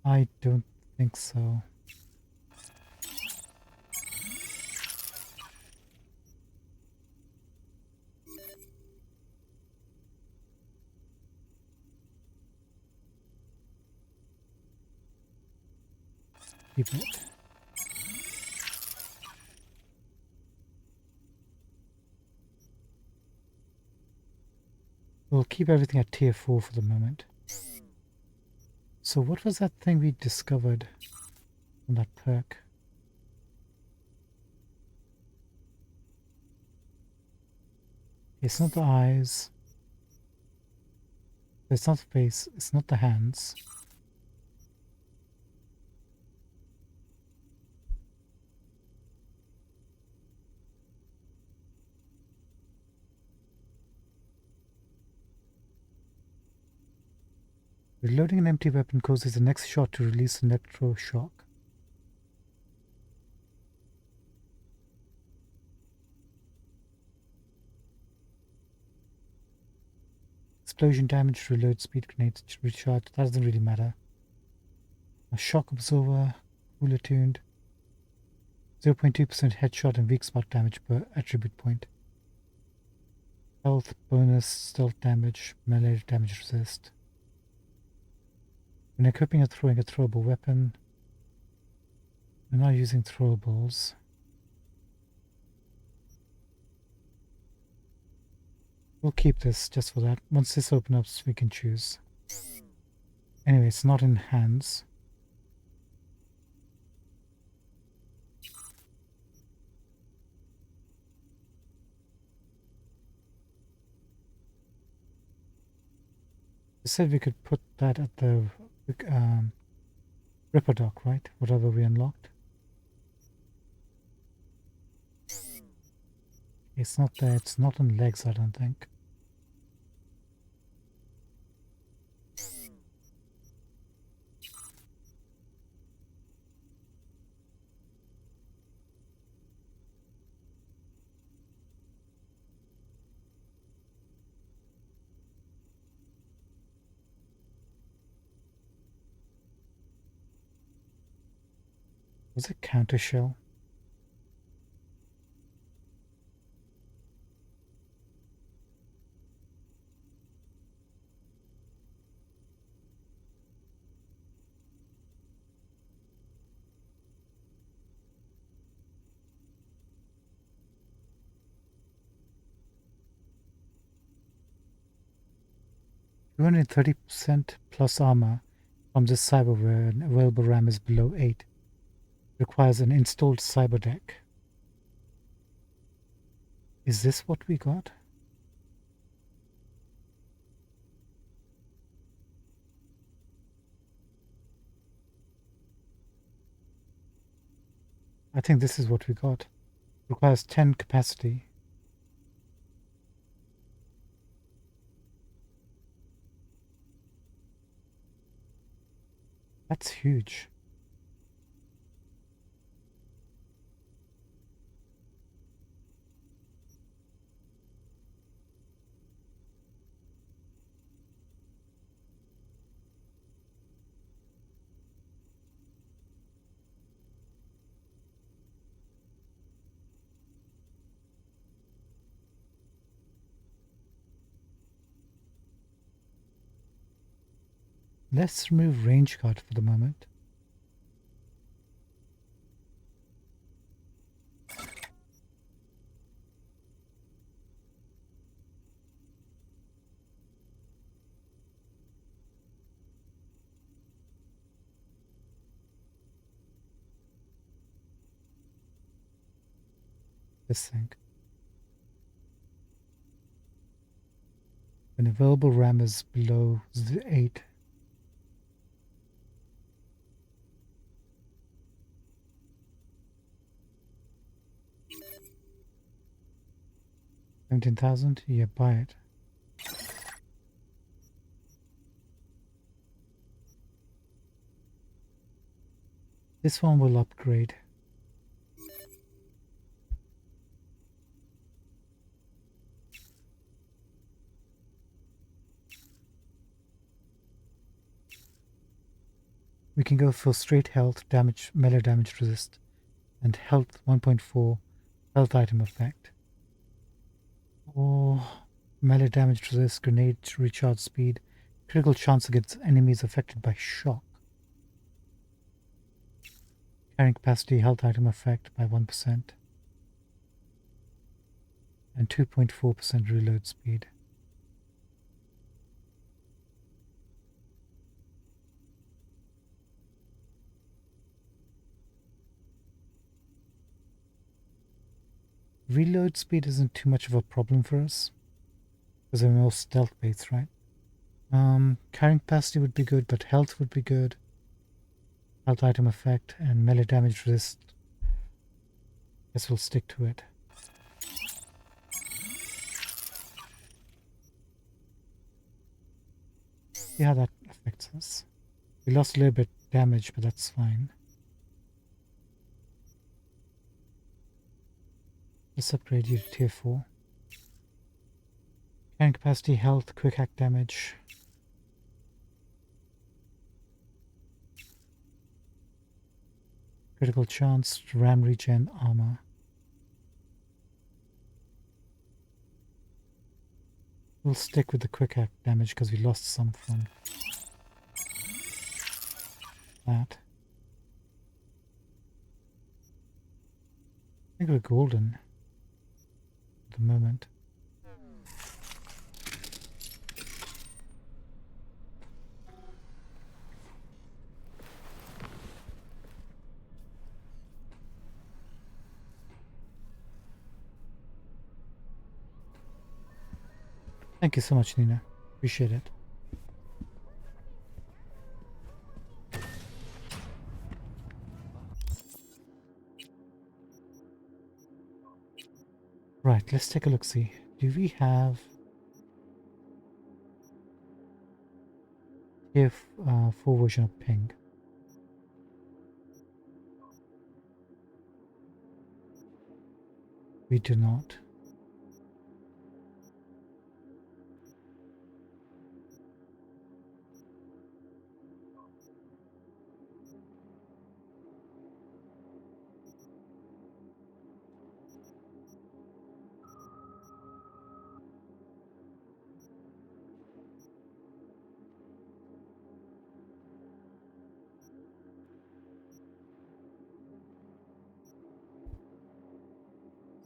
I don't think so. Keep it. We'll keep everything at tier 4 for the moment. So what was that thing we discovered on that perk? It's not the eyes. It's not the face. It's not the hands. Reloading an empty weapon causes the next shot to release an electroshock. Explosion damage, reload speed, grenade recharge. That doesn't really matter. A shock absorber, cooler tuned. 0.2% headshot and weak spot damage per attribute point. Health bonus, stealth damage, melee damage resist. When equipping or throwing a throwable weapon, we're not using throwables. We'll keep this just for that. Once this opens up, we can choose. Anyway, it's not in hands. I said we could put that at the Ripper dock, right? Whatever we unlocked. It's not there. It's not on legs, I don't think. Was it counter shell? You only 30% plus armor from this cyberware and available RAM is below 8. Requires an installed cyber deck. Is this what we got? I think this is what we got. Requires 10 capacity. That's huge. Let's remove range card for the moment. This thing. When available RAM is below 8. 17,000? Yeah, buy it. This one will upgrade. We can go for straight health, damage, melee damage resist, and health 1.4 health item effect. Or melee damage resist, grenade recharge speed, critical chance against enemies affected by shock. Carrying capacity, health item effect by 1%. And 2.4% reload speed. Reload speed isn't too much of a problem for us, because we're more stealth based, right? Carrying capacity would be good, but health would be good. Health item effect and melee damage resist. Guess we'll stick to it. See how that affects us. We lost a little bit damage, but that's fine. Let's upgrade you to tier 4. Carrying capacity, health, quick hack damage. Critical chance, ram regen, armor. We'll stick with the quick hack damage because we lost some from that. I think we're golden at the moment. Thank you so much, Nina. Appreciate it. Right, let's take a look, see. Do we have tier 4 version of ping? We do not.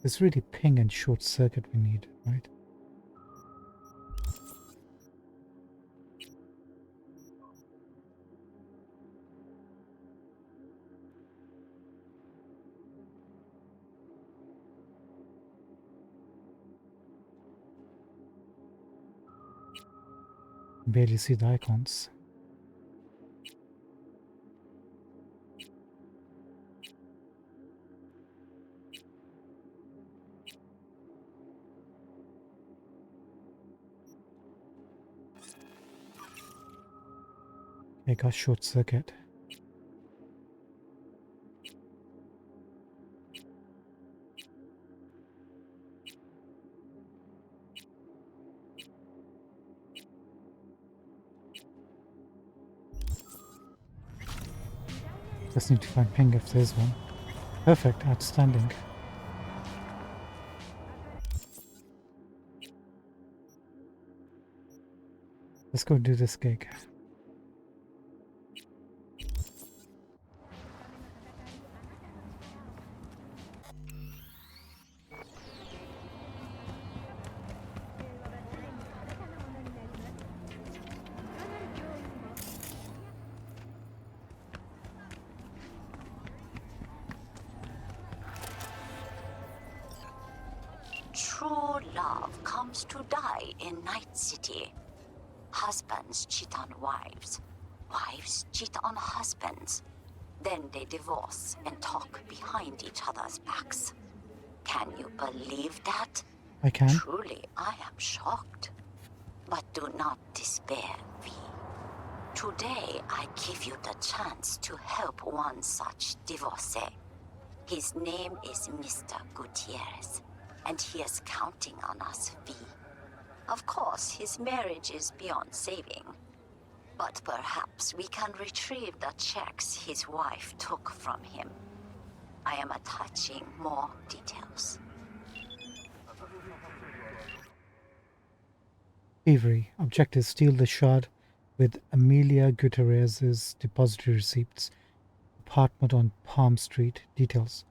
It's really ping and short circuit we need, right? Barely see the icons. Okay, got short circuit. Just need to find ping if there's one. Perfect, outstanding. Let's go do this gig. True love comes to die in Night City. Husbands cheat on wives. Wives cheat on husbands. Then they divorce and talk behind each other's backs. Can you believe that? I can. Truly, I am shocked. But do not despair, V. Today, I give you the chance to help one such divorcee. His name is Mr. Gutierrez, and he is counting on us, V. Of course, his marriage is beyond saving. But perhaps we can retrieve the checks his wife took from him. I am attaching more details. Thievery. Objective: steal the shard with Amelia Gutierrez's depository receipts. Apartment on Palm Street. Details.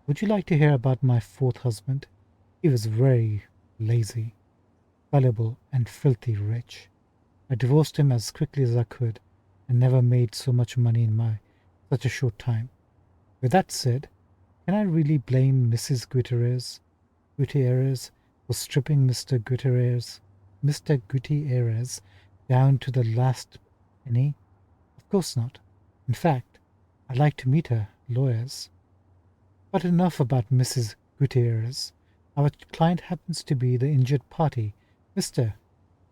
Would you like to hear about my fourth husband? He was very lazy, valuable, and filthy rich. I divorced him as quickly as I could and never made so much money in such a short time. With that said, can I really blame Mrs. Gutierrez for stripping Mr. Gutierrez down to the last penny? Of course not. In fact, I'd like to meet her lawyers. But enough about Mrs. Gutierrez. Our client happens to be the injured party, Mr.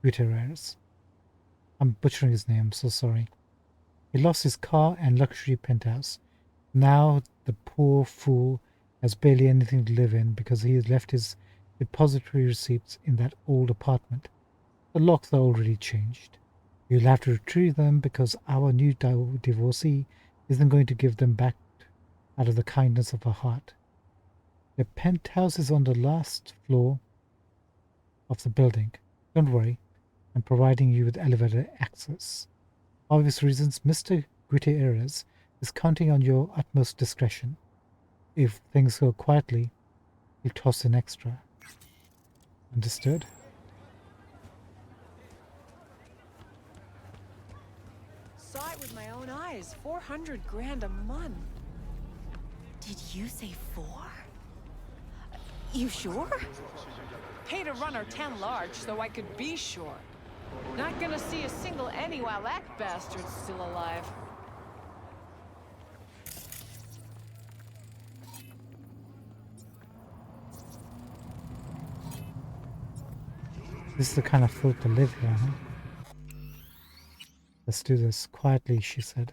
Gutierrez. I'm butchering his name, so sorry. He lost his car and luxury penthouse. Now the poor fool has barely anything to live in because he has left his depository receipts in that old apartment. The locks are already changed. You'll have to retrieve them because our new divorcee isn't going to give them back out of the kindness of her heart. The penthouse is on the last floor of the building. Don't worry, I'm providing you with elevator access. For obvious reasons, Mr. Gutierrez is counting on your utmost discretion. If things go quietly, he'll toss in extra. Understood? Saw it with my own eyes. 400 grand a month. Did you say 4? You sure? Pay to run our town large so I could be sure. Not gonna see a single any while that bastard's still alive. This is the kind of folk to live here, huh? Let's do this quietly, she said.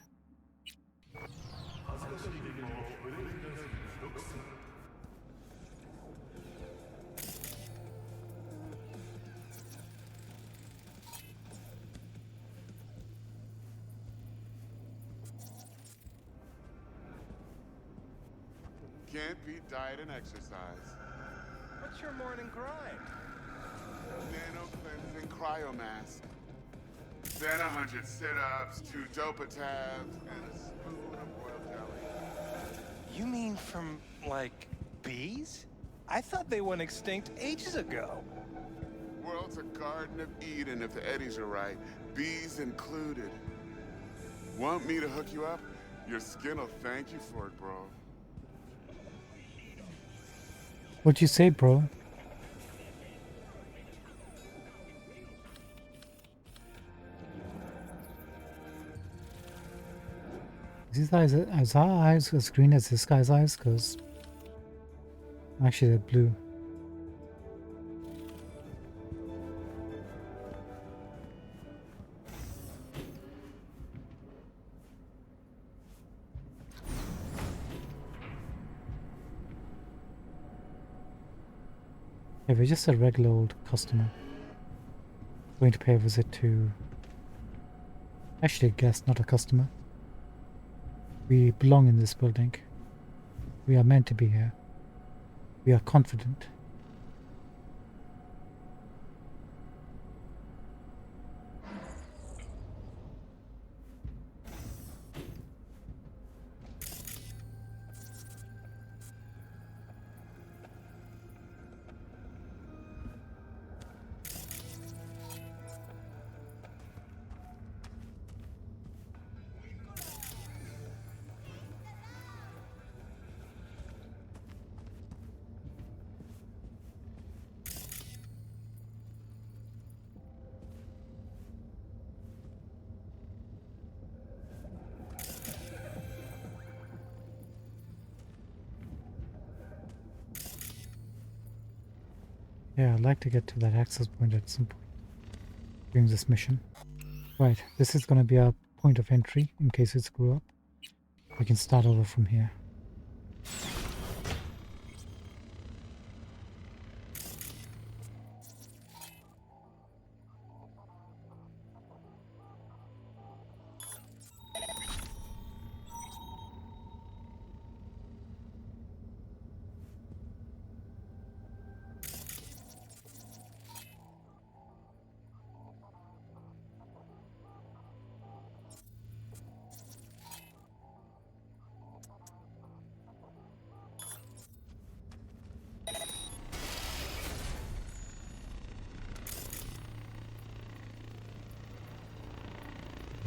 Can't beat diet and exercise. What's your morning grind? Nano cleansing cryo mask. Then 100 sit-ups, 2 dopatabs, and a spoon of boiled jelly. You mean from, like, bees? I thought they went extinct ages ago. World's a garden of Eden if the eddies are right, bees included. Want me to hook you up? Your skin'll thank you for it, bro. What'd you say, bro? Is our eyes as green as this guy's eyes? Because actually they're blue. Yeah, we're just a regular old customer. Going to pay a visit to... Actually a guest, not a customer. We belong in this building. We are meant to be here. We are confident. Yeah, I'd like to get to that access point at some point during this mission. Right, this is going to be our point of entry in case it screw up. We can start over from here.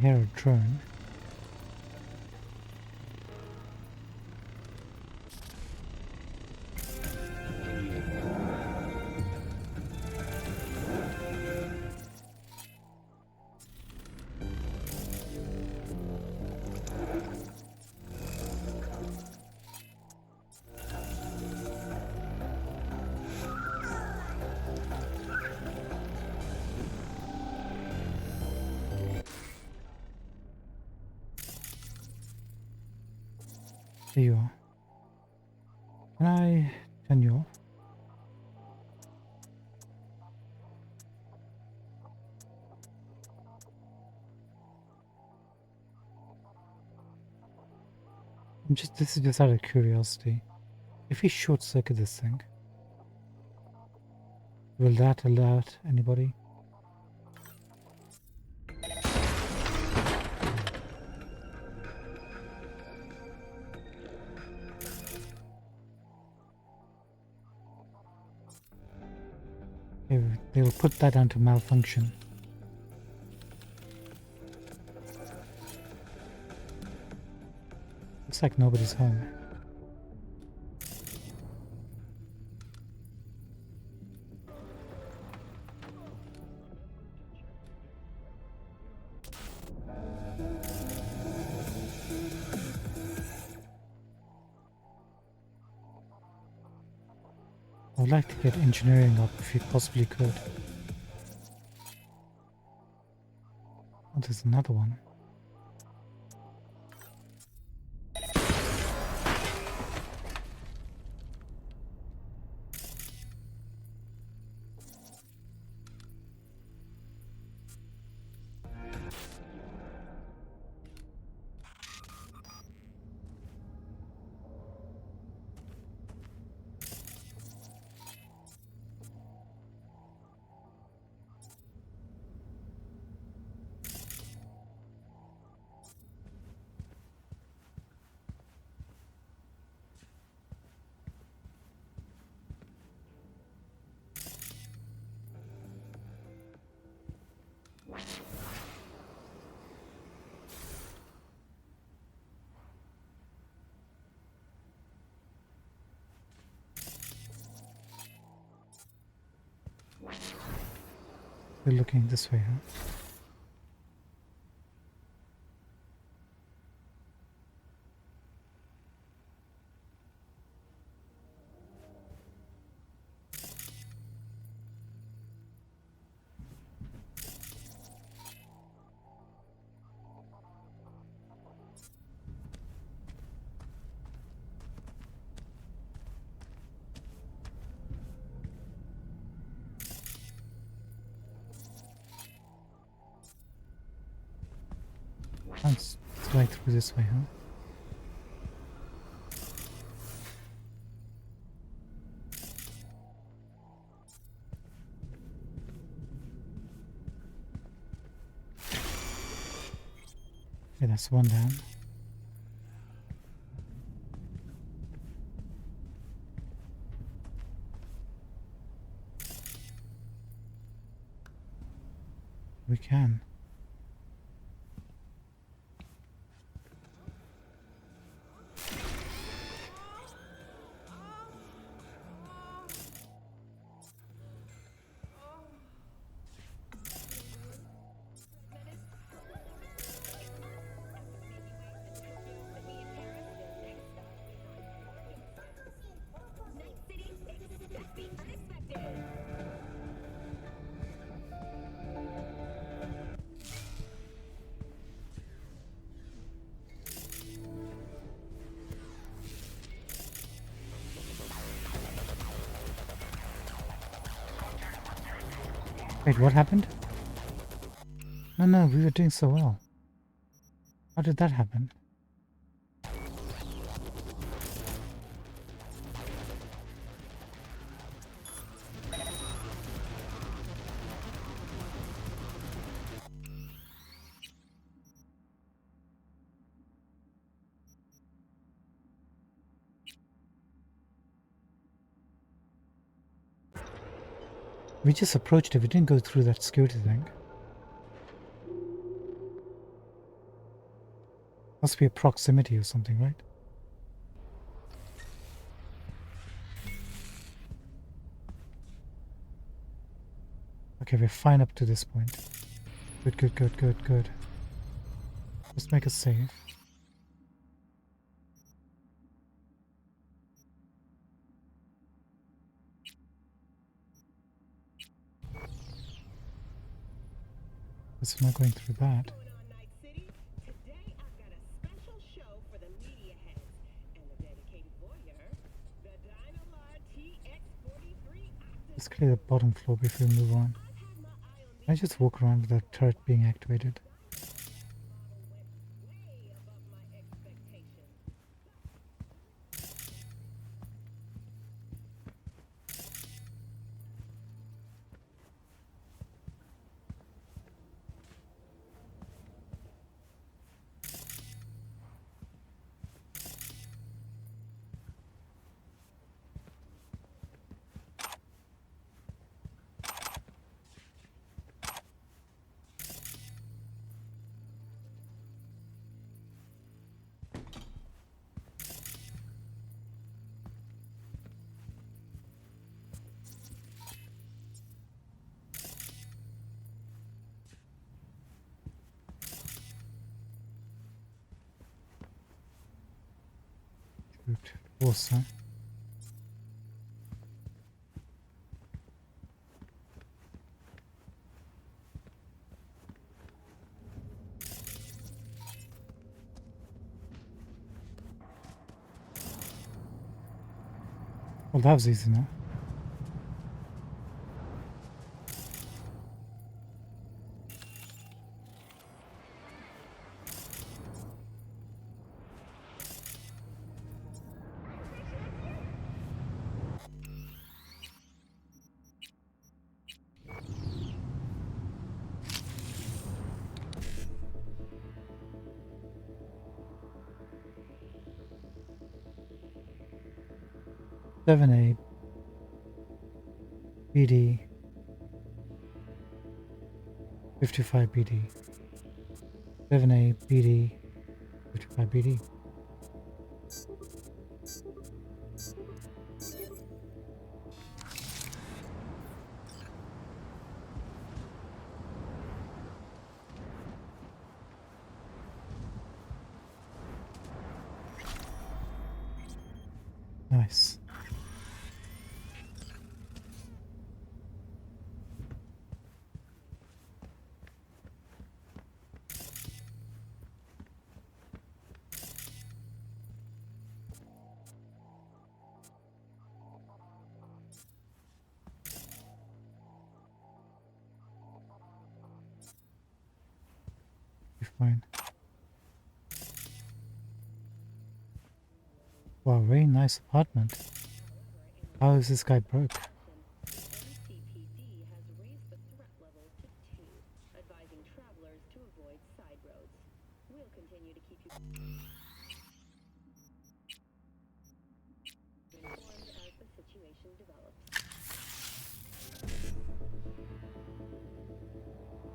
Here a drone. There you are. Can I turn you off? This is just out of curiosity. If we short circuit this thing, will that alert anybody? They will put that down to malfunction. Looks like nobody's home. I would like to get engineering up if you possibly could. Oh, there's another one. We're looking this way, huh? It's right through this way, huh? Okay, that's one down. We can. Wait, what happened? No, we were doing so well. How did that happen? We just approached it, we didn't go through that security thing. Must be a proximity or something, right? Okay, we're fine up to this point. Good. Let's make a save. It's not going through that. Let's clear the bottom floor before we move on. I just walk around with that turret being activated. Good. Awesome. Well, that was easy now. A BD 55 BD 7A BD 55 BD. Nice. Be fine. Wow, very nice apartment. How is this guy broke?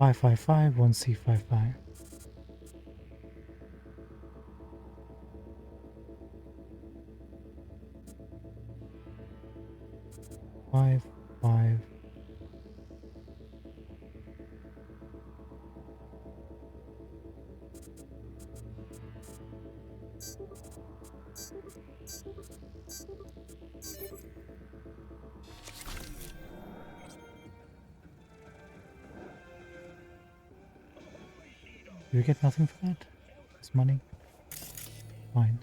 Five 1C55. Five. Do you get nothing for that? It's money? Fine.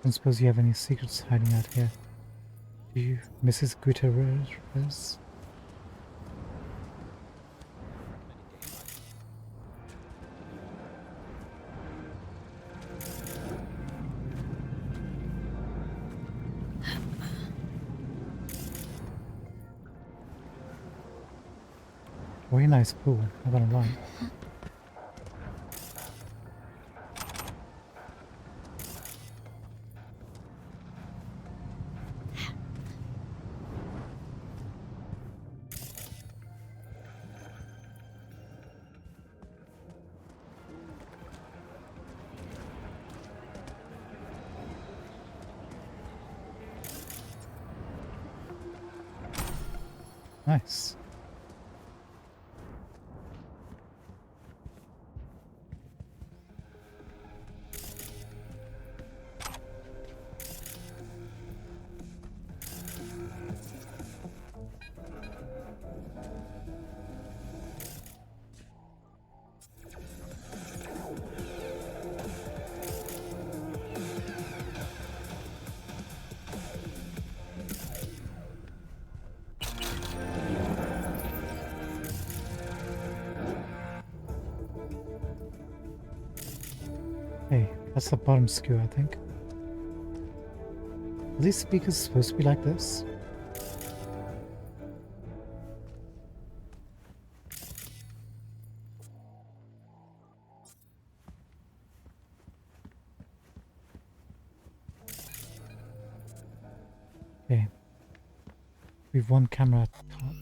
Don't suppose you have any secrets hiding out here. Do you, Mrs. Gutierrez? Very nice pool, not gonna lie. Nice. Hey, that's the bottom skew, I think. Are these speakers supposed to be like this? Okay. We've one camera at the top.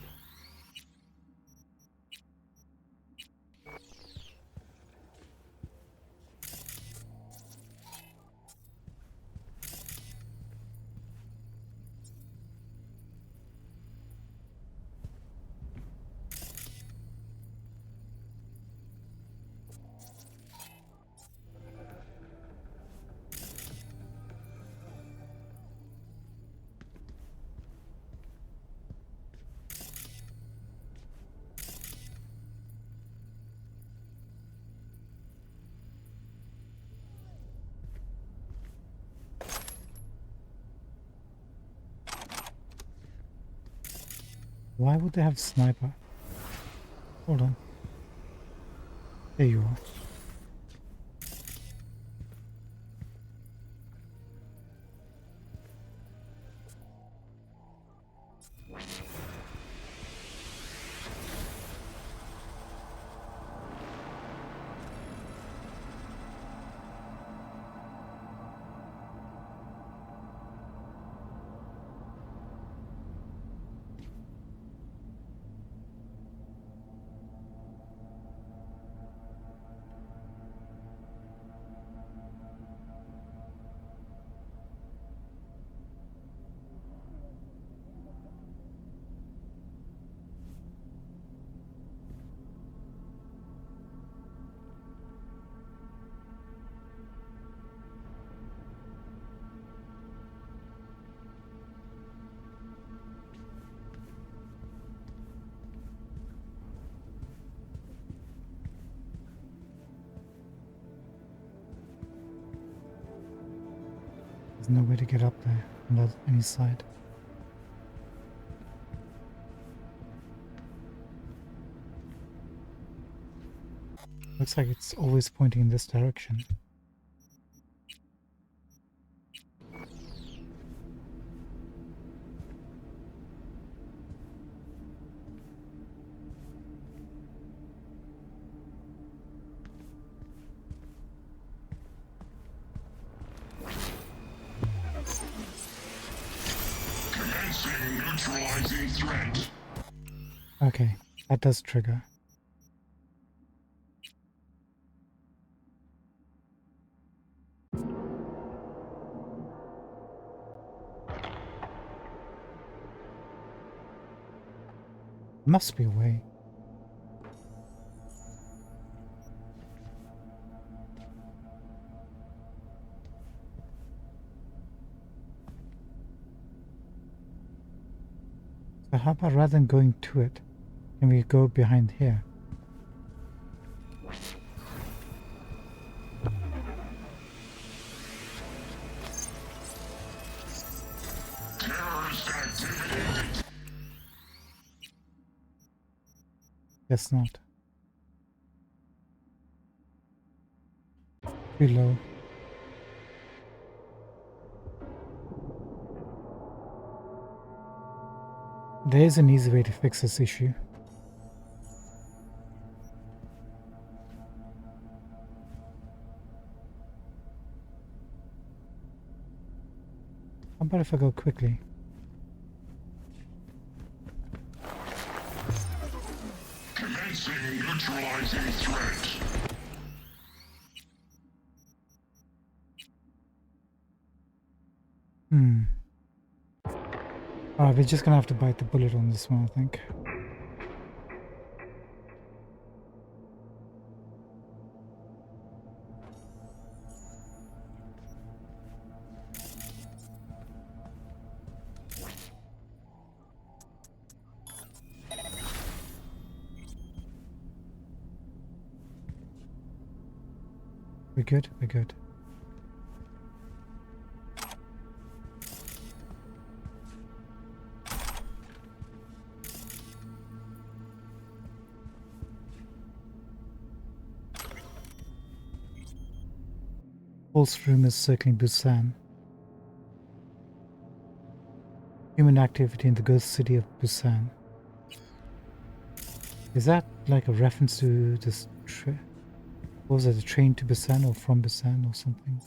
Why would they have sniper? Hold on. There you are. There's no way to get up there on any side. Looks like it's always pointing in this direction. Neutralizing threat. Okay, that does trigger. Must be a way. So how about rather than going to it, can we go behind here? Guess not. Too low. There's an easy way to fix this issue. How about if I go quickly? Commencing neutralizing threat. Alright, we're just gonna have to bite the bullet on this one, I think. We're good, we're good. False rumors circling Busan. Human activity in the ghost city of Busan. Is that like a reference to this what was it, a train to Busan or from Busan or something?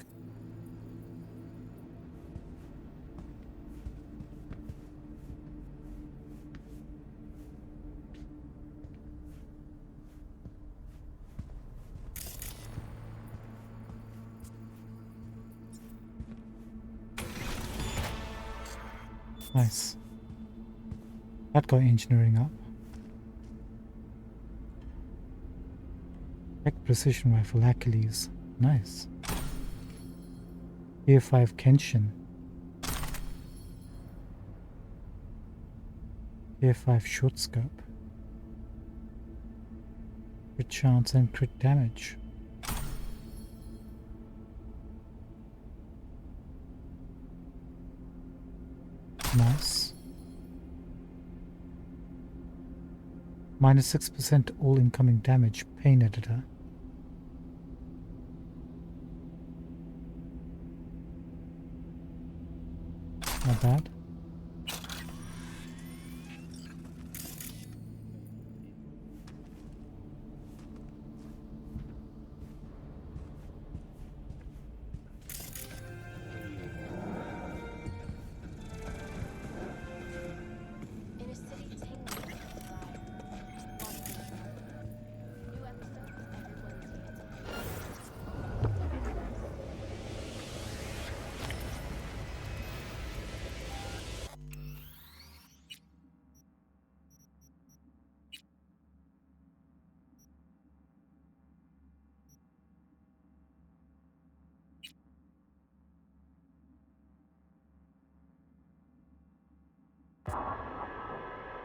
Nice. That got engineering up. Tech precision rifle Achilles. Nice. Tier 5 Kenshin. Tier 5 short scope. Crit chance and crit damage. Nice. Minus 6% all incoming damage. Pain editor. Not bad.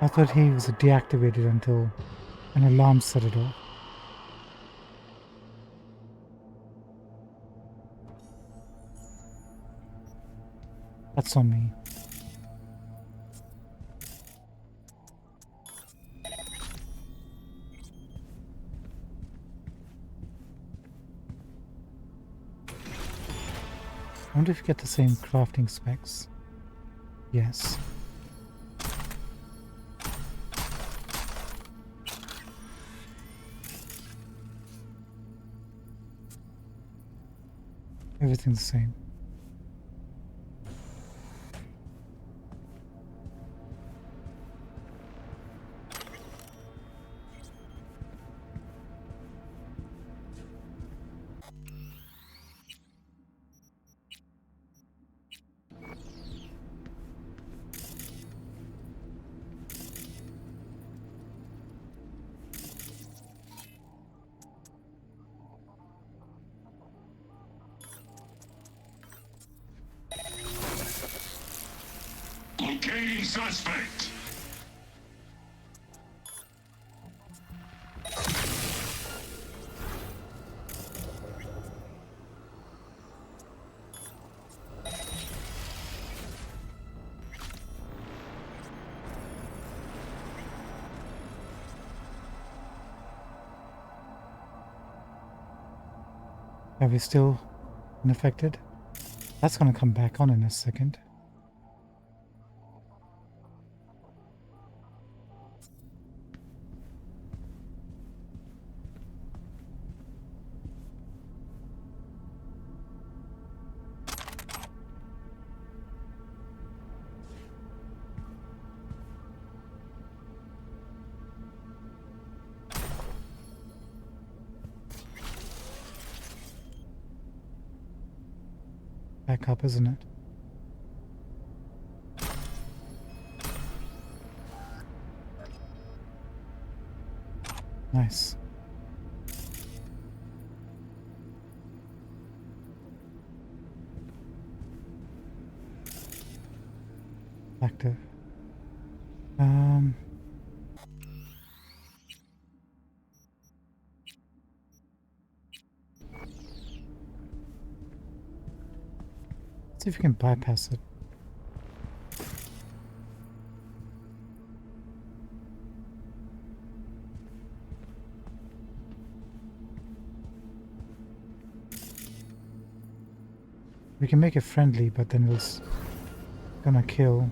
I thought he was deactivated until an alarm set it off. That's on me. I wonder if you get the same crafting specs. Yes. Everything's the same. Locating suspect. Are we still unaffected? That's gonna come back on in a second. Back up, isn't it? Nice. Active. See if we can bypass it. We can make it friendly, but then we'll gonna kill.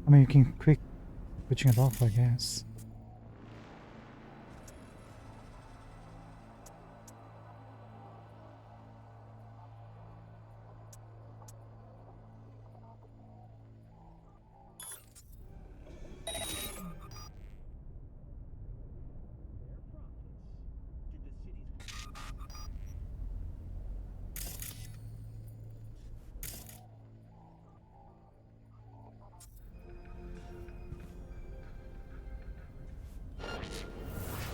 I mean, you can quick switching it off, I guess.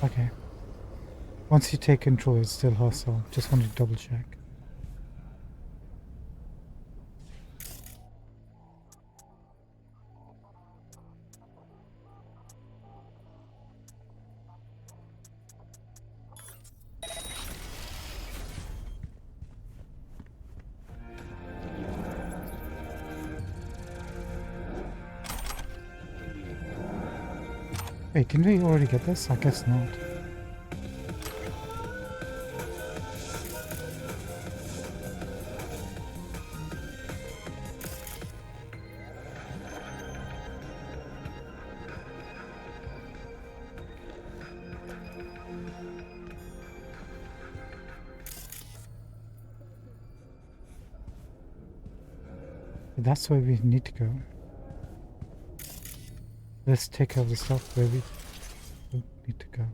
Okay. Once you take control, it's still hostile. Just wanted to double check. Wait, didn't we already get this? I guess not. That's where we need to go. Let's take out the stuff where we don't need to go.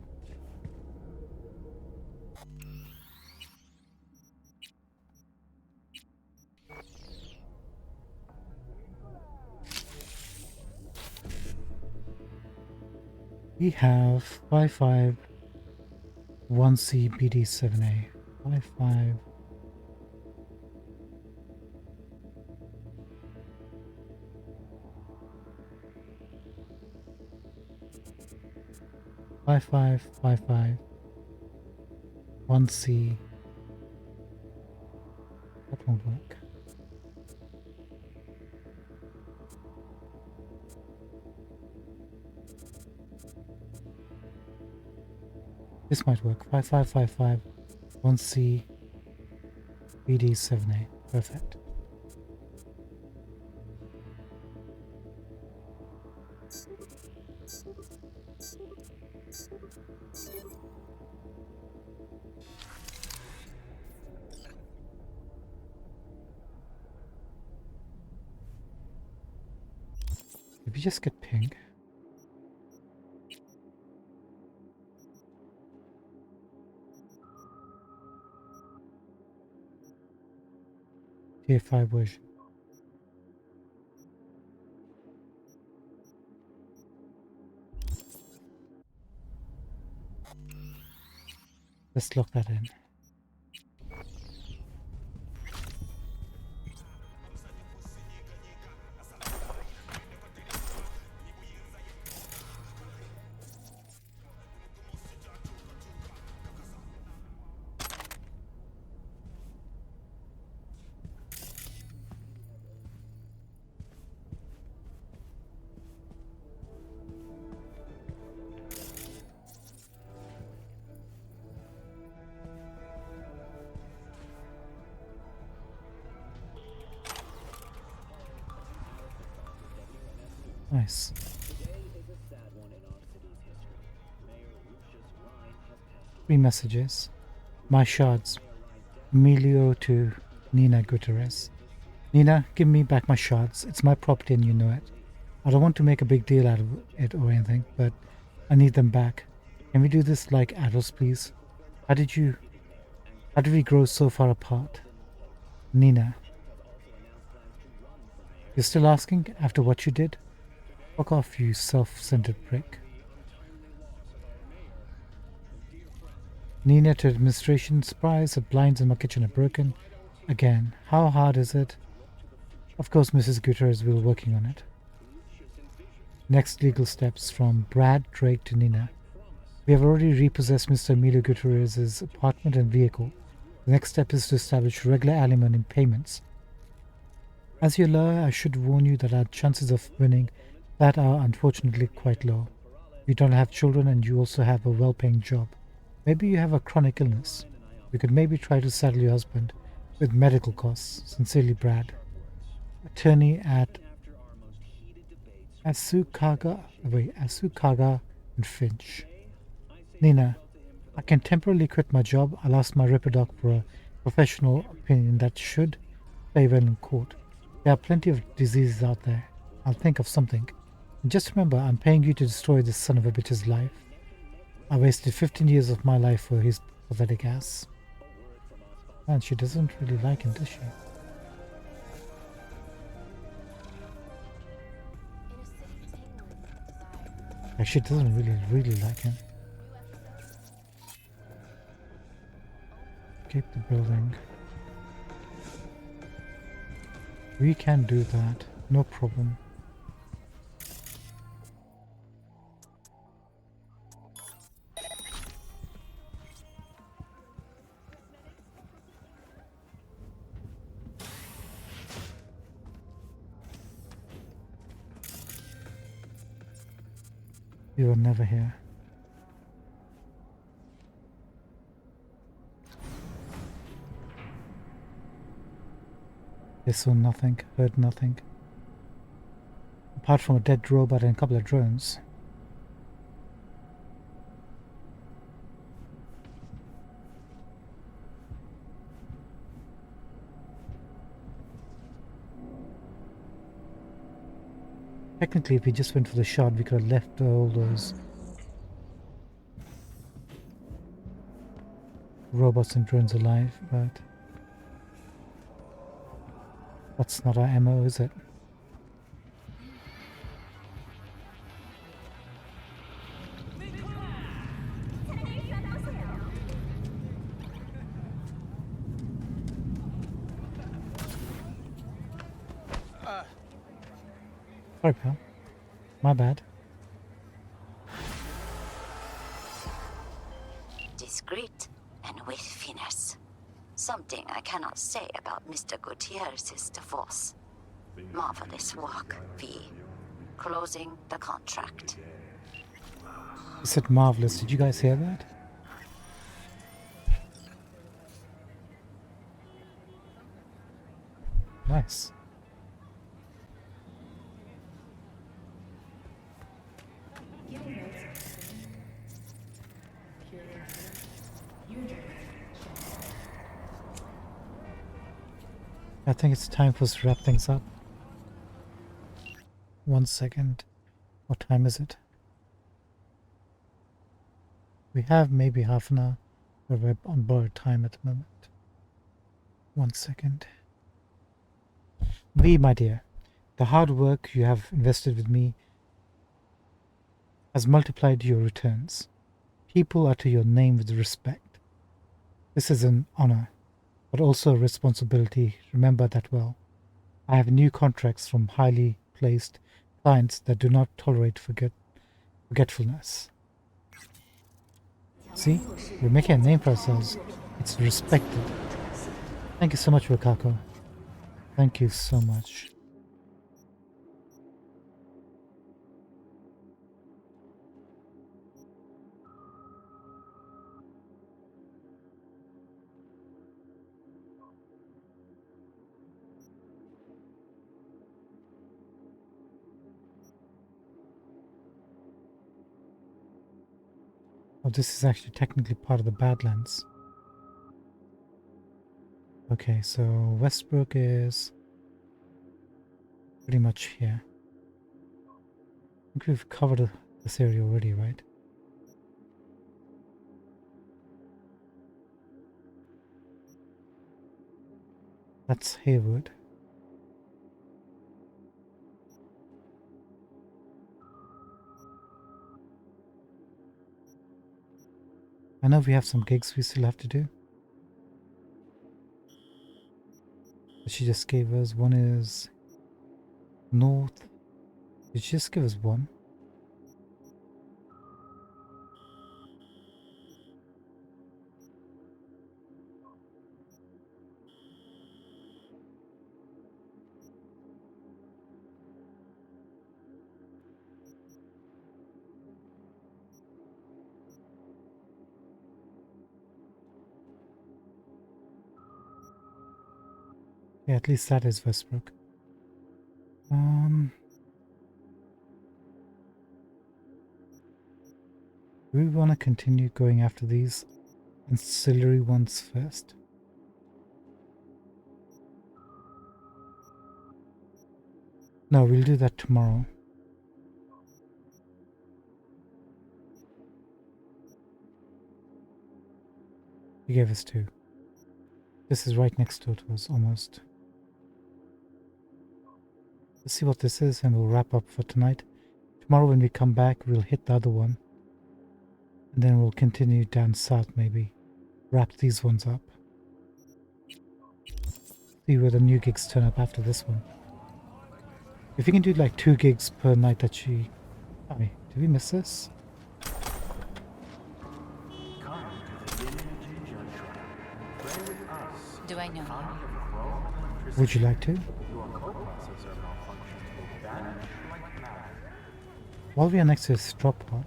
We have 551C BD7A. 55. Five five 1C. That won't work. This might work. 5555 1C BD7A. Perfect. Did we just get ping? Tier 5 version. Let's lock that in. Nice. Three messages. My shards. Emilio to Nina Gutierrez. Nina, give me back my shards. It's my property and you know it. I don't want to make a big deal out of it or anything, but I need them back. Can we do this like adults, please? How did we grow so far apart? Nina. You're still asking after what you did? Fuck off, you self-centered prick. Nina to administration. Surprise, the blinds in my kitchen are broken. Again, how hard is it? Of course, Mrs. Gutierrez will be working on it. Next legal steps from Brad Drake to Nina. We have already repossessed Mr. Emilio Gutierrez's apartment and vehicle. The next step is to establish regular alimony payments. As your lawyer, I should warn you that our chances of winning that are unfortunately quite low. You don't have children and you also have a well-paying job. Maybe you have a chronic illness. We could maybe try to saddle your husband with medical costs. Sincerely, Brad. Attorney at Asukaga and Finch. Nina, I can temporarily quit my job. I'll ask my Ripidoc for a professional opinion that should play well in court. There are plenty of diseases out there. I'll think of something. And just remember, I'm paying you to destroy this son of a bitch's life. I wasted 15 years of my life for his pathetic ass. Man, she doesn't really like him, does she? Like, she doesn't really like him. Escape the building. We can do that, no problem. You were never here. They saw nothing, heard nothing. Apart from a dead robot and a couple of drones. Technically, if we just went for the shot, we could have left all those robots and drones alive, but that's not our MO, is it? Sorry, pal. My bad. Discreet and with finesse. Something I cannot say about Mr. Gutierrez's divorce. Marvelous work, V. Closing the contract. He said marvelous. Did you guys hear that? Nice. I think it's time for us to wrap things up. 1 second. What time is it? We have maybe half an hour, but we're on borrowed time at the moment. 1 second. V, my dear, the hard work you have invested with me has multiplied your returns. People utter your name with respect. This is an honor, but also a responsibility. Remember that well. I have new contracts from highly placed clients that do not tolerate forgetfulness. See, we're making a name for ourselves. It's respected. Thank you so much, Wakako. Thank you so much. Oh, this is actually technically part of the Badlands. Okay, so Westbrook is pretty much here. I think we've covered this area already, right? That's Haywood. I know we have some gigs we still have to do. But she just gave us one is North. Did she just give us one? Yeah, at least that is Westbrook. Do we want to continue going after these ancillary ones first? No, we'll do that tomorrow. He gave us 2. This is right next door to us, almost. Let's see what this is and we'll wrap up for tonight. Tomorrow when we come back, we'll hit the other one. And then we'll continue down south maybe. Wrap these ones up. See where the new gigs turn up after this one. If you can do like 2 gigs per night that she... Hi, did we miss this? Do I know you? Would you like to? While we are next to this drop pod.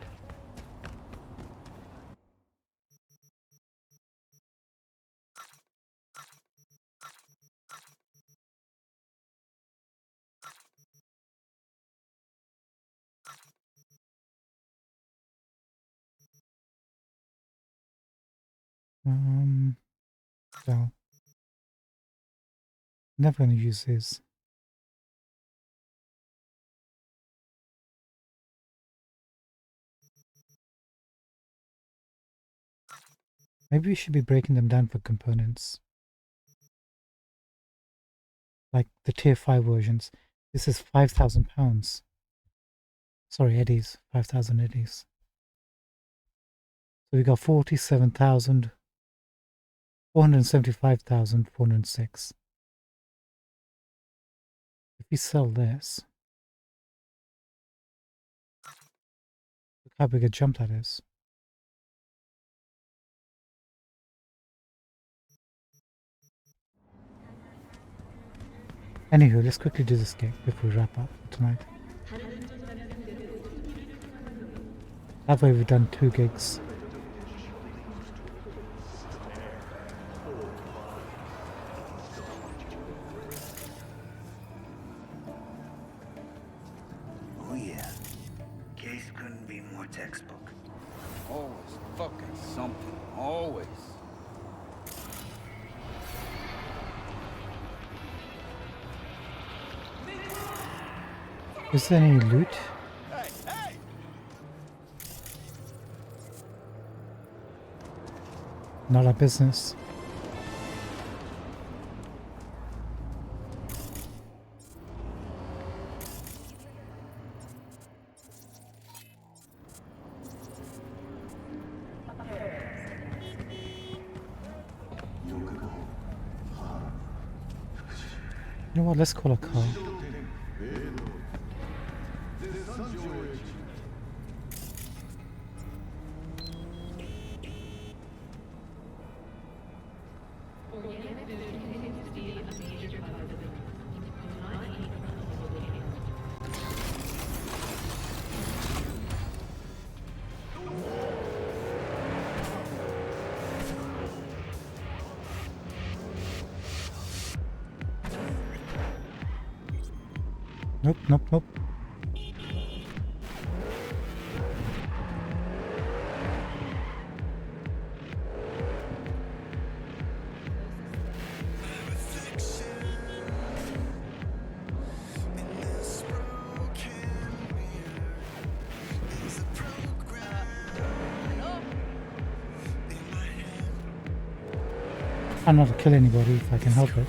So never going to use this. Maybe we should be breaking them down for components. Like the tier 5 versions. This is £5,000. Sorry, eddies. 5,000 eddies. So we got 47,000. 475,406. If we sell this, look how big a jump that is. Anywho, let's quickly do this gig before we wrap up for tonight. That way we've done 2 gigs. Oh yeah. Case couldn't be more textbook. Always fucking something. Always. Is there any loot? Not our business. You know what, let's call a car. Nope, nope, nope. Try not to kill anybody if I can help it.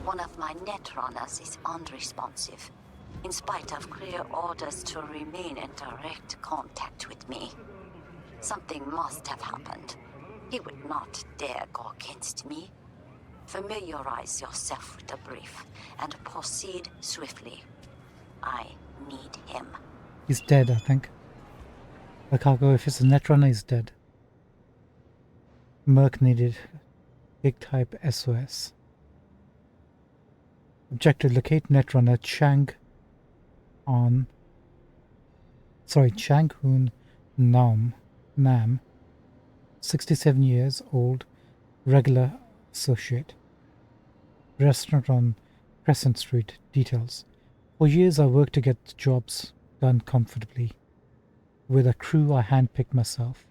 One of my netrunners is unresponsive, in spite of clear orders to remain in direct contact with me. Something must have happened. He would not dare go against me. Familiarize yourself with the brief and proceed swiftly. I need him. He's dead, I think. The cargo, if it's a netrunner, he's dead. Merc needed. Big type SOS. Objective: locate netrunner Changhoon Nam, 67 years old, regular associate. Restaurant on Crescent Street. Details. For years I worked to get jobs done comfortably. With a crew I handpicked myself.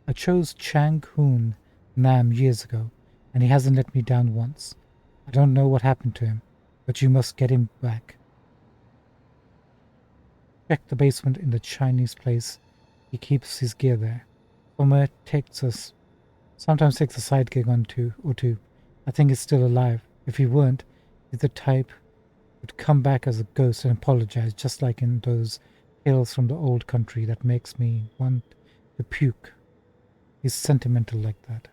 I chose Changhoon Nam years ago, and he hasn't let me down once. I don't know what happened to him, but you must get him back. Check the basement in the Chinese place. He keeps his gear there. Somewhere sometimes takes a side gig on two. I think he's still alive. If he weren't, he's the type would come back as a ghost and apologize, just like in those tales from the old country that makes me want to puke. He's sentimental like that.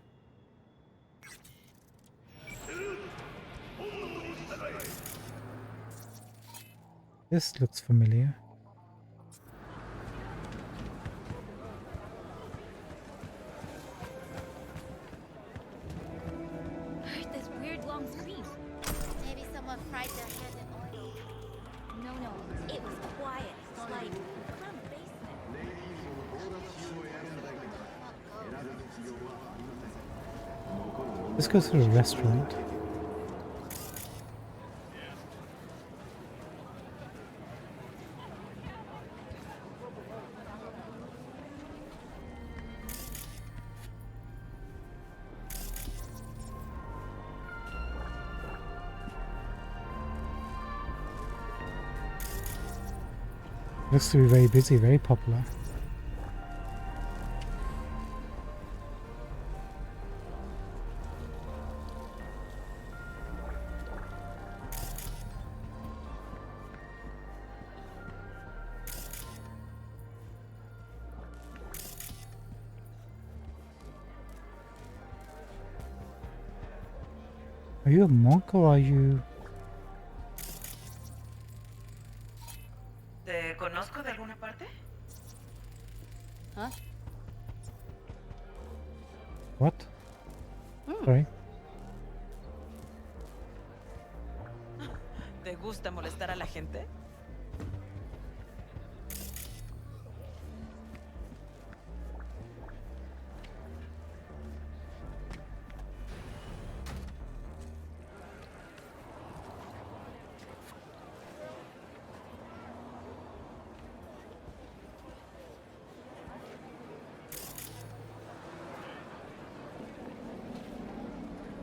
This looks familiar. Heard this weird long scream. Maybe someone fried their hand in oil. No, it was quiet. Like some basement. Let's go through a restaurant. Looks to be very busy, very popular. Are you a monk or are you... ¿Te conozco de alguna parte? Huh? What? Sorry. ¿Te gusta molestar a la gente?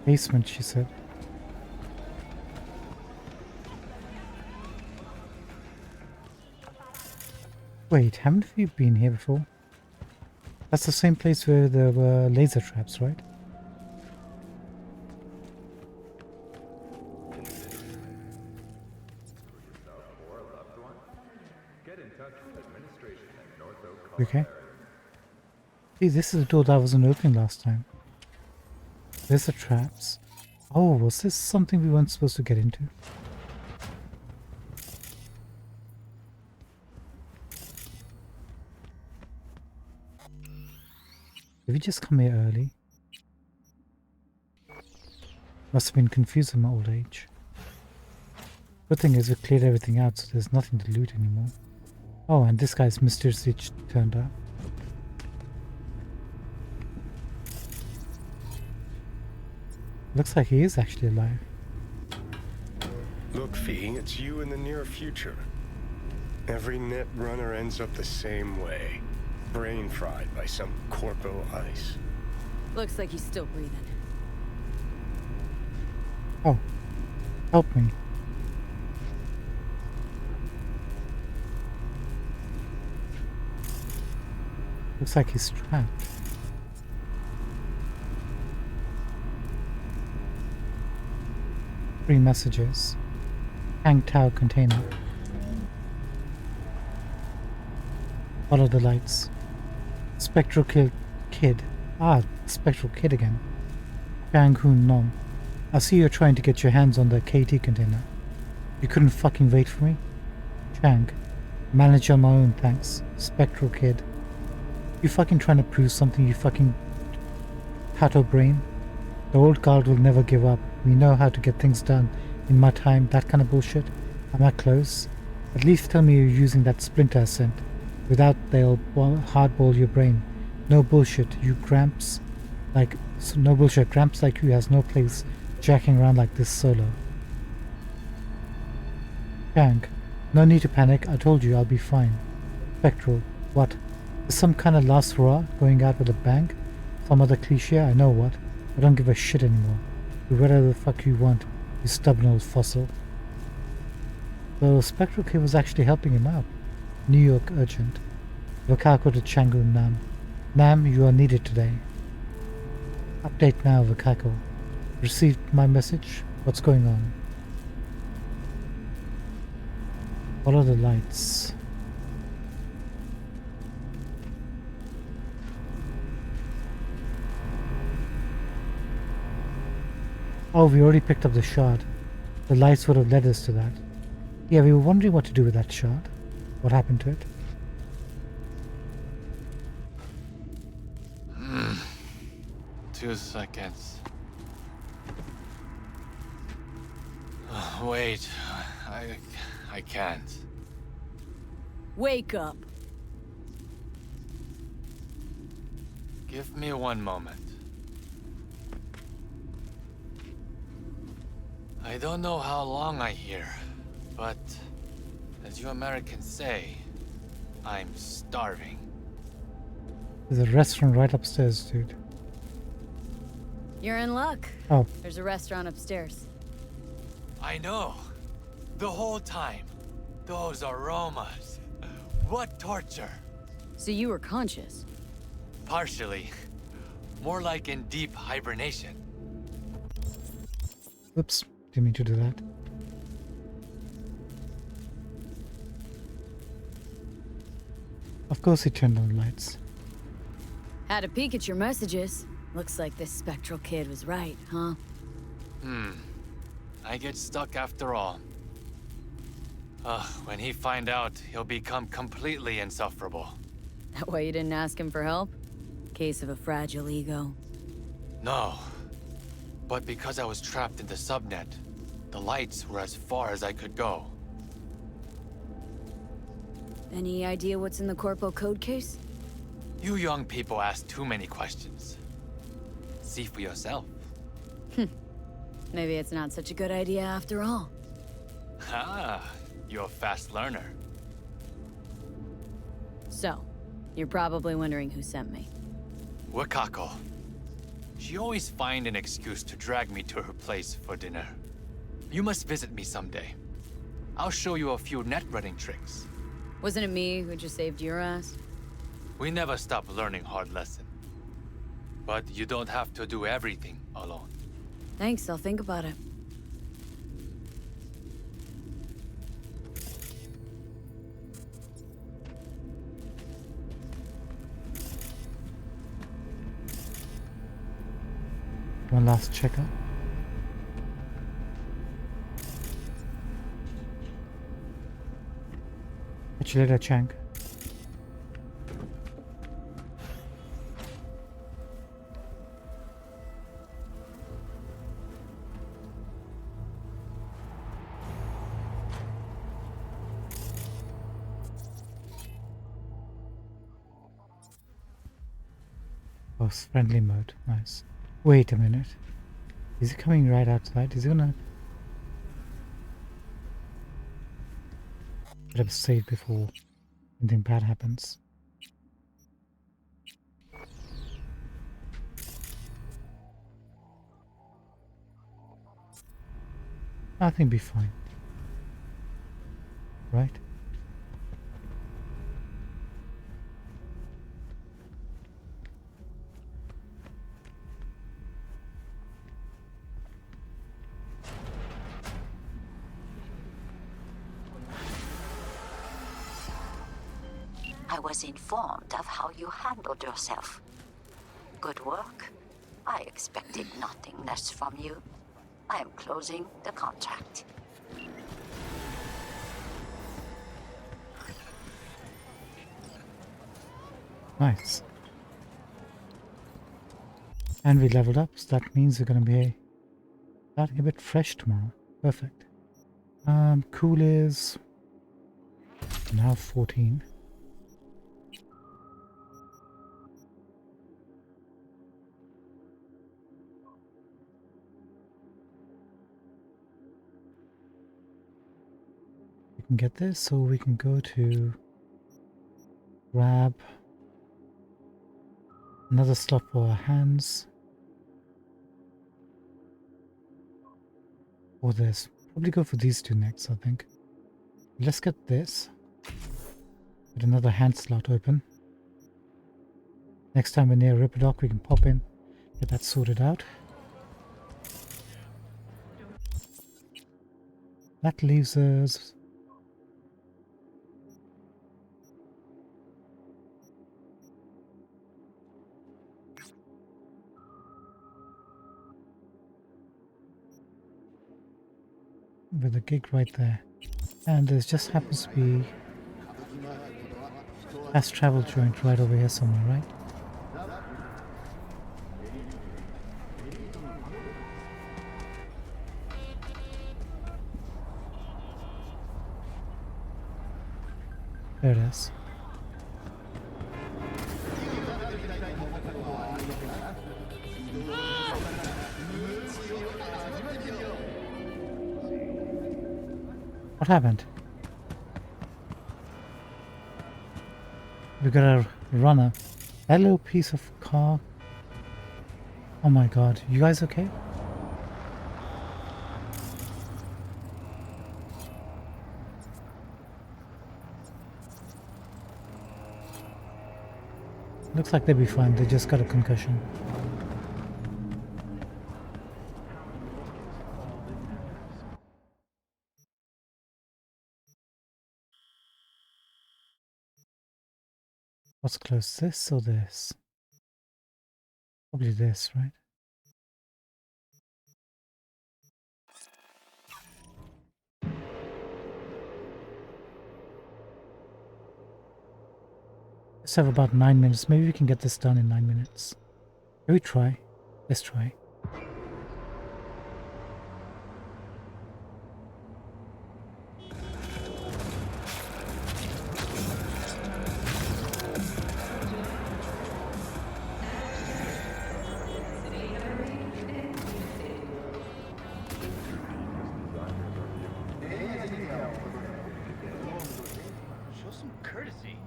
Basement, she said. Wait, haven't we been here before? That's the same place where there were laser traps, right? Okay. See, this is a door that wasn't open last time. There's the traps. Oh, was this something we weren't supposed to get into? Did we just come here early? Must have been confused in my old age. Good thing is we cleared everything out, so there's nothing to loot anymore. Oh, and this guy's mysteriously turned up. Looks like he is actually alive. Look, Fee, it's you in the near future. Every net runner ends up the same way. Brain fried by some corpo ice. Looks like he's still breathing. Oh, help me. Looks like he's trapped. 3 messages. Tank Tau container. Follow the lights. Spectral Kid. Ah, Spectral Kid again. Kang Hoon Nom. I see you're trying to get your hands on the KT container. You couldn't fucking wait for me? Chang. Manage on my own, thanks. Spectral Kid. You fucking trying to prove something, you fucking pato brain? The old guard will never give up. We know how to get things done in my time, that kind of bullshit. Am I close? At least tell me you're using that splinter ascent. Without, they'll hardball your brain. No bullshit, you Gramps. No bullshit, Gramps like you has no place jacking around like this solo. Chang, no need to panic, I told you I'll be fine. Spectral, what? Is some kind of last hurrah going out with a bang? Some other cliche? I know what. I don't give a shit anymore. Do whatever the fuck you want, you stubborn old fossil. So Spectral Kid was actually helping him out. New York urgent. Vakako to Changu Nam. Nam, you are needed today. Update now, Vakako. Received my message? What's going on? Follow the lights. Oh, we already picked up the shard. The lights would have led us to that. Yeah, we were wondering what to do with that shard. What happened to it? 2 seconds. Wait, I can't. Wake up. Give me 1 moment. I don't know how long I here, but as you Americans say, I'm starving. There's a restaurant right upstairs, dude. You're in luck. Oh. There's a restaurant upstairs. I know. The whole time. Those aromas. What torture. So you were conscious? Partially. More like in deep hibernation. Oops, didn't mean to do that. Of course he turned on the lights. Had a peek at your messages. Looks like this Spectral Kid was right, huh? I get stuck after all. When he find out, he'll become completely insufferable. That why you didn't ask him for help? Case of a fragile ego. No. But because I was trapped in the subnet, the lights were as far as I could go. Any idea what's in the Corpo code case? You young people ask too many questions. See for yourself. Maybe it's not such a good idea after all. Ah, you're a fast learner. So, you're probably wondering who sent me. Wakako. She always find an excuse to drag me to her place for dinner. You must visit me someday. I'll show you a few net running tricks. Wasn't it me who just saved your ass? We never stop learning hard lessons. But you don't have to do everything alone. Thanks, I'll think about it. One last checkup. Catch you later, Chang. Oh, friendly mode. Nice. Wait a minute. Is he coming right outside? Is he gonna... Better save before anything bad happens. I think be fine. Right? I was informed of how you handled yourself. Good work. I expected nothing less from you. I am closing the contract. Nice. And we leveled up, so that means we're going to be starting a bit fresh tomorrow. Perfect. Cool is now 14. We can get this, so we can go to grab another slot for our hands. Or this. Probably go for these two next, I think. Let's get this. Get another hand slot open. Next time we're near Ripperdoc, we can pop in, get that sorted out. That leaves us with a gig right there. And there just happens to be fast travel joint right over here somewhere, right? There it is. What happened? We got a runner. That little piece of car. Oh my god. You guys okay? Looks like they'll be fine. They just got a concussion. What's close? This or this? Probably this, right? Let's have about 9 minutes. Maybe we can get this done in 9 minutes. Can we try? Let's try. Show some courtesy.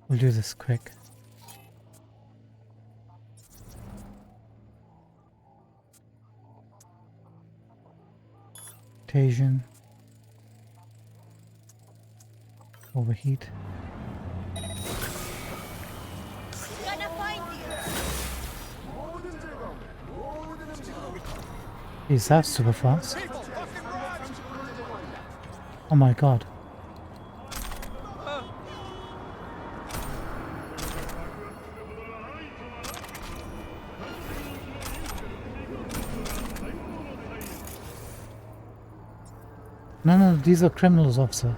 We'll do this quick. Contagion. Overheat. Gonna find you. Is that super fast? Oh my god. No, these are criminals, officer.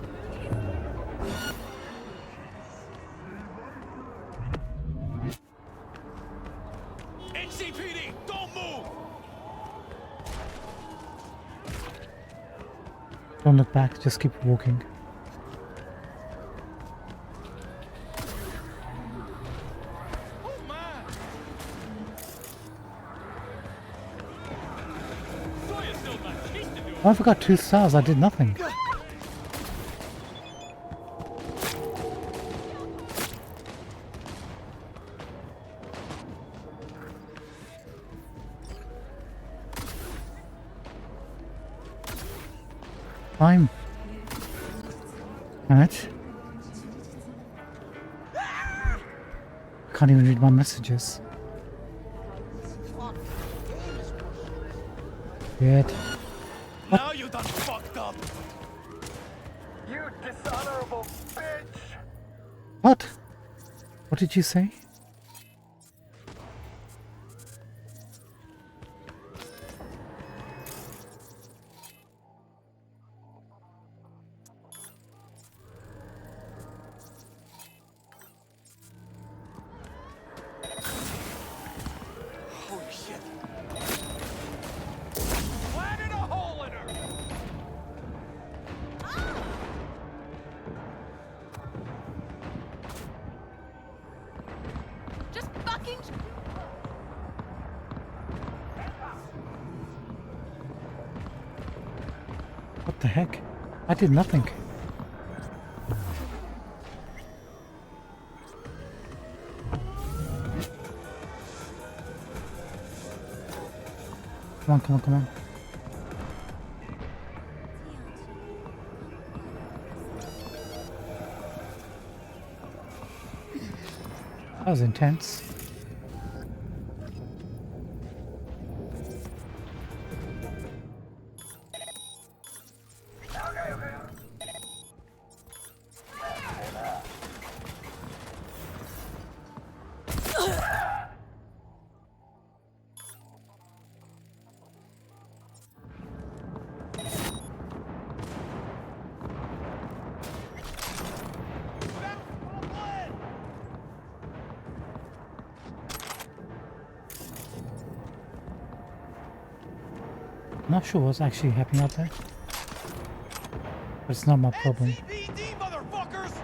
NCPD, don't move! Don't look back, just keep walking. Oh, I forgot 2 stars. I did nothing. Fine. Alright. Can't even read my messages. Yet. Now you done fucked up. You dishonorable bitch. What? What did you say? Holy shit. Planted a hole in her. Just fucking. What the heck? I did nothing. Come on, come on, come on. That was intense. Not sure what's actually happening out there. But it's not my problem. NCPD, motherfuckers!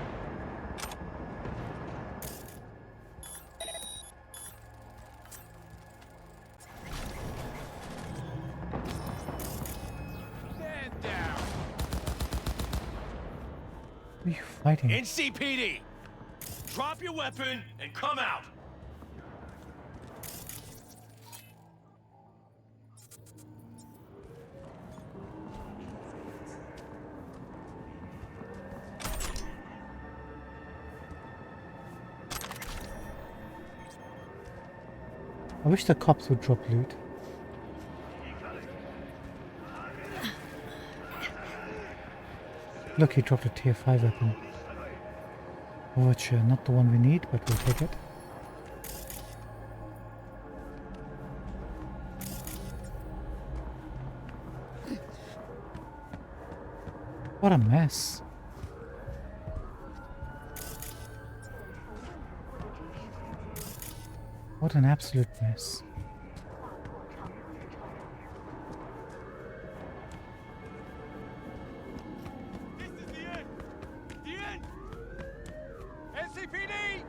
Stand down. Who are you fighting? NCPD! Drop your weapon and come out! I wish the cops would drop loot. Look, he dropped a tier 5 weapon. Overture, not the one we need, but we'll take it. What a mess. What an absolute mess. This is the end! The end! NCPD!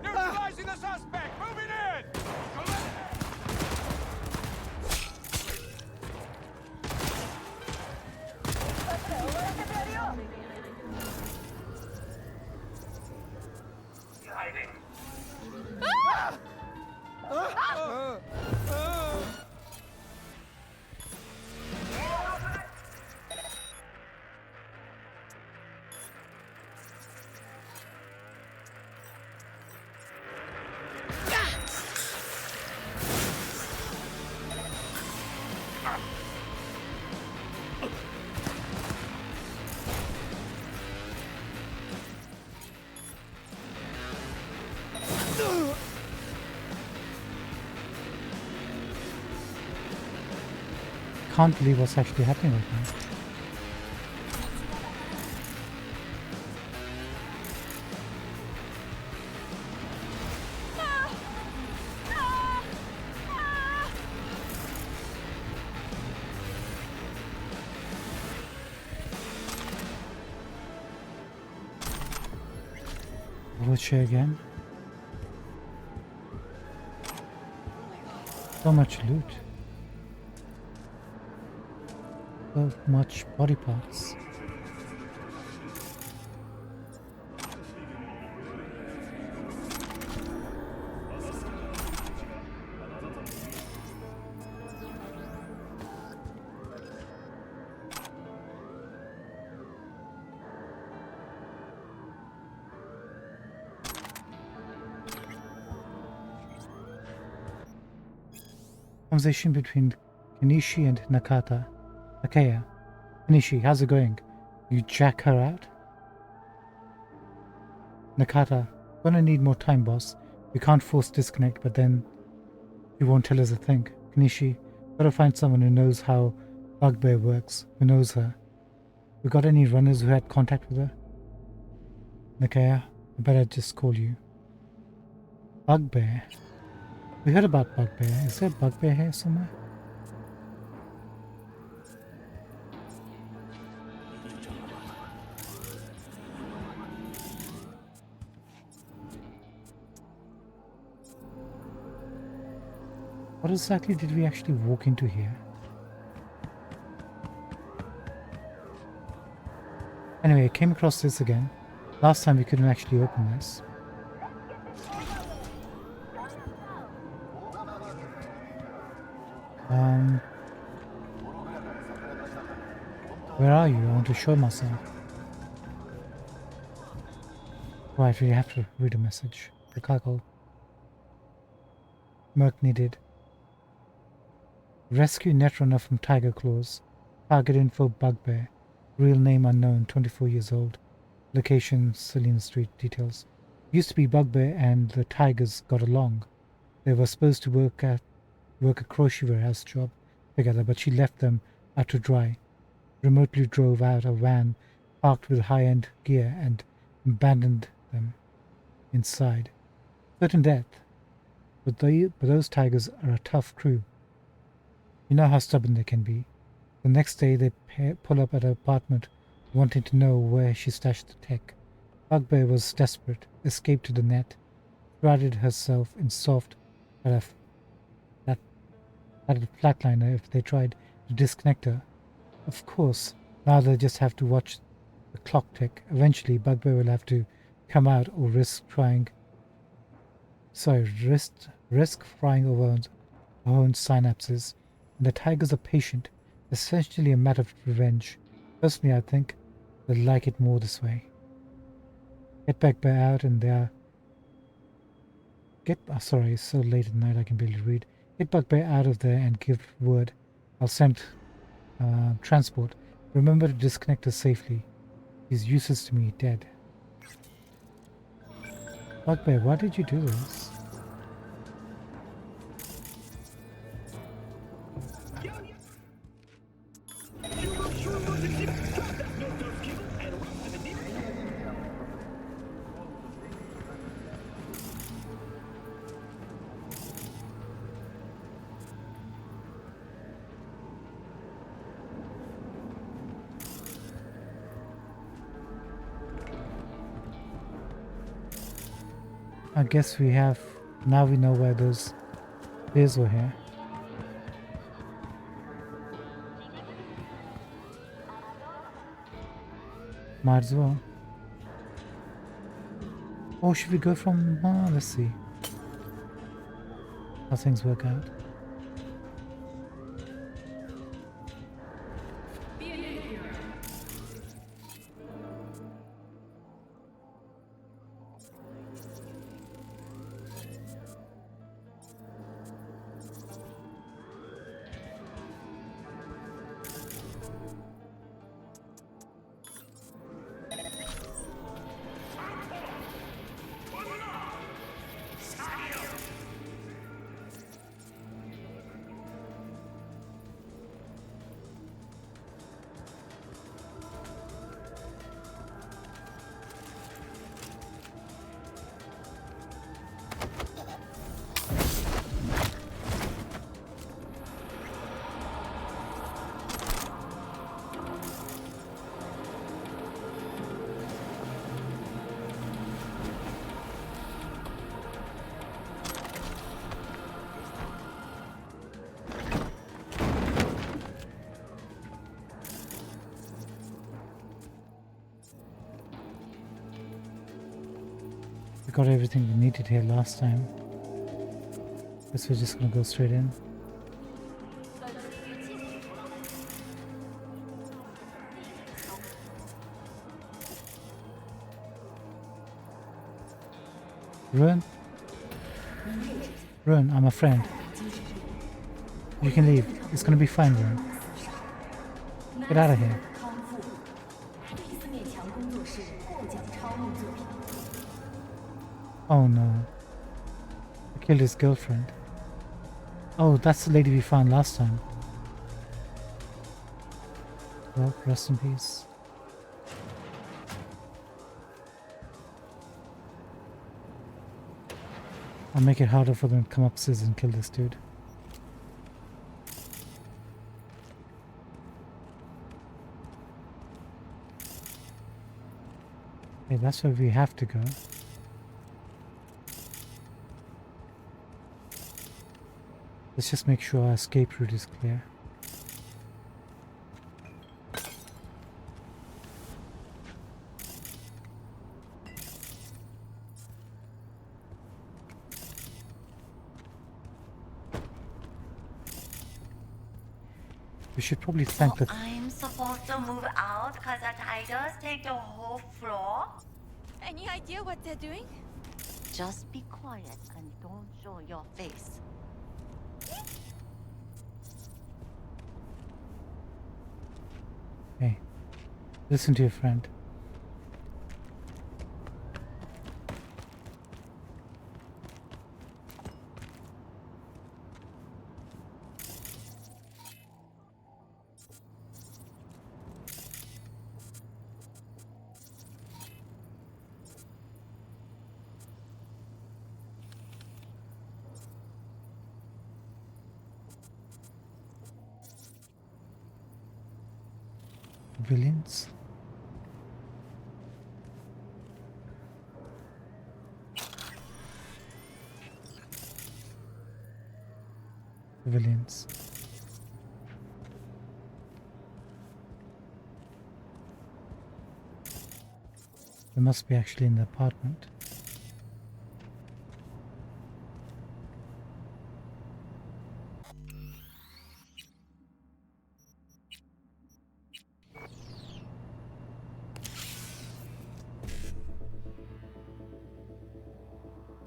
Neutralizing the suspect! Moving in! Come in! Hiding. Can't believe what's actually happening right now. Overture again. So much loot. So much body parts. Conversation between Kenichi and Nakaya. Kenichi, how's it going? You jack her out? Nakata, gonna need more time, boss. We can't force disconnect, but then you won't tell us a thing. Kenichi, gotta find someone who knows how Bugbear works, who knows her. We got any runners who had contact with her? Nakaya, I better just call you. Bugbear? We heard about Bugbear. Is there a Bugbear here somewhere? What exactly did we actually walk into here? Anyway, I came across this again. Last time we couldn't actually open this. Where are you? I want to show myself. Right, we have to read a message. Chicago. Merc needed. Rescue Netrunner from Tiger Claws. Target info Bugbear. Real name unknown, 24 years old. Location Selena Street. Details. Used to be Bugbear and the Tigers got along. They were supposed to work a crochet warehouse job together, but she left them out to dry. Remotely drove out a van parked with high-end gear and abandoned them inside. Certain death. But those Tigers are a tough crew. You know how stubborn they can be. The next day they pull up at her apartment wanting to know where she stashed the tech. Bugbear was desperate, escaped to the net, shrouded herself in soft that flatliner if they tried to disconnect her. Of course, now they'll just have to watch the clock tick. Eventually, Bugbear will have to come out or risk frying over our own synapses. And the Tigers are patient, essentially a matter of revenge. Personally, I think they'll like it more this way. Get Bugbear out and sorry, it's so late at night I can barely read. Get Bugbear out of there and give word. I'll send transport. Remember to disconnect her safely. He's useless to me, dead. Bugbear, why did you do this? I guess we have, now we know where those bears were here. Might as well. Or should we go from, let's see how things work out. We got everything we needed here last time. Guess we're just gonna go straight in. Ruin? Ruin, I'm a friend. You can leave. It's gonna be fine, Ruin. Get out of here. Oh no. I killed his girlfriend. Oh, that's the lady we found last time. Well, rest in peace. I'll make it harder for them to come upstairs and kill this dude. Okay, that's where we have to go. Let's just make sure our escape route is clear. We should probably thank the... I'm supposed to move out because the tigers take the whole floor? Any idea what they're doing? Just be quiet and don't show your face. Hey, listen to your friend. Villains. Civilians. They must be actually in the apartment.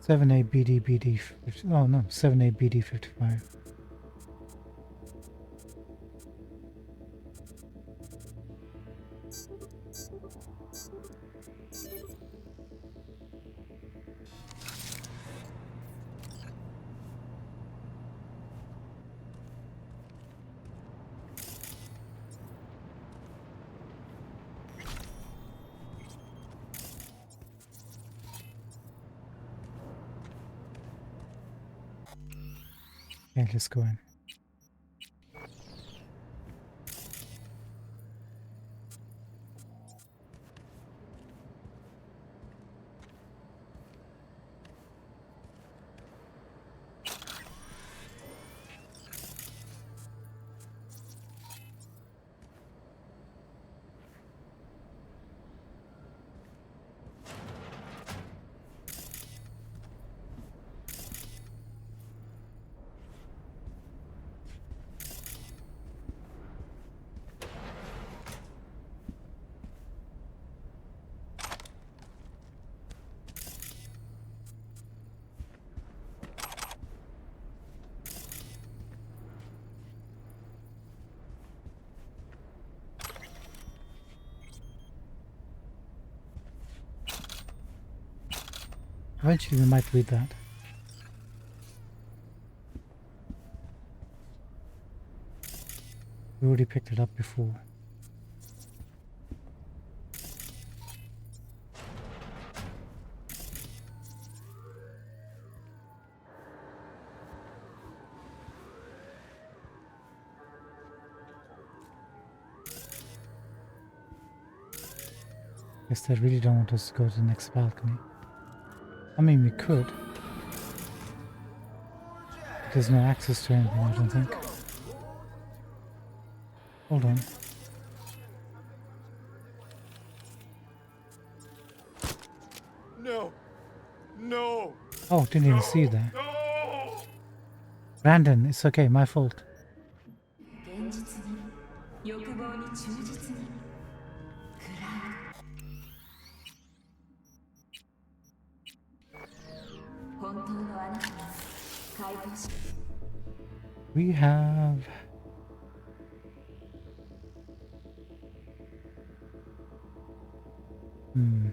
Seven A BD 50. Oh no, 7A BD 55. Okay, let's go in. Eventually we might read that. We already picked it up before. Guess they really don't want us to go to the next balcony. I mean, we could. There's no access to anything, I don't think. Hold on. No. No! Oh, didn't even see you there. Brandon, it's okay, my fault. 現実に欲望に忠実にクラウド本当のあなたが解放し We have... Hmm.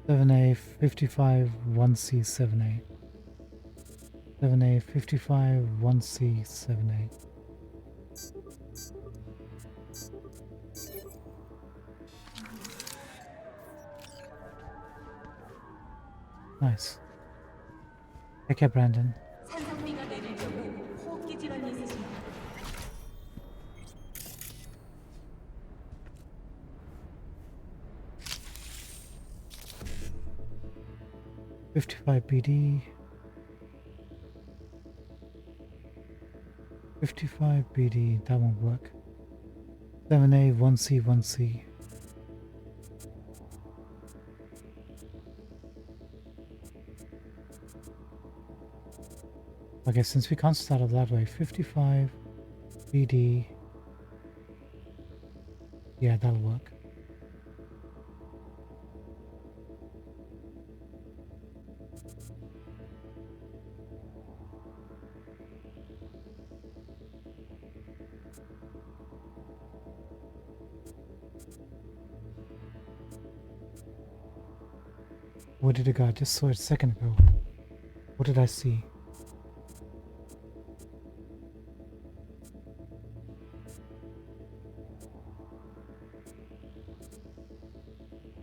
7A 55 1C 7A. 7A 55 1C 7A. Nice. Take care, Brandon. 산성비가 내릴 경우 호흡기 질환이 있으십니다. $55 BD. 55 BD, that won't work. 7A 1C 1C. Okay, since we can't start it that way, 55 BD. Yeah, that'll work. Where did it go? I just saw it a second ago. What did I see?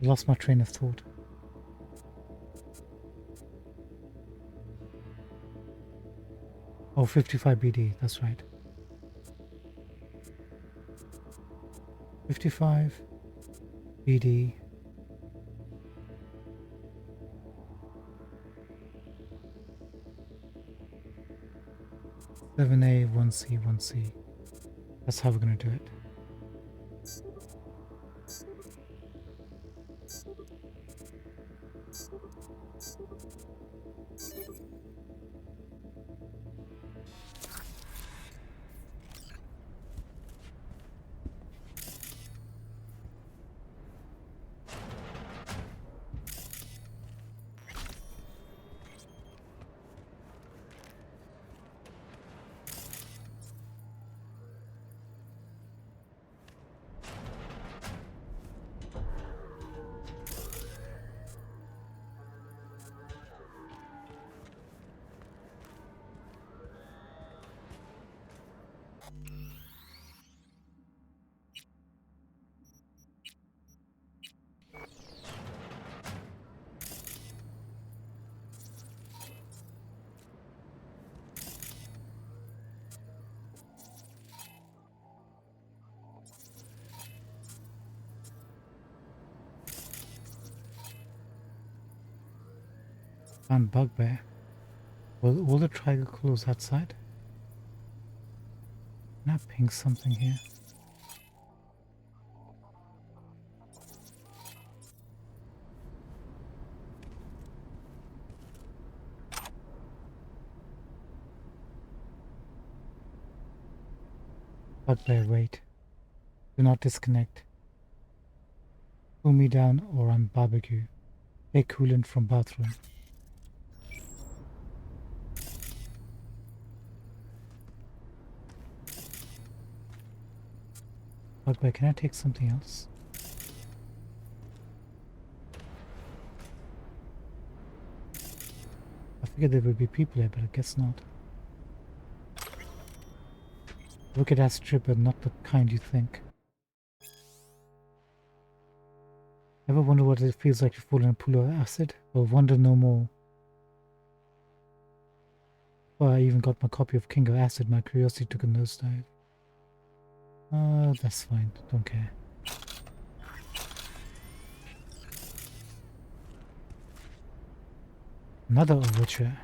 Lost my train of thought. Oh, 55 BD, that's right. 55 BD. Seven A, 1C, 1C. That's how we're gonna do it. Found bugbear. Will the triangle close outside? Can I ping something here? Bugbear, wait. Do not disconnect. Cool me down or I'm barbecue. Take coolant from bathroom. Bugbear, can I take something else? I figured there would be people here, but I guess not. Look at that strip, but not the kind you think. Ever wonder what it feels like to fall in a pool of acid? Well, wonder no more. Before I even got my copy of King of Acid, my curiosity took a nosedive. That's fine, don't care. Another overture.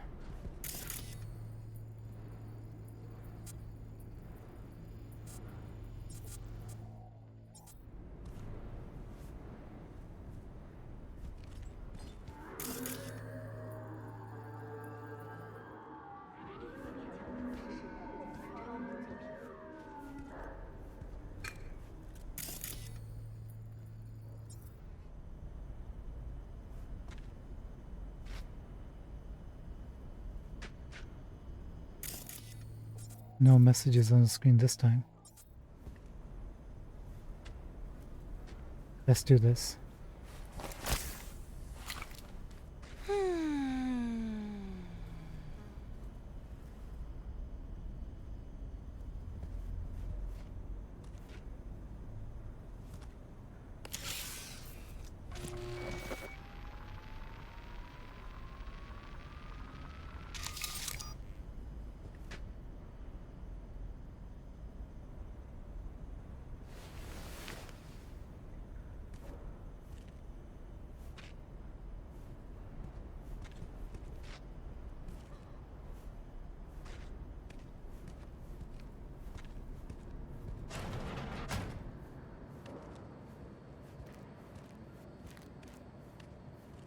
No messages on the screen this time. Let's do this.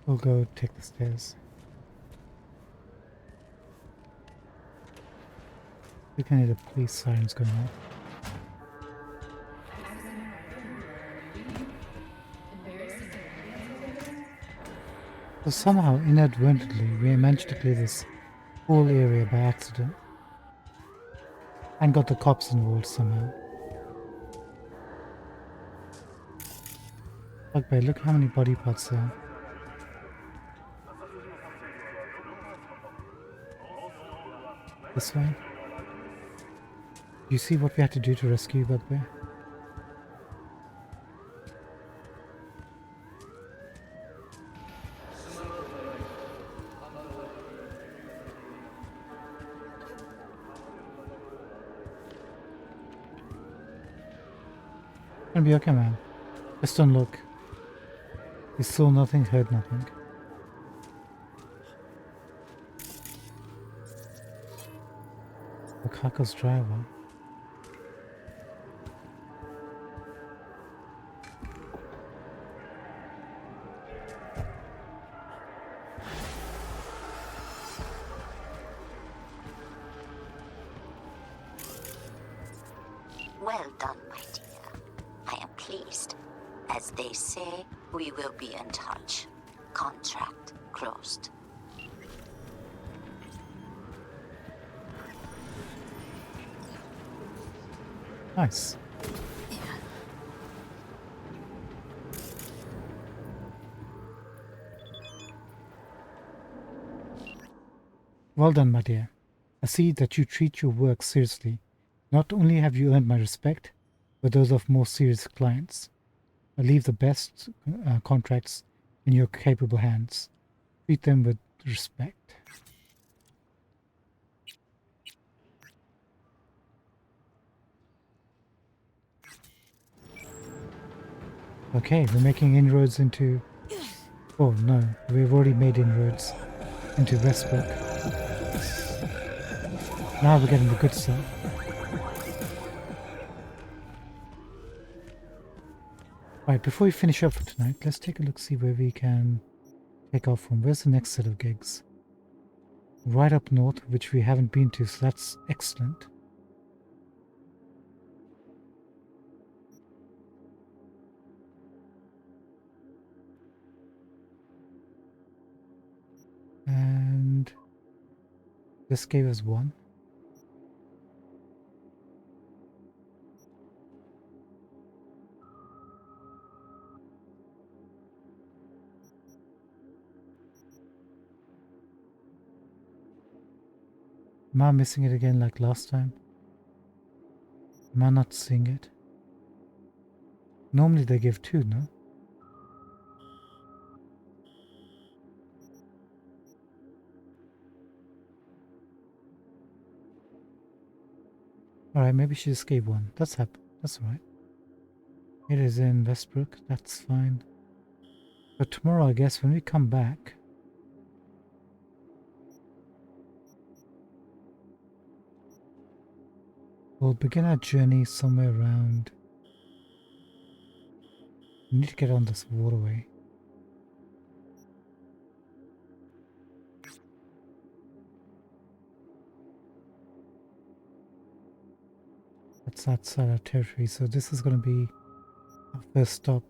We'll go take the stairs. We can hear the police sirens going off. So somehow, inadvertently, we managed to clear this whole area by accident. And got the cops involved somehow. Bugbear, look how many body parts there are. This way. You see what we had to do to rescue Bugbear? Gonna be okay, man. Just don't look. You saw nothing, heard nothing. Okako's driver. Well done, my dear. I am pleased. As they say, we will be in touch. Contract closed. Nice. Well done, my dear. I see that you treat your work seriously. Not only have you earned my respect, but those of more serious clients. I leave the best contracts in your capable hands. Treat them with respect. Okay, we're making inroads into... Oh no, we've already made inroads into Westbrook. Now we're getting the good stuff. Right, before we finish up for tonight, let's take a look, see where we can take off from. Where's the next set of gigs? Right up north, which we haven't been to, so that's excellent. And this gave us one. Am I missing it again like last time? Am I not seeing it? Normally they give two, no? Alright, maybe she just gave one. That's alright. It is in Westbrook, that's fine. But tomorrow, I guess, when we come back, we'll begin our journey somewhere around... We need to get on this waterway. That's outside our territory, so this is going to be our first stop.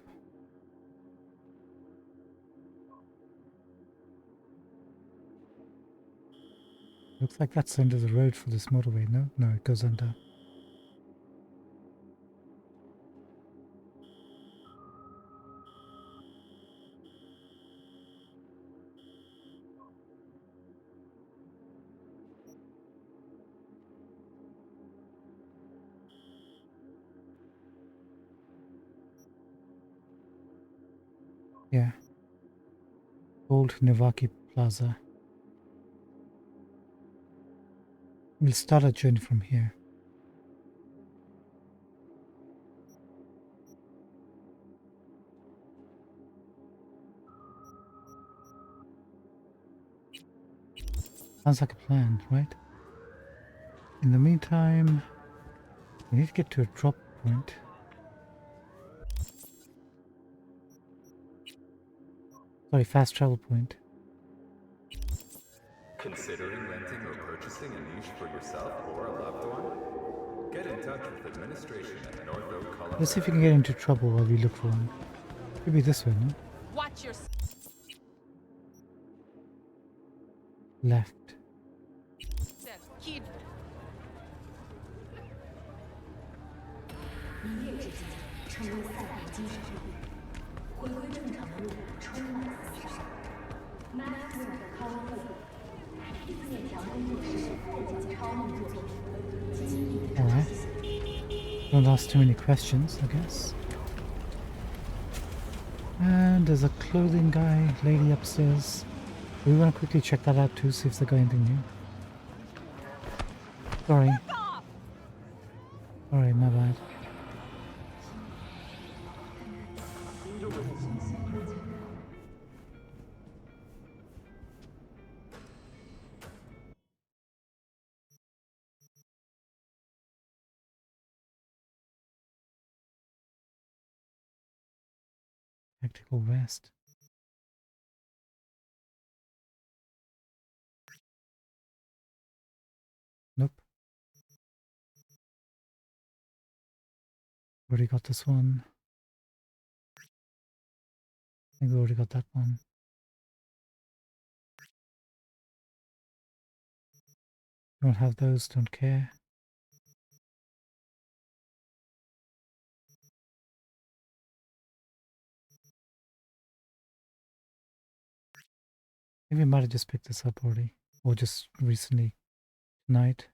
Looks like that's the end of the road for this motorway, no? No, it goes under. Yeah. Old Nivaki Plaza. We'll start our journey from here. Sounds like a plan, right? In the meantime, we need to get to a drop point. Sorry, fast travel point. Considering renting or purchasing a niche for yourself or a loved one? Get in touch with administration at North Oak, Colorado. Let's see if we can get into trouble while we look for one. Could be this way, no? Watch your Left. kid. Alright. Don't ask too many questions, I guess. And there's a clothing guy, lady upstairs. We want to quickly check that out too, see if they got anything new. Sorry. Sorry, my bad. Tactical vest. Nope. Already got this one. I think we already got that one. Don't have those, don't care. Maybe I might have just picked this up already. Or just recently. Tonight.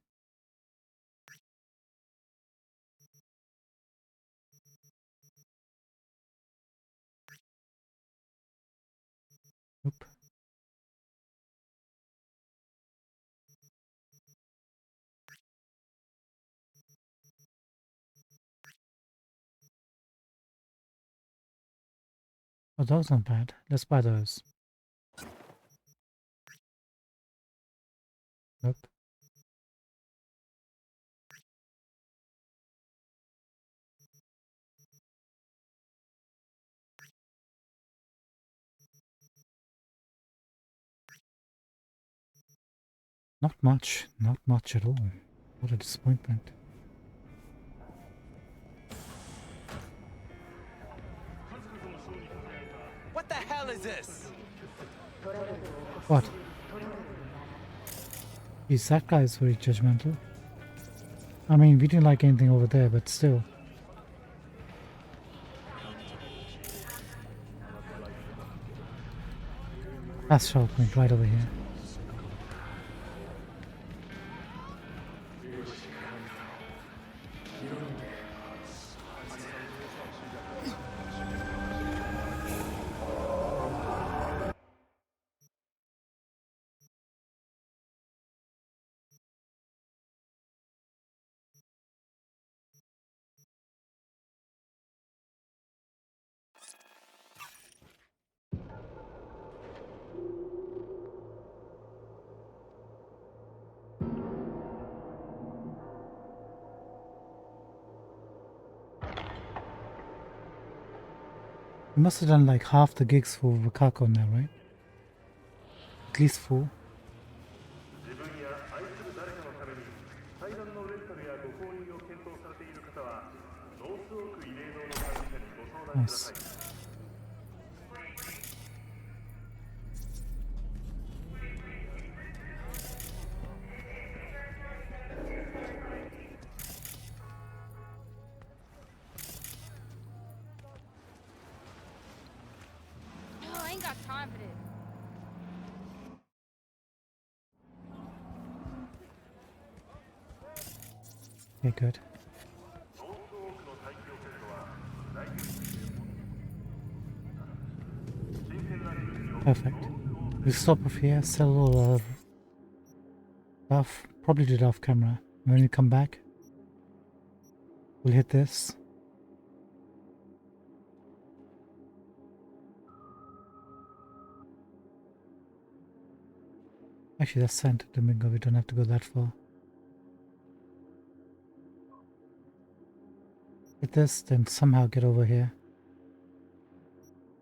Nope. Oh, those aren't bad. Let's buy those. Nope. Not much at all. What a disappointment. What the hell is this? What? Geez, that guy is very judgmental. I mean, we didn't like anything over there, but still. Fast travel point right over here. We must have done like half the gigs for Wakako now, right? At least 4. Nice. got time for this. Okay, good. Perfect. We'll stop off here, sell all our stuff, probably do it off camera. When we come back, we'll hit this. Actually, that's Santo Domingo, we don't have to go that far. Hit this, then somehow get over here.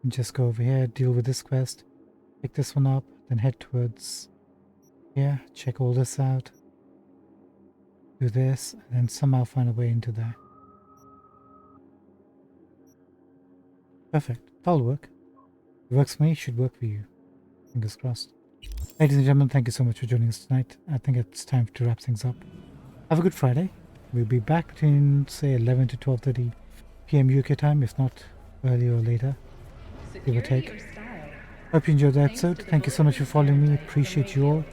And just go over here, deal with this quest, pick this one up, then head towards here, check all this out. Do this, and then somehow find a way into there. Perfect. That'll work. It works for me, should work for you. Fingers crossed. Ladies and gentlemen, thank you so much for joining us tonight. I think it's time to wrap things up. Have a good Friday. We'll be back between, say, 11 to 12:30 p.m. UK time, if not earlier or later. Give or take. Hope you enjoyed the episode. Thank you so much for following me. Appreciate you all.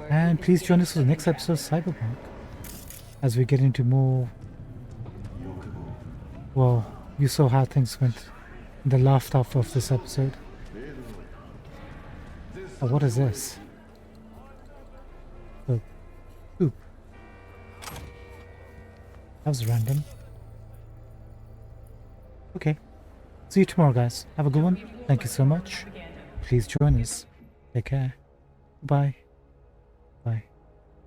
And please join us for the next episode of Cyberpunk. As we get into more... Well, you saw how things went in the last half of this episode. Oh, what is this? Oh, poop. That was random. Okay. See you tomorrow, guys. Have a good one. Thank you so much. Please join us. Take care. Bye. Bye.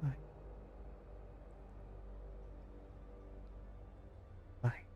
Bye. Bye.